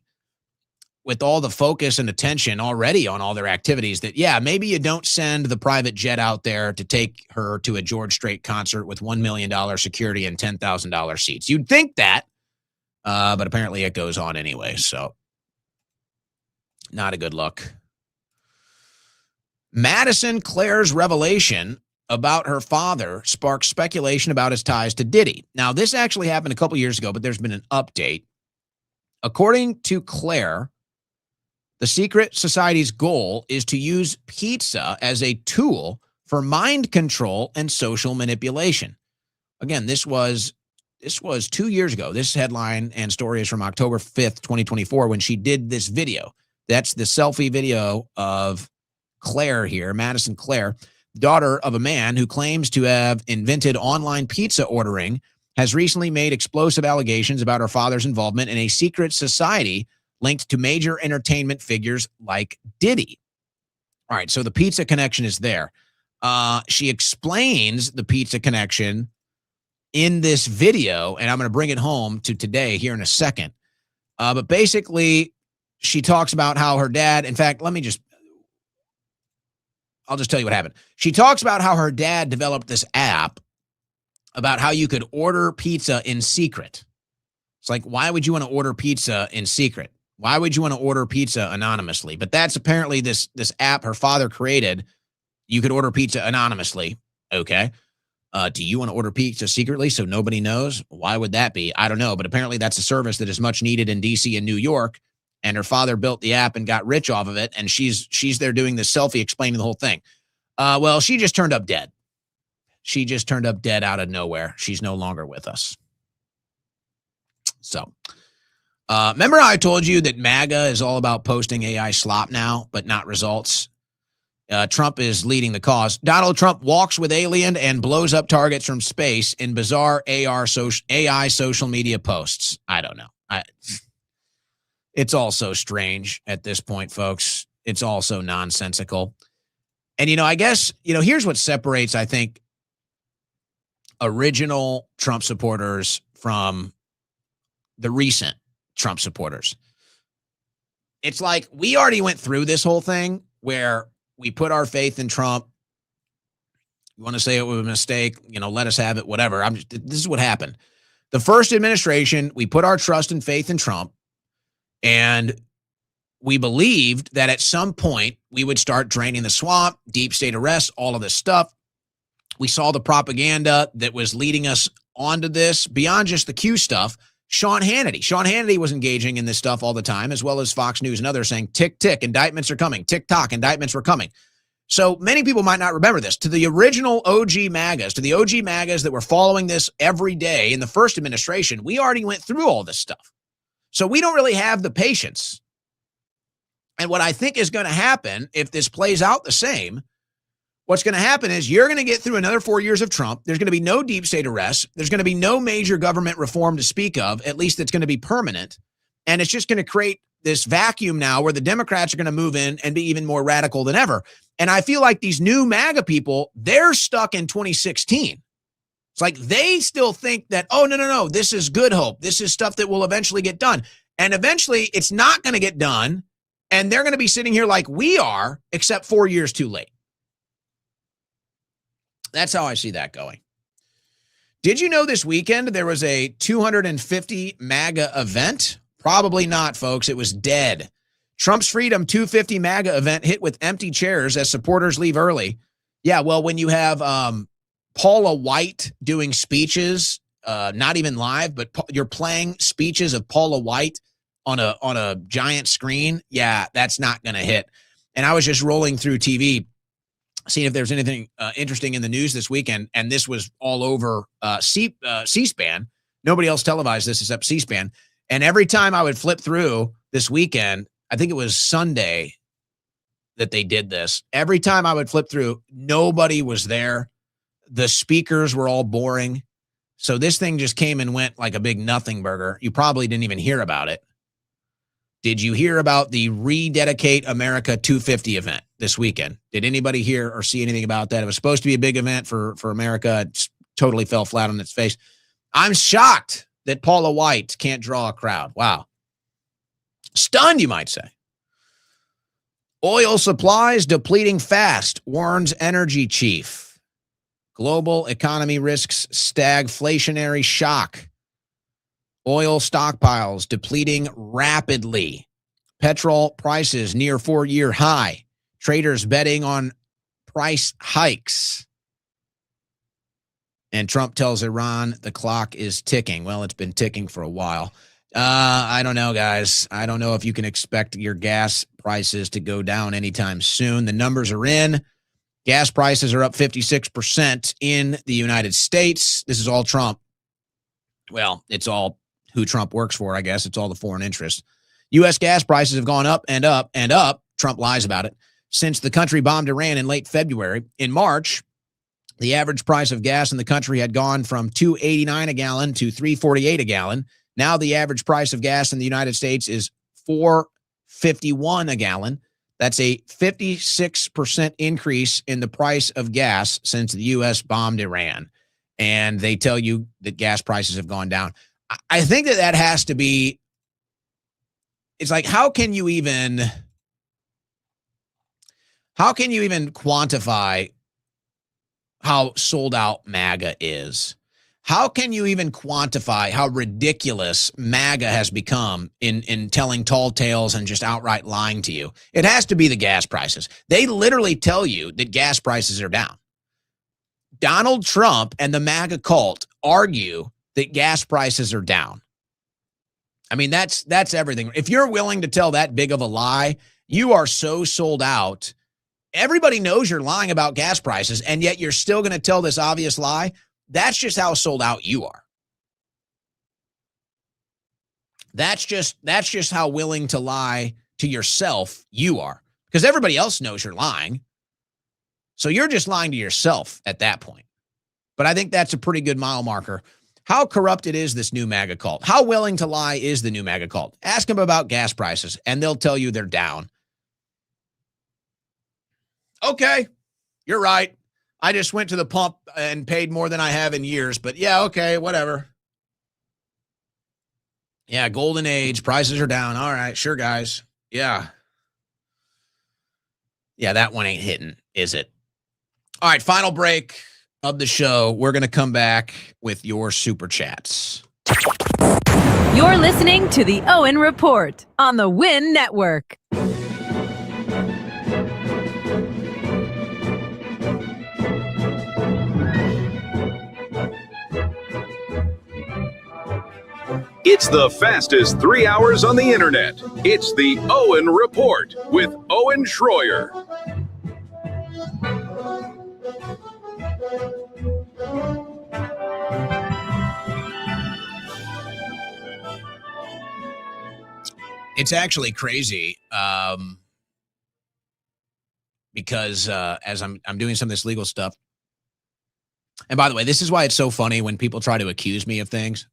Speaker 2: with all the focus and attention already on all their activities that, yeah, maybe you don't send the private jet out there to take her to a George Strait concert with $1 million security and $10,000 seats. You'd think that, but apparently it goes on anyway. So not a good look. Madison Claire's revelation about her father sparked speculation about his ties to Diddy. Now, this actually happened a couple years ago, but there's been an update. According to Claire, the secret society's goal is to use pizza as a tool for mind control and social manipulation. Again, this was 2 years ago. This headline and story is from October 5th, 2024, when she did this video. That's the selfie video of Claire here, Madison Claire, daughter of a man who claims to have invented online pizza ordering, has recently made explosive allegations about her father's involvement in a secret society linked to major entertainment figures like Diddy. All right, so the pizza connection is there. She explains the pizza connection in this video, and I'm going to bring it home to today here in a second. But basically, she talks about how her dad, in fact, I'll just tell you what happened. She talks about how her dad developed this app about how you could order pizza in secret. It's like, why would you want to order pizza in secret? Why would you want to order pizza anonymously? But that's apparently this app her father created. You could order pizza anonymously. Okay. Do you want to order pizza secretly so nobody knows? Why would that be? I don't know. But apparently that's a service that is much needed in DC and New York. And her father built the app and got rich off of it. And she's there doing this selfie explaining the whole thing. Well, she just turned up dead. She just turned up dead out of nowhere. She's no longer with us. So, remember I told you that MAGA is all about posting AI slop now, but not results? Trump is leading the cause. Donald Trump walks with alien and blows up targets from space in bizarre AI social media posts. I don't know. It's all so strange at this point, folks. It's all so nonsensical. And, I guess, here's what separates, I think, original Trump supporters from the recent Trump supporters. It's like we already went through this whole thing where we put our faith in Trump. You want to say it was a mistake, let us have it, whatever. This is what happened. The first administration, we put our trust and faith in Trump. And we believed that at some point we would start draining the swamp, deep state arrests, all of this stuff. We saw the propaganda that was leading us onto this beyond just the Q stuff. Sean Hannity was engaging in this stuff all the time, as well as Fox News and others saying, tick, tick, indictments are coming. Tick, tock, indictments were coming. So many people might not remember this. To the original OG MAGAs, to the OG MAGAs that were following this every day in the first administration, we already went through all this stuff. So we don't really have the patience. And what I think is going to happen if this plays out the same, what's going to happen is you're going to get through another 4 years of Trump. There's going to be no deep state arrests. There's going to be no major government reform to speak of, at least it's going to be permanent. And it's just going to create this vacuum now where the Democrats are going to move in and be even more radical than ever. And I feel like these new MAGA people, they're stuck in 2016. It's like they still think that, oh, no, this is good hope. This is stuff that will eventually get done. And eventually it's not going to get done. And they're going to be sitting here like we are, except 4 years too late. That's how I see that going. Did you know this weekend there was a 250 MAGA event? Probably not, folks. It was dead. Trump's Freedom 250 MAGA event hit with empty chairs as supporters leave early. Yeah, well, when you have Paula White doing speeches, not even live, but you're playing speeches of Paula White on a giant screen. Yeah, that's not going to hit. And I was just rolling through TV seeing if there's anything interesting in the news this weekend, and this was all over C-SPAN. Nobody else televised this except C-SPAN. And every time I would flip through this weekend, I think it was Sunday that they did this. Every time I would flip through, nobody was there. The speakers were all boring. So this thing just came and went like a big nothing burger. You probably didn't even hear about it. Did you hear about the Rededicate America 250 event this weekend? Did anybody hear or see anything about that? It was supposed to be a big event for America. It totally fell flat on its face. I'm shocked that Paula White can't draw a crowd. Wow. Stunned, you might say. Oil supplies depleting fast, warns energy chief. Global economy risks stagflationary shock. Oil stockpiles depleting rapidly. Petrol prices near 4-year high. Traders betting on price hikes. And Trump tells Iran the clock is ticking. Well, it's been ticking for a while. I don't know, guys. I don't know if you can expect your gas prices to go down anytime soon. The numbers are in. Gas prices are up 56% in the United States. This is all Trump. Well, it's all who Trump works for, I guess. It's all the foreign interest. U.S. gas prices have gone up and up and up. Trump lies about it. Since the country bombed Iran in late February. In March, the average price of gas in the country had gone from $2.89 a gallon to $3.48 a gallon. Now the average price of gas in the United States is $4.51 a gallon. That's a 56% increase in the price of gas since the U.S. bombed Iran. And they tell you that gas prices have gone down. I think that has to be, it's like, how can you even quantify how sold out MAGA is? How can you even quantify how ridiculous MAGA has become in telling tall tales and just outright lying to you? It has to be the gas prices. They literally tell you that gas prices are down. Donald Trump and the MAGA cult argue that gas prices are down. I mean, that's everything. If you're willing to tell that big of a lie, you are so sold out. Everybody knows you're lying about gas prices, and yet you're still going to tell this obvious lie. That's just how sold out you are. That's just how willing to lie to yourself you are, because everybody else knows you're lying. So you're just lying to yourself at that point. But I think that's a pretty good mile marker. How corrupted is this new MAGA cult? How willing to lie is the new MAGA cult? Ask them about gas prices, and they'll tell you they're down. Okay, you're right. I just went to the pump and paid more than I have in years, but yeah, okay, whatever. Yeah, golden age, prices are down. All right, sure, guys. Yeah. Yeah, that one ain't hitting, is it? All right, final break of the show. We're going to come back with your super chats.
Speaker 7: You're listening to the Owen Report on the Win Network.
Speaker 4: It's the fastest 3 hours on the internet. It's the Owen Report with Owen Schroyer.
Speaker 2: It's actually crazy because as I'm doing some of this legal stuff, and by the way, this is why it's so funny when people try to accuse me of things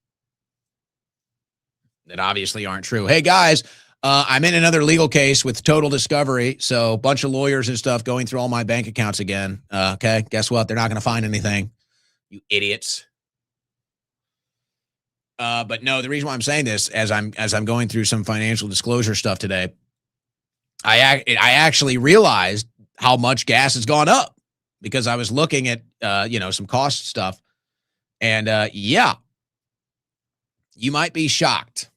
Speaker 2: that obviously aren't true. Hey, guys, I'm in another legal case with Total Discovery, so a bunch of lawyers and stuff going through all my bank accounts again. Okay, guess what? They're not going to find anything, you idiots. But no, the reason why I'm saying this, as I'm going through some financial disclosure stuff today, I actually realized how much gas has gone up because I was looking at some cost stuff, and yeah, you might be shocked.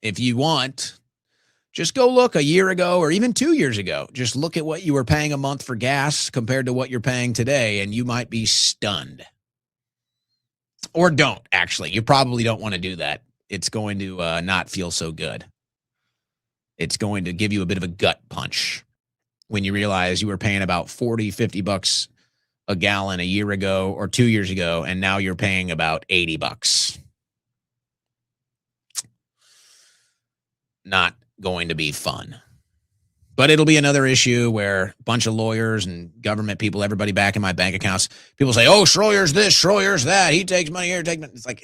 Speaker 2: If you want, just go look a year ago or even 2 years ago. Just look at what you were paying a month for gas compared to what you're paying today, and you might be stunned. Or don't, actually. You probably don't want to do that. It's going to not feel so good. It's going to give you a bit of a gut punch. when you realize you were paying about 40, 50 bucks a gallon a year ago or 2 years ago, and now you're paying about 80 bucks. Not going to be fun. But it'll be another issue where a bunch of lawyers and government people, everybody back in my bank accounts, people say, oh, Schroyer's this, Schroyer's that. He takes money here, takes money. It's like,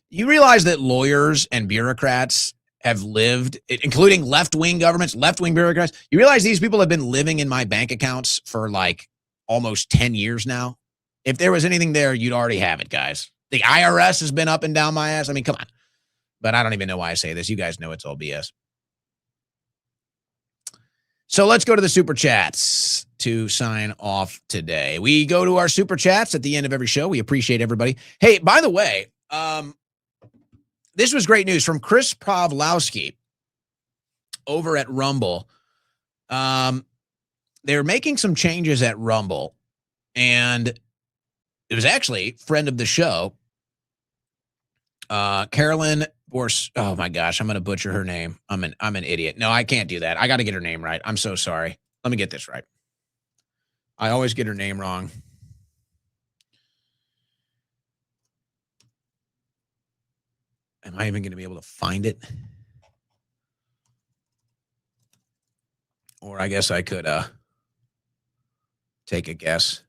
Speaker 2: you realize that lawyers and bureaucrats have lived, including left-wing governments, left-wing bureaucrats. You realize these people have been living in my bank accounts for like almost 10 years now. If there was anything there, you'd already have it, guys. The IRS has been up and down my ass. I mean, come on. But I don't even know why I say this. You guys know it's all BS. So let's go to the super chats to sign off today. We go to our super chats at the end of every show. We appreciate everybody. Hey, by the way, this was great news from Chris Pavlowski over at Rumble. They're making some changes at Rumble, and it was actually friend of the show, Carolyn Bors. Oh my gosh, I'm going to butcher her name. I'm an idiot. No, I can't do that. I got to get her name right. I'm so sorry. Let me get this right. I always get her name wrong. Am I even going to be able to find it? Or I guess I could take a guess.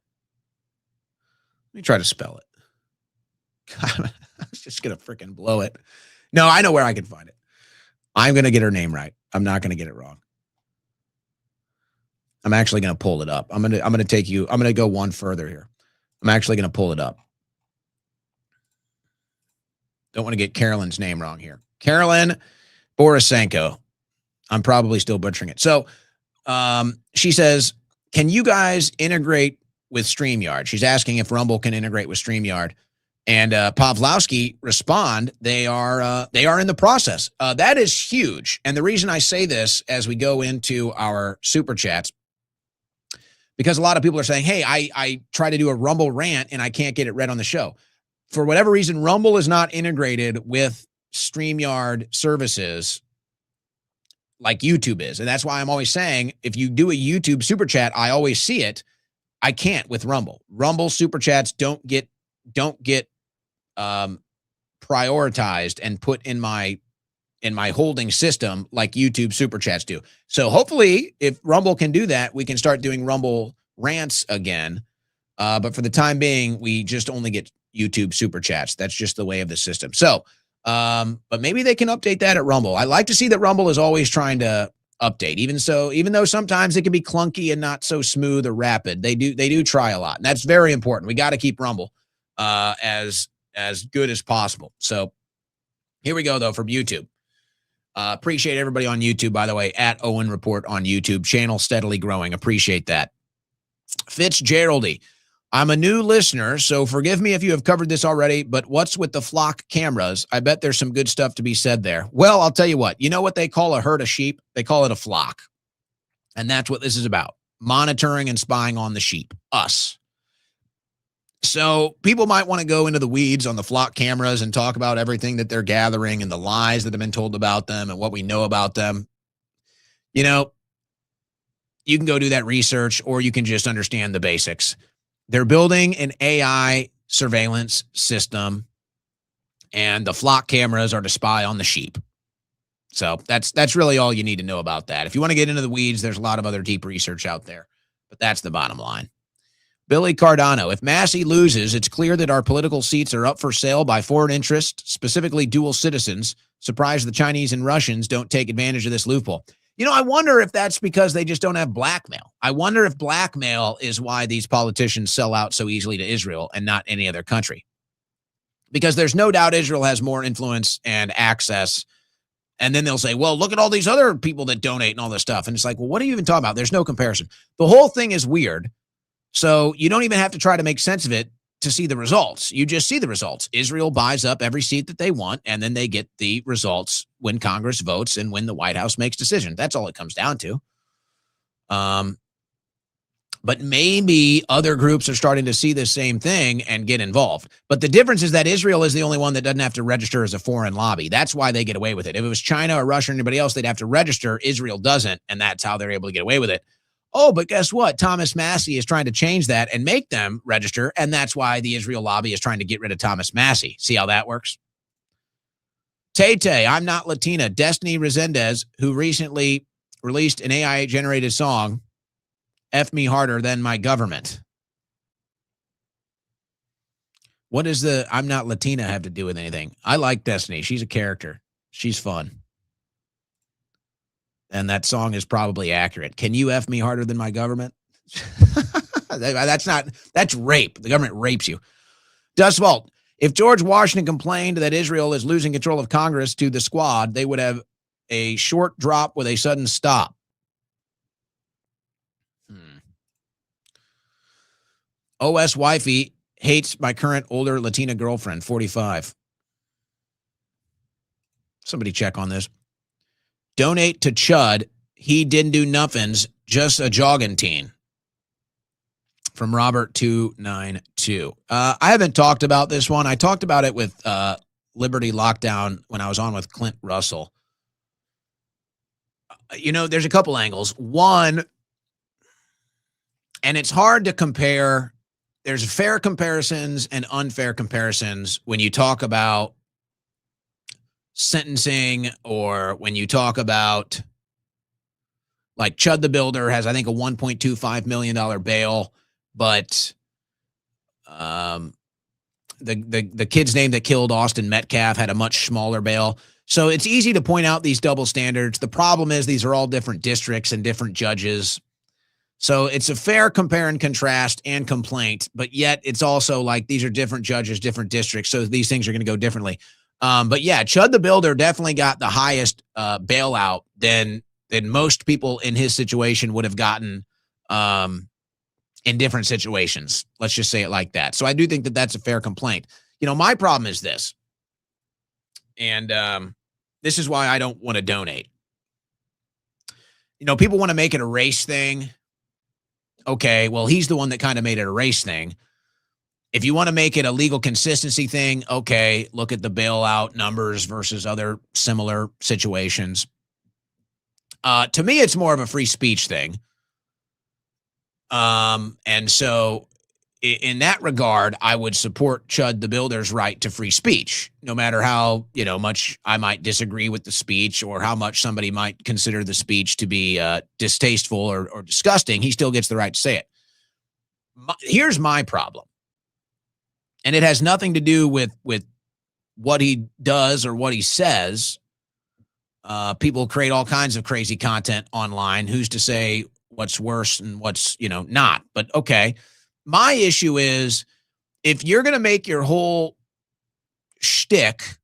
Speaker 2: Let me try to spell it. God, I was just going to freaking blow it. No, I know where I can find it. I'm going to get her name right. I'm not going to get it wrong. I'm actually going to pull it up. I'm going to go one further here. I'm actually going to pull it up. Don't want to get Carolyn's name wrong here. Carolyn Borisenko. I'm probably still butchering it. So she says, can you guys integrate with StreamYard? She's asking if Rumble can integrate with StreamYard. And Pavlowski respond, they are in the process. That is huge. And the reason I say this as we go into our super chats, because a lot of people are saying, hey, I try to do a Rumble rant and I can't get it read on the show. For whatever reason, Rumble is not integrated with StreamYard services like YouTube is. And that's why I'm always saying, if you do a YouTube super chat, I always see it. I can't with Rumble. Rumble super chats don't get prioritized and put in my holding system like YouTube super chats do. So hopefully if Rumble can do that, we can start doing Rumble rants again. But for the time being, we just only get YouTube super chats. That's just the way of the system. So, but maybe they can update that at Rumble. I like to see that Rumble is always trying to update. Even though sometimes it can be clunky and not so smooth or rapid, they do try a lot. And that's very important. We got to keep Rumble as good as possible. So here we go though from YouTube. Appreciate everybody on YouTube, by the way, at Owen Report on YouTube. Channel steadily growing. Appreciate that. Fitzgeraldy. I'm a new listener, so forgive me if you have covered this already, but what's with the flock cameras? I bet there's some good stuff to be said there. Well, I'll tell you what. You know what they call a herd of sheep? They call it a flock. And that's what this is about. Monitoring and spying on the sheep. Us. So people might want to go into the weeds on the flock cameras and talk about everything that they're gathering and the lies that have been told about them and what we know about them. You know, you can go do that research or you can just understand the basics. They're building an AI surveillance system and the flock cameras are to spy on the sheep. So that's really all you need to know about that. If you want to get into the weeds, there's a lot of other deep research out there, but that's the bottom line. Billy Cardano, if Massie loses, it's clear that our political seats are up for sale by foreign interests, specifically dual citizens. Surprised the Chinese and Russians don't take advantage of this loophole. You know, I wonder if that's because they just don't have blackmail. I wonder if blackmail is why these politicians sell out so easily to Israel and not any other country. Because there's no doubt Israel has more influence and access. And then they'll say, well, look at all these other people that donate and all this stuff. And it's like, well, what are you even talking about? There's no comparison. The whole thing is weird. So you don't even have to try to make sense of it to see the results. You just see the results. Israel buys up every seat that they want, and then they get the results when Congress votes and when the White House makes decisions. That's all it comes down to. But maybe other groups are starting to see the same thing and get involved. But the difference is that Israel is the only one that doesn't have to register as a foreign lobby. That's why they get away with it. If it was China or Russia or anybody else, they'd have to register. Israel doesn't, and that's how they're able to get away with it. Oh, but guess what? Thomas Massie is trying to change that and make them register, and that's why the Israel lobby is trying to get rid of Thomas Massie. See how that works? Tay-Tay, I'm Not Latina. Destiny Resendez, who recently released an AI-generated song, F Me Harder Than My Government. What does the I'm Not Latina have to do with anything? I like Destiny. She's a character. She's fun. And that song is probably accurate. Can you F me harder than my government? That's rape. The government rapes you. Dustvault, if George Washington complained that Israel is losing control of Congress to the squad, they would have a short drop with a sudden stop. OS Wifey hates my current older Latina girlfriend, 45. Somebody check on this. Donate to Chud. He didn't do nothings, just a jogging teen. From Robert 292. I haven't talked about this one. I talked about it with Liberty Lockdown when I was on with Clint Russell. There's a couple angles. One, and it's hard to compare. There's fair comparisons and unfair comparisons when you talk about sentencing, or when you talk about, like, Chud the Builder has, I think, a $1.25 million bail, but the kid's name that killed Austin Metcalf had a much smaller bail. So it's easy to point out these double standards. The problem is these are all different districts and different judges. So it's a fair compare and contrast and complaint, but yet it's also like these are different judges, different districts, so these things are going to go differently. But yeah, Chud the Builder definitely got the highest bailout than most people in his situation would have gotten in different situations. Let's just say it like that. So I do think that that's a fair complaint. My problem is this, and this is why I don't want to donate. People want to make it a race thing. Okay, well, he's the one that kind of made it a race thing. If you want to make it a legal consistency thing, okay, look at the bailout numbers versus other similar situations. To me, it's more of a free speech thing. And so in that regard, I would support Chud the Builder's right to free speech, no matter how, much I might disagree with the speech or how much somebody might consider the speech to be distasteful or disgusting. He still gets the right to say it. Here's my problem. And it has nothing to do with what he does or what he says. People create all kinds of crazy content online. Who's to say what's worse and what's, not? But okay. My issue is, if you're going to make your whole shtick,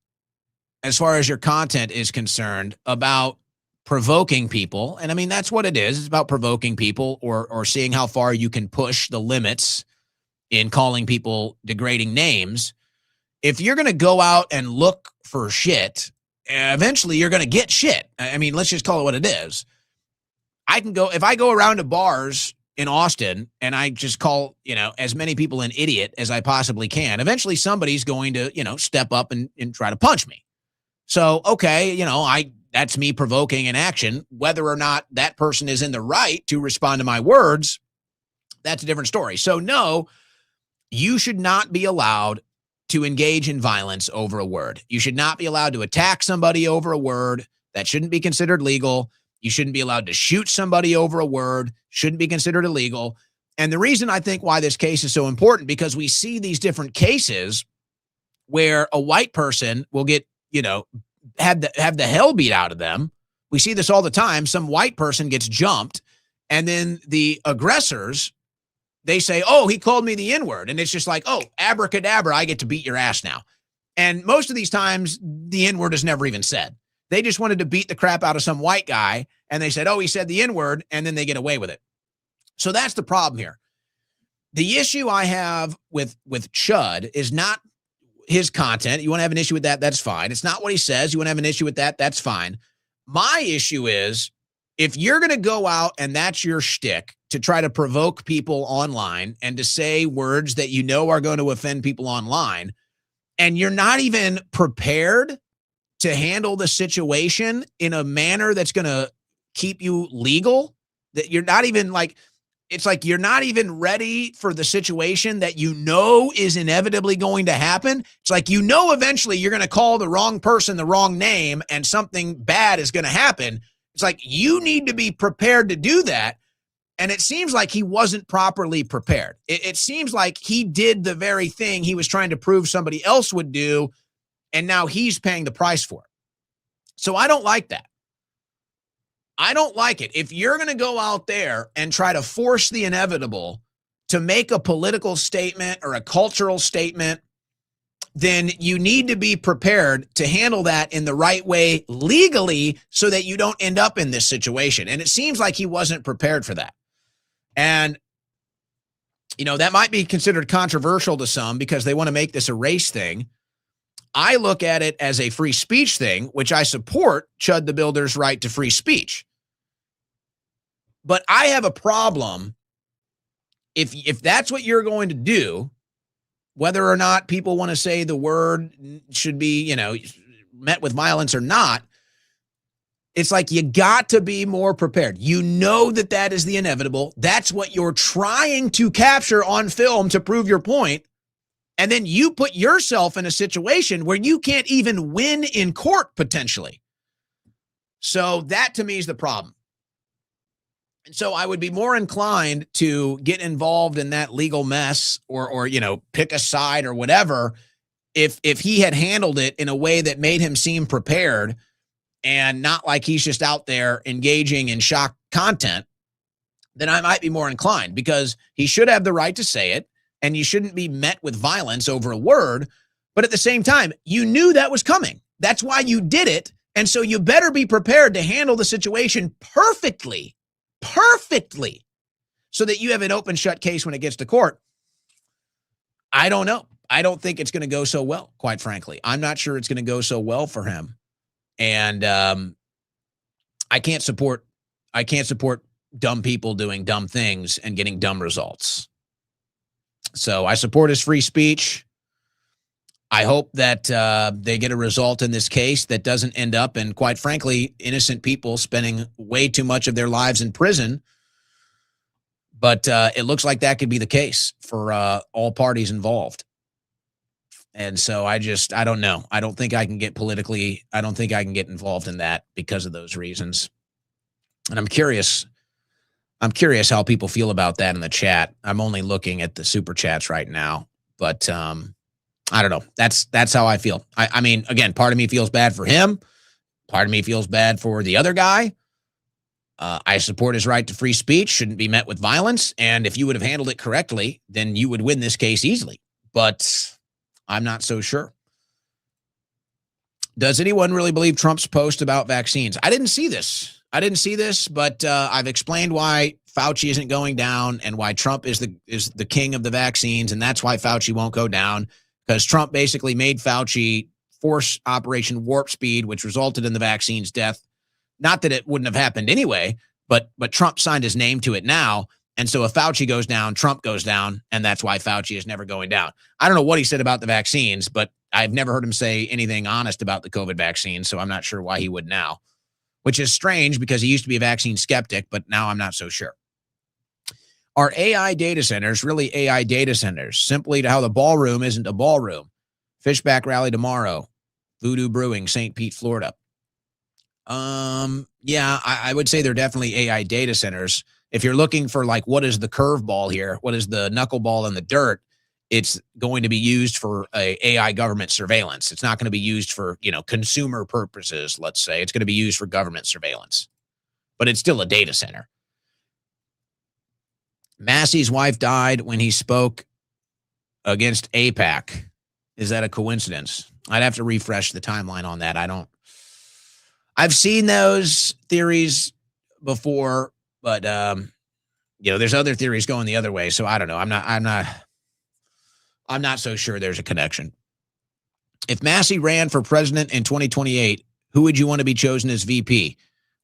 Speaker 2: as far as your content is concerned, about provoking people, and I mean, that's what it is. It's about provoking people or seeing how far you can push the limits in calling people degrading names. If you're going to go out and look for shit, eventually you're going to get shit. I mean, let's just call it what it is. If I go around to bars in Austin and I just call, as many people an idiot as I possibly can, eventually somebody's going to, step up and try to punch me. So, okay, that's me provoking an action. Whether or not that person is in the right to respond to my words, that's a different story. So no, you should not be allowed to engage in violence over a word. You should not be allowed to attack somebody over a word. That shouldn't be considered legal. You shouldn't be allowed to shoot somebody over a word. Shouldn't be considered illegal. And the reason I think why this case is so important, because we see these different cases where a white person will get, have the hell beat out of them. We see this all the time. Some white person gets jumped, and then the aggressors, they say, oh, he called me the N-word. And it's just like, oh, abracadabra, I get to beat your ass now. And most of these times, the N-word is never even said. They just wanted to beat the crap out of some white guy, and they said, oh, he said the N-word, and then they get away with it. So that's the problem here. The issue I have with Chud is not his content. You want to have an issue with that, that's fine. It's not what he says. You want to have an issue with that, that's fine. My issue is, if you're going to go out and that's your shtick to try to provoke people online and to say words that you know are going to offend people online, and you're not even prepared to handle the situation in a manner that's going to keep you legal that you're not even like, it's like you're not even ready for the situation that you know is inevitably going to happen. It's like, you know, eventually you're going to call the wrong person the wrong name and something bad is going to happen. It's like you need to be prepared to do that. And it seems like he wasn't properly prepared. It seems like he did the very thing he was trying to prove somebody else would do, and now he's paying the price for it. So I don't like that. I don't like it. If you're going to go out there and try to force the inevitable to make a political statement or a cultural statement, then you need to be prepared to handle that in the right way legally so that you don't end up in this situation. And it seems like he wasn't prepared for that. And, you know, that might be considered controversial to some because they want to make this a race thing. I look at it as a free speech thing, which I support Chud the Builder's right to free speech. But I have a problem if that's what you're going to do, whether or not people want to say the word should be, you know, met with violence or not. It's like you got to be more prepared. You know that that is the inevitable. That's what you're trying to capture on film to prove your point. And then you put yourself in a situation where you can't even win in court potentially. So that to me is the problem. And so I would be more inclined to get involved in that legal mess or you know, pick a side or whatever if he had handled it in a way that made him seem prepared and not like he's just out there engaging in shock content, then I might be more inclined because he should have the right to say it and you shouldn't be met with violence over a word. But at the same time, you knew that was coming. That's why you did it. And so you better be prepared to handle the situation perfectly so that you have an open shut case when it gets to court. I don't know. I don't think it's going to go so well, quite frankly. I'm not sure it's going to go so well for him. And I can't support dumb people doing dumb things and getting dumb results. So I support his free speech. I hope that they get a result in this case that doesn't end up in, quite frankly, innocent people spending way too much of their lives in prison. But it looks like that could be the case for all parties involved. And so I don't know. I don't think I can get involved in that because of those reasons. And I'm curious how people feel about that in the chat. I'm only looking at the super chats right now, but I don't know. That's how I feel. I mean, again, part of me feels bad for him. Part of me feels bad for the other guy. I support his right to free speech, shouldn't be met with violence. And if you would have handled it correctly, then you would win this case easily. But I'm not so sure. Does anyone really believe Trump's post about vaccines? I didn't see this, but I've explained why Fauci isn't going down and why Trump is the king of the vaccines. And that's why Fauci won't go down, because Trump basically made Fauci force Operation Warp Speed, which resulted in the vaccine's death. Not that it wouldn't have happened anyway, but Trump signed his name to it now. And so if Fauci goes down, Trump goes down, and that's why Fauci is never going down. I don't know what he said about the vaccines, but I've never heard him say anything honest about the COVID vaccine, so I'm not sure why he would now, which is strange because he used to be a vaccine skeptic, but now I'm not so sure. Are AI data centers really AI data centers? Simply to how the ballroom isn't a ballroom. Fishback rally tomorrow. Voodoo Brewing, St. Pete, Florida. Yeah, I would say they're definitely AI data centers. If you're looking for like, what is the curveball here? What is the knuckleball in the dirt? It's going to be used for AI government surveillance. It's not going to be used for, consumer purposes, let's say. It's going to be used for government surveillance. But it's still a data center. Massie's wife died when he spoke against AIPAC. Is that a coincidence? I'd have to refresh the timeline on that. I've seen those theories before, but there's other theories going the other way. So I don't know. I'm not so sure there's a connection. If Massie ran for president in 2028, who would you want to be chosen as VP?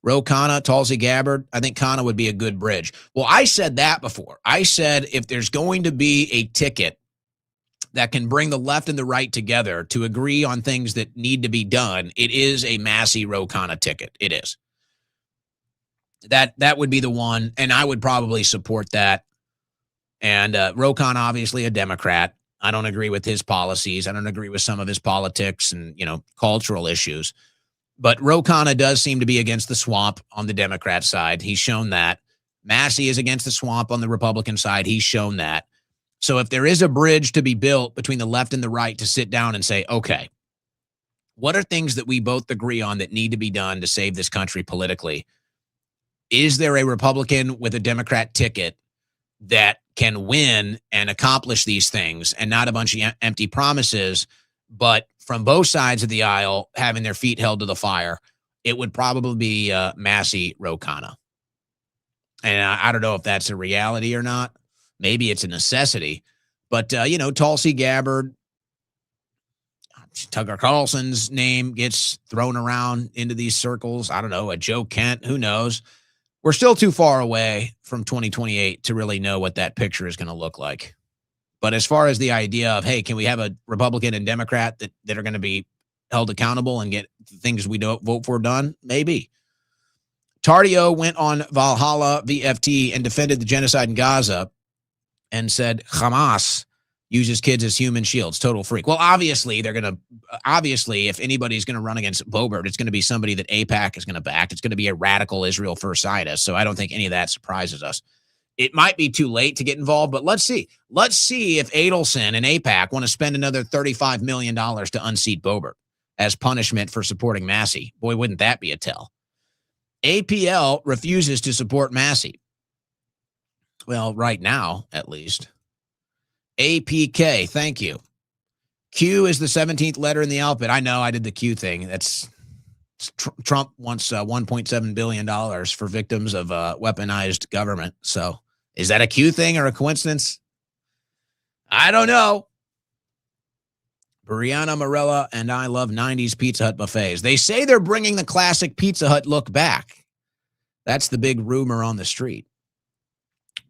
Speaker 2: Ro Khanna, Tulsi Gabbard? I think Khanna would be a good bridge. Well, I said that before. I said if there's going to be a ticket that can bring the left and the right together to agree on things that need to be done, it is a Massie Ro Khanna ticket. It is. That would be the one, and I would probably support that. And Rokon, obviously a Democrat. I don't agree with his policies. I don't agree with some of his politics and, cultural issues. But Ro Khanna does seem to be against the swamp on the Democrat side. He's shown that. Massie is against the swamp on the Republican side. He's shown that. So if there is a bridge to be built between the left and the right to sit down and say, okay, what are things that we both agree on that need to be done to save this country politically? Is there a Republican with a Democrat ticket that can win and accomplish these things, and not a bunch of empty promises, but from both sides of the aisle having their feet held to the fire? It would probably be Massie, Ro Khanna. And I don't know if that's a reality or not. Maybe it's a necessity. But, Tulsi Gabbard, Tucker Carlson's name gets thrown around into these circles. I don't know, a Joe Kent, who knows? We're still too far away from 2028 to really know what that picture is going to look like. But as far as the idea of, hey, can we have a Republican and Democrat that are going to be held accountable and get things we don't vote for done? Maybe. Tardio went on Valhalla VFT and defended the genocide in Gaza and said Hamas uses kids as human shields. Total freak. Well, obviously, if anybody's going to run against Boebert, it's going to be somebody that AIPAC is going to back. It's going to be a radical Israel first zionist. So I don't think any of that surprises us. It might be too late to get involved, but let's see. Let's see if Adelson and AIPAC want to spend another $35 million to unseat Boebert as punishment for supporting Massie. Boy, wouldn't that be a tell? APL refuses to support Massie. Well, right now, at least. APK, thank you. Q is the 17th letter in the alphabet. I know I did the Q thing. Trump wants $1.7 billion for victims of weaponized government. So is that a Q thing or a coincidence? I don't know. Brianna Morella and I love 90s Pizza Hut buffets. They say they're bringing the classic Pizza Hut look back. That's the big rumor on the street.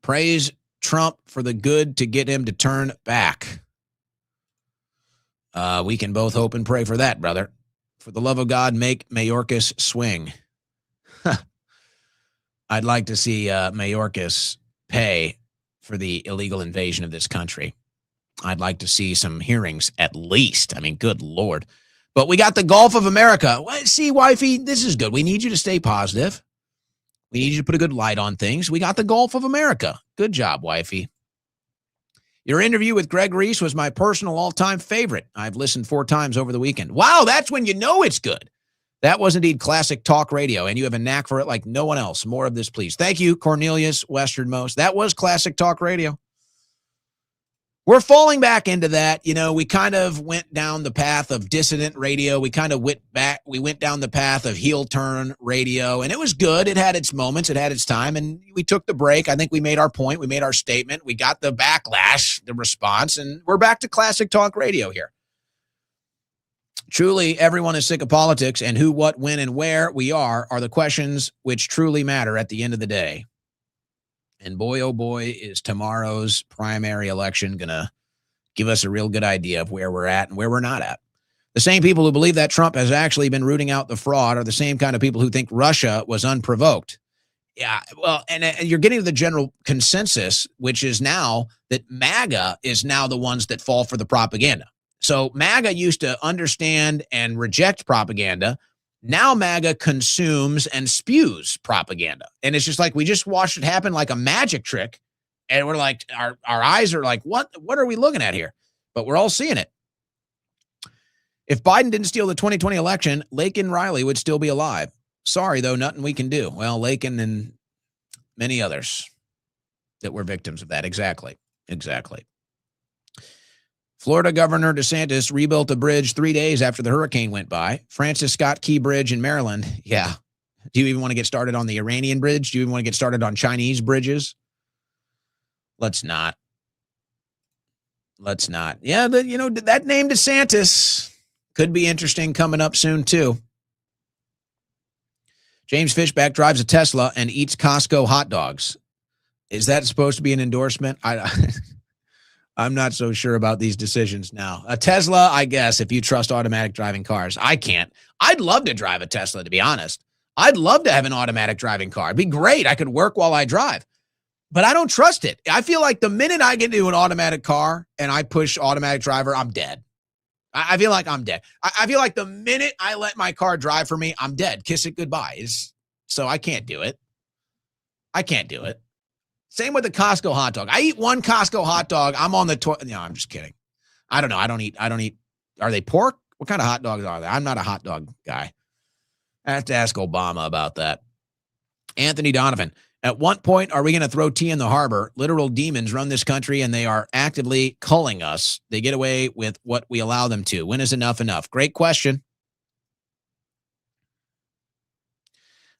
Speaker 2: Praise Trump for the good to get him to turn back. We can both hope and pray for that, brother. For the love of God, make Mayorkas swing. I'd like to see Mayorkas pay for the illegal invasion of this country. I'd like to see some hearings at least. I mean, good Lord. But we got the Gulf of America. See, wifey, this is good. We need you to stay positive. We need you to put a good light on things. We got the Gulf of America. Good job, wifey. Your interview with Greg Reese was my personal all-time favorite. I've listened 4 times over the weekend. Wow, that's when you know it's good. That was indeed classic talk radio, and you have a knack for it like no one else. More of this, please. Thank you, Cornelius Westernmost. That was classic talk radio. We're falling back into that. You know, we kind of went down the path of dissident radio. We kind of went back. We went down the path of heel turn radio, and it was good. It had its moments. It had its time, and we took the break. I think we made our point. We made our statement. We got the backlash, the response, and we're back to classic talk radio here. Truly, everyone is sick of politics, and who, what, when, and where we are the questions which truly matter at the end of the day. And boy, oh boy, is tomorrow's primary election going to give us a real good idea of where we're at and where we're not at. The same people who believe that Trump has actually been rooting out the fraud are the same kind of people who think Russia was unprovoked. Yeah, well, and you're getting to the general consensus, which is now that MAGA is now the ones that fall for the propaganda. So MAGA used to understand and reject propaganda. Now MAGA consumes and spews propaganda. And it's just like we just watched it happen like a magic trick. And we're like, our eyes are like, what are we looking at here? But we're all seeing it. If Biden didn't steal the 2020 election, Laken Riley would still be alive. Sorry, though, nothing we can do. Well, Laken and many others that were victims of that. Exactly. Florida Governor DeSantis rebuilt a bridge 3 days after the hurricane went by. Francis Scott Key Bridge in Maryland. Yeah. Do you even want to get started on the Iranian bridge? Do you even want to get started on Chinese bridges? Let's not. Yeah, that name DeSantis could be interesting coming up soon, too. James Fishback drives a Tesla and eats Costco hot dogs. Is that supposed to be an endorsement? I'm not so sure about these decisions now. A Tesla, I guess, if you trust automatic driving cars. I can't. I'd love to drive a Tesla, to be honest. I'd love to have an automatic driving car. It'd be great. I could work while I drive. But I don't trust it. I feel like the minute I get into an automatic car and I push automatic driver, I'm dead. I feel like I'm dead. I feel like the minute I let my car drive for me, I'm dead. Kiss it goodbye. So I can't do it. I can't do it. Same with the Costco hot dog. I eat one Costco hot dog. I'm on the toilet. No, I'm just kidding. I don't know. I don't eat. Are they pork? What kind of hot dogs are they? I'm not a hot dog guy. I have to ask Obama about that. Anthony Donovan. At what point are we going to throw tea in the harbor? Literal demons run this country, and they are actively culling us. They get away with what we allow them to. When is enough enough? Great question.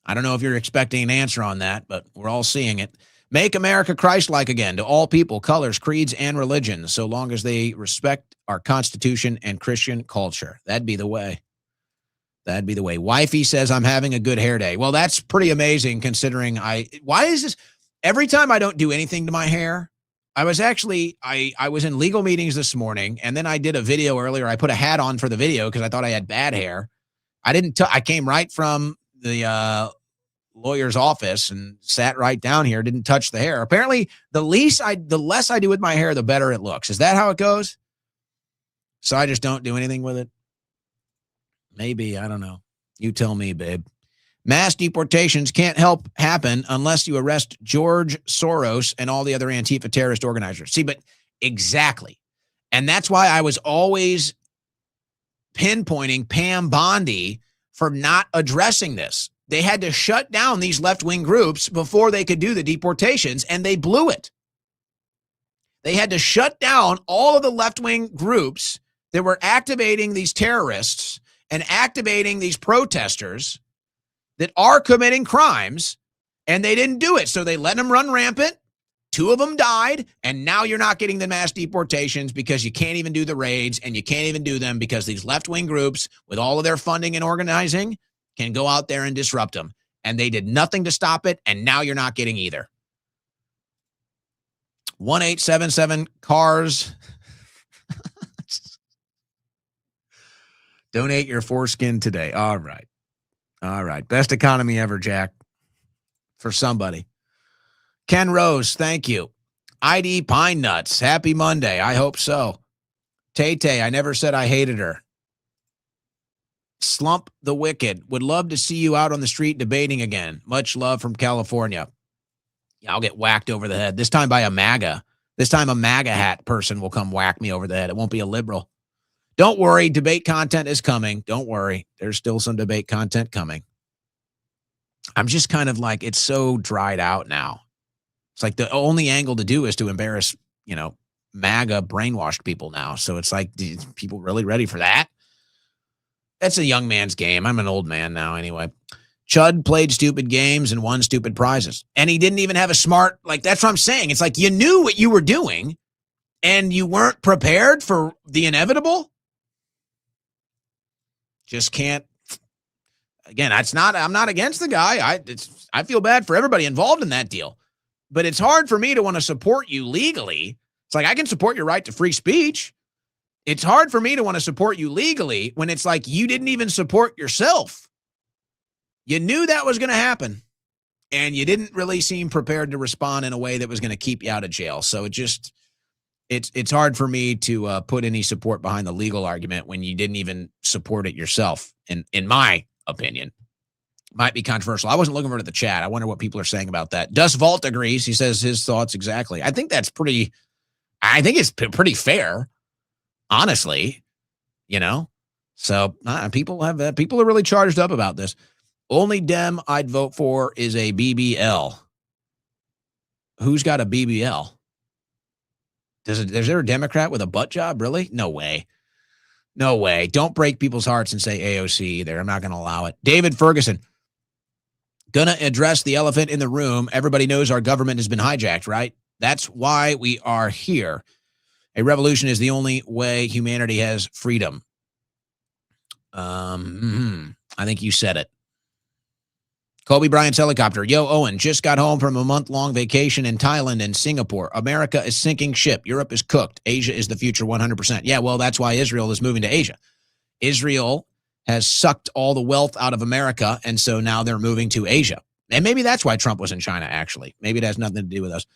Speaker 2: I don't know if you're expecting an answer on that, but we're all seeing it. Make America Christ-like again to all people, colors, creeds, and religions, so long as they respect our Constitution and Christian culture. That'd be the way. That'd be the way. Wifey says I'm having a good hair day. Well, that's pretty amazing considering why is this? Every time I don't do anything to my hair, I was in legal meetings this morning, and then I did a video earlier. I put a hat on for the video because I thought I had bad hair. I came right from the lawyer's office and sat right down here, didn't touch the hair. Apparently, the less I do with my hair, the better it looks. Is that how it goes? So I just don't do anything with it. Maybe, I don't know. You tell me, babe. Mass deportations can't help happen unless you arrest George Soros and all the other Antifa terrorist organizers. See, but exactly. And that's why I was always pinpointing Pam Bondi for not addressing this. They had to shut down these left-wing groups before they could do the deportations, and they blew it. They had to shut down all of the left-wing groups that were activating these terrorists and activating these protesters that are committing crimes, and they didn't do it. So they let them run rampant. 2 of them died, and now you're not getting the mass deportations because you can't even do the raids, and you can't even do them because these left-wing groups, with all of their funding and organizing, can go out there and disrupt them. And they did nothing to stop it, and now you're not getting either. 1877 cars. Donate your foreskin today. All right. All right. Best economy ever, Jack. For somebody. Ken Rose, thank you. ID Pine Nuts, happy Monday. I hope so. Tay-Tay, I never said I hated her. Slump the Wicked, would love to see you out on the street debating again. Much love from California. Yeah, I'll get whacked over the head. This time by a MAGA. This time a MAGA hat person will come whack me over the head. It won't be a liberal. Don't worry, debate content is coming. Don't worry. There's still some debate content coming. I'm just kind of like, it's so dried out now. It's like the only angle to do is to embarrass, MAGA brainwashed people now. So it's like, people really ready for that? That's a young man's game. I'm an old man now anyway. Chud played stupid games and won stupid prizes. And he didn't even have a smart, that's what I'm saying. It's like you knew what you were doing and you weren't prepared for the inevitable. Just can't. Again, I'm not against the guy. I feel bad for everybody involved in that deal. But it's hard for me to want to support you legally. It's like I can support your right to free speech. It's hard for me to want to support you legally when it's like you didn't even support yourself. You knew that was going to happen, and you didn't really seem prepared to respond in a way that was going to keep you out of jail. So it's hard for me to put any support behind the legal argument when you didn't even support it yourself, in my opinion. Might be controversial. I wasn't looking for it at the chat. I wonder what people are saying about that. Dust Vault agrees. He says his thoughts exactly. I think it's pretty fair, honestly, So people are really charged up about this. Only Dem I'd vote for is a BBL. Who's got a BBL? Is there a Democrat with a butt job? Really? No way. No way. Don't break people's hearts and say AOC either. I'm not going to allow it. David Ferguson. Gonna address the elephant in the room. Everybody knows our government has been hijacked, right? That's why we are here. A revolution is the only way humanity has freedom. I think you said it. Kobe Bryant's helicopter. Yo, Owen, just got home from a month-long vacation in Thailand and Singapore. America is sinking ship. Europe is cooked. Asia is the future 100%. Yeah, well, that's why Israel is moving to Asia. Israel has sucked all the wealth out of America, and so now they're moving to Asia. And maybe that's why Trump was in China, actually. Maybe it has nothing to do with us.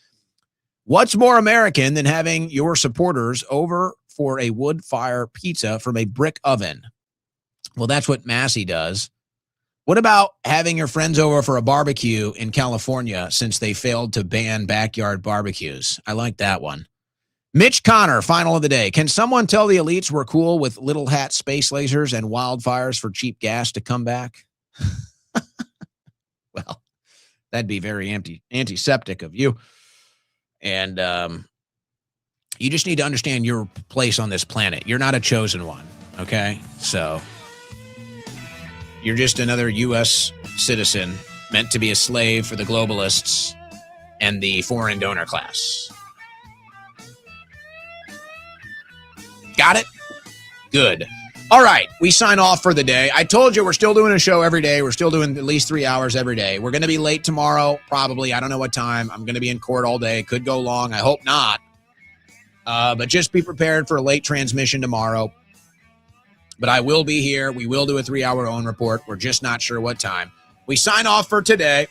Speaker 2: What's more American than having your supporters over for a wood fire pizza from a brick oven? Well, that's what Massie does. What about having your friends over for a barbecue in California since they failed to ban backyard barbecues? I like that one. Mitch Connor, final of the day. Can someone tell the elites we're cool with little hat space lasers and wildfires for cheap gas to come back? Well, that'd be very antiseptic of you. And you just need to understand your place on this planet. You're not a chosen one, okay? So you're just another U.S. citizen meant to be a slave for the globalists and the foreign donor class. Got it? Good. All right, we sign off for the day. I told you we're still doing a show every day. We're still doing at least 3 hours every day. We're going to be late tomorrow, probably. I don't know what time. I'm going to be in court all day. Could go long. I hope not. But just be prepared for a late transmission tomorrow. But I will be here. We will do a 3-hour OWN report. We're just not sure what time. We sign off for today.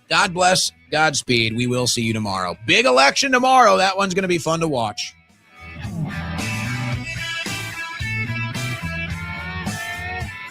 Speaker 2: God bless. Godspeed. We will see you tomorrow. Big election tomorrow. That one's going to be fun to watch.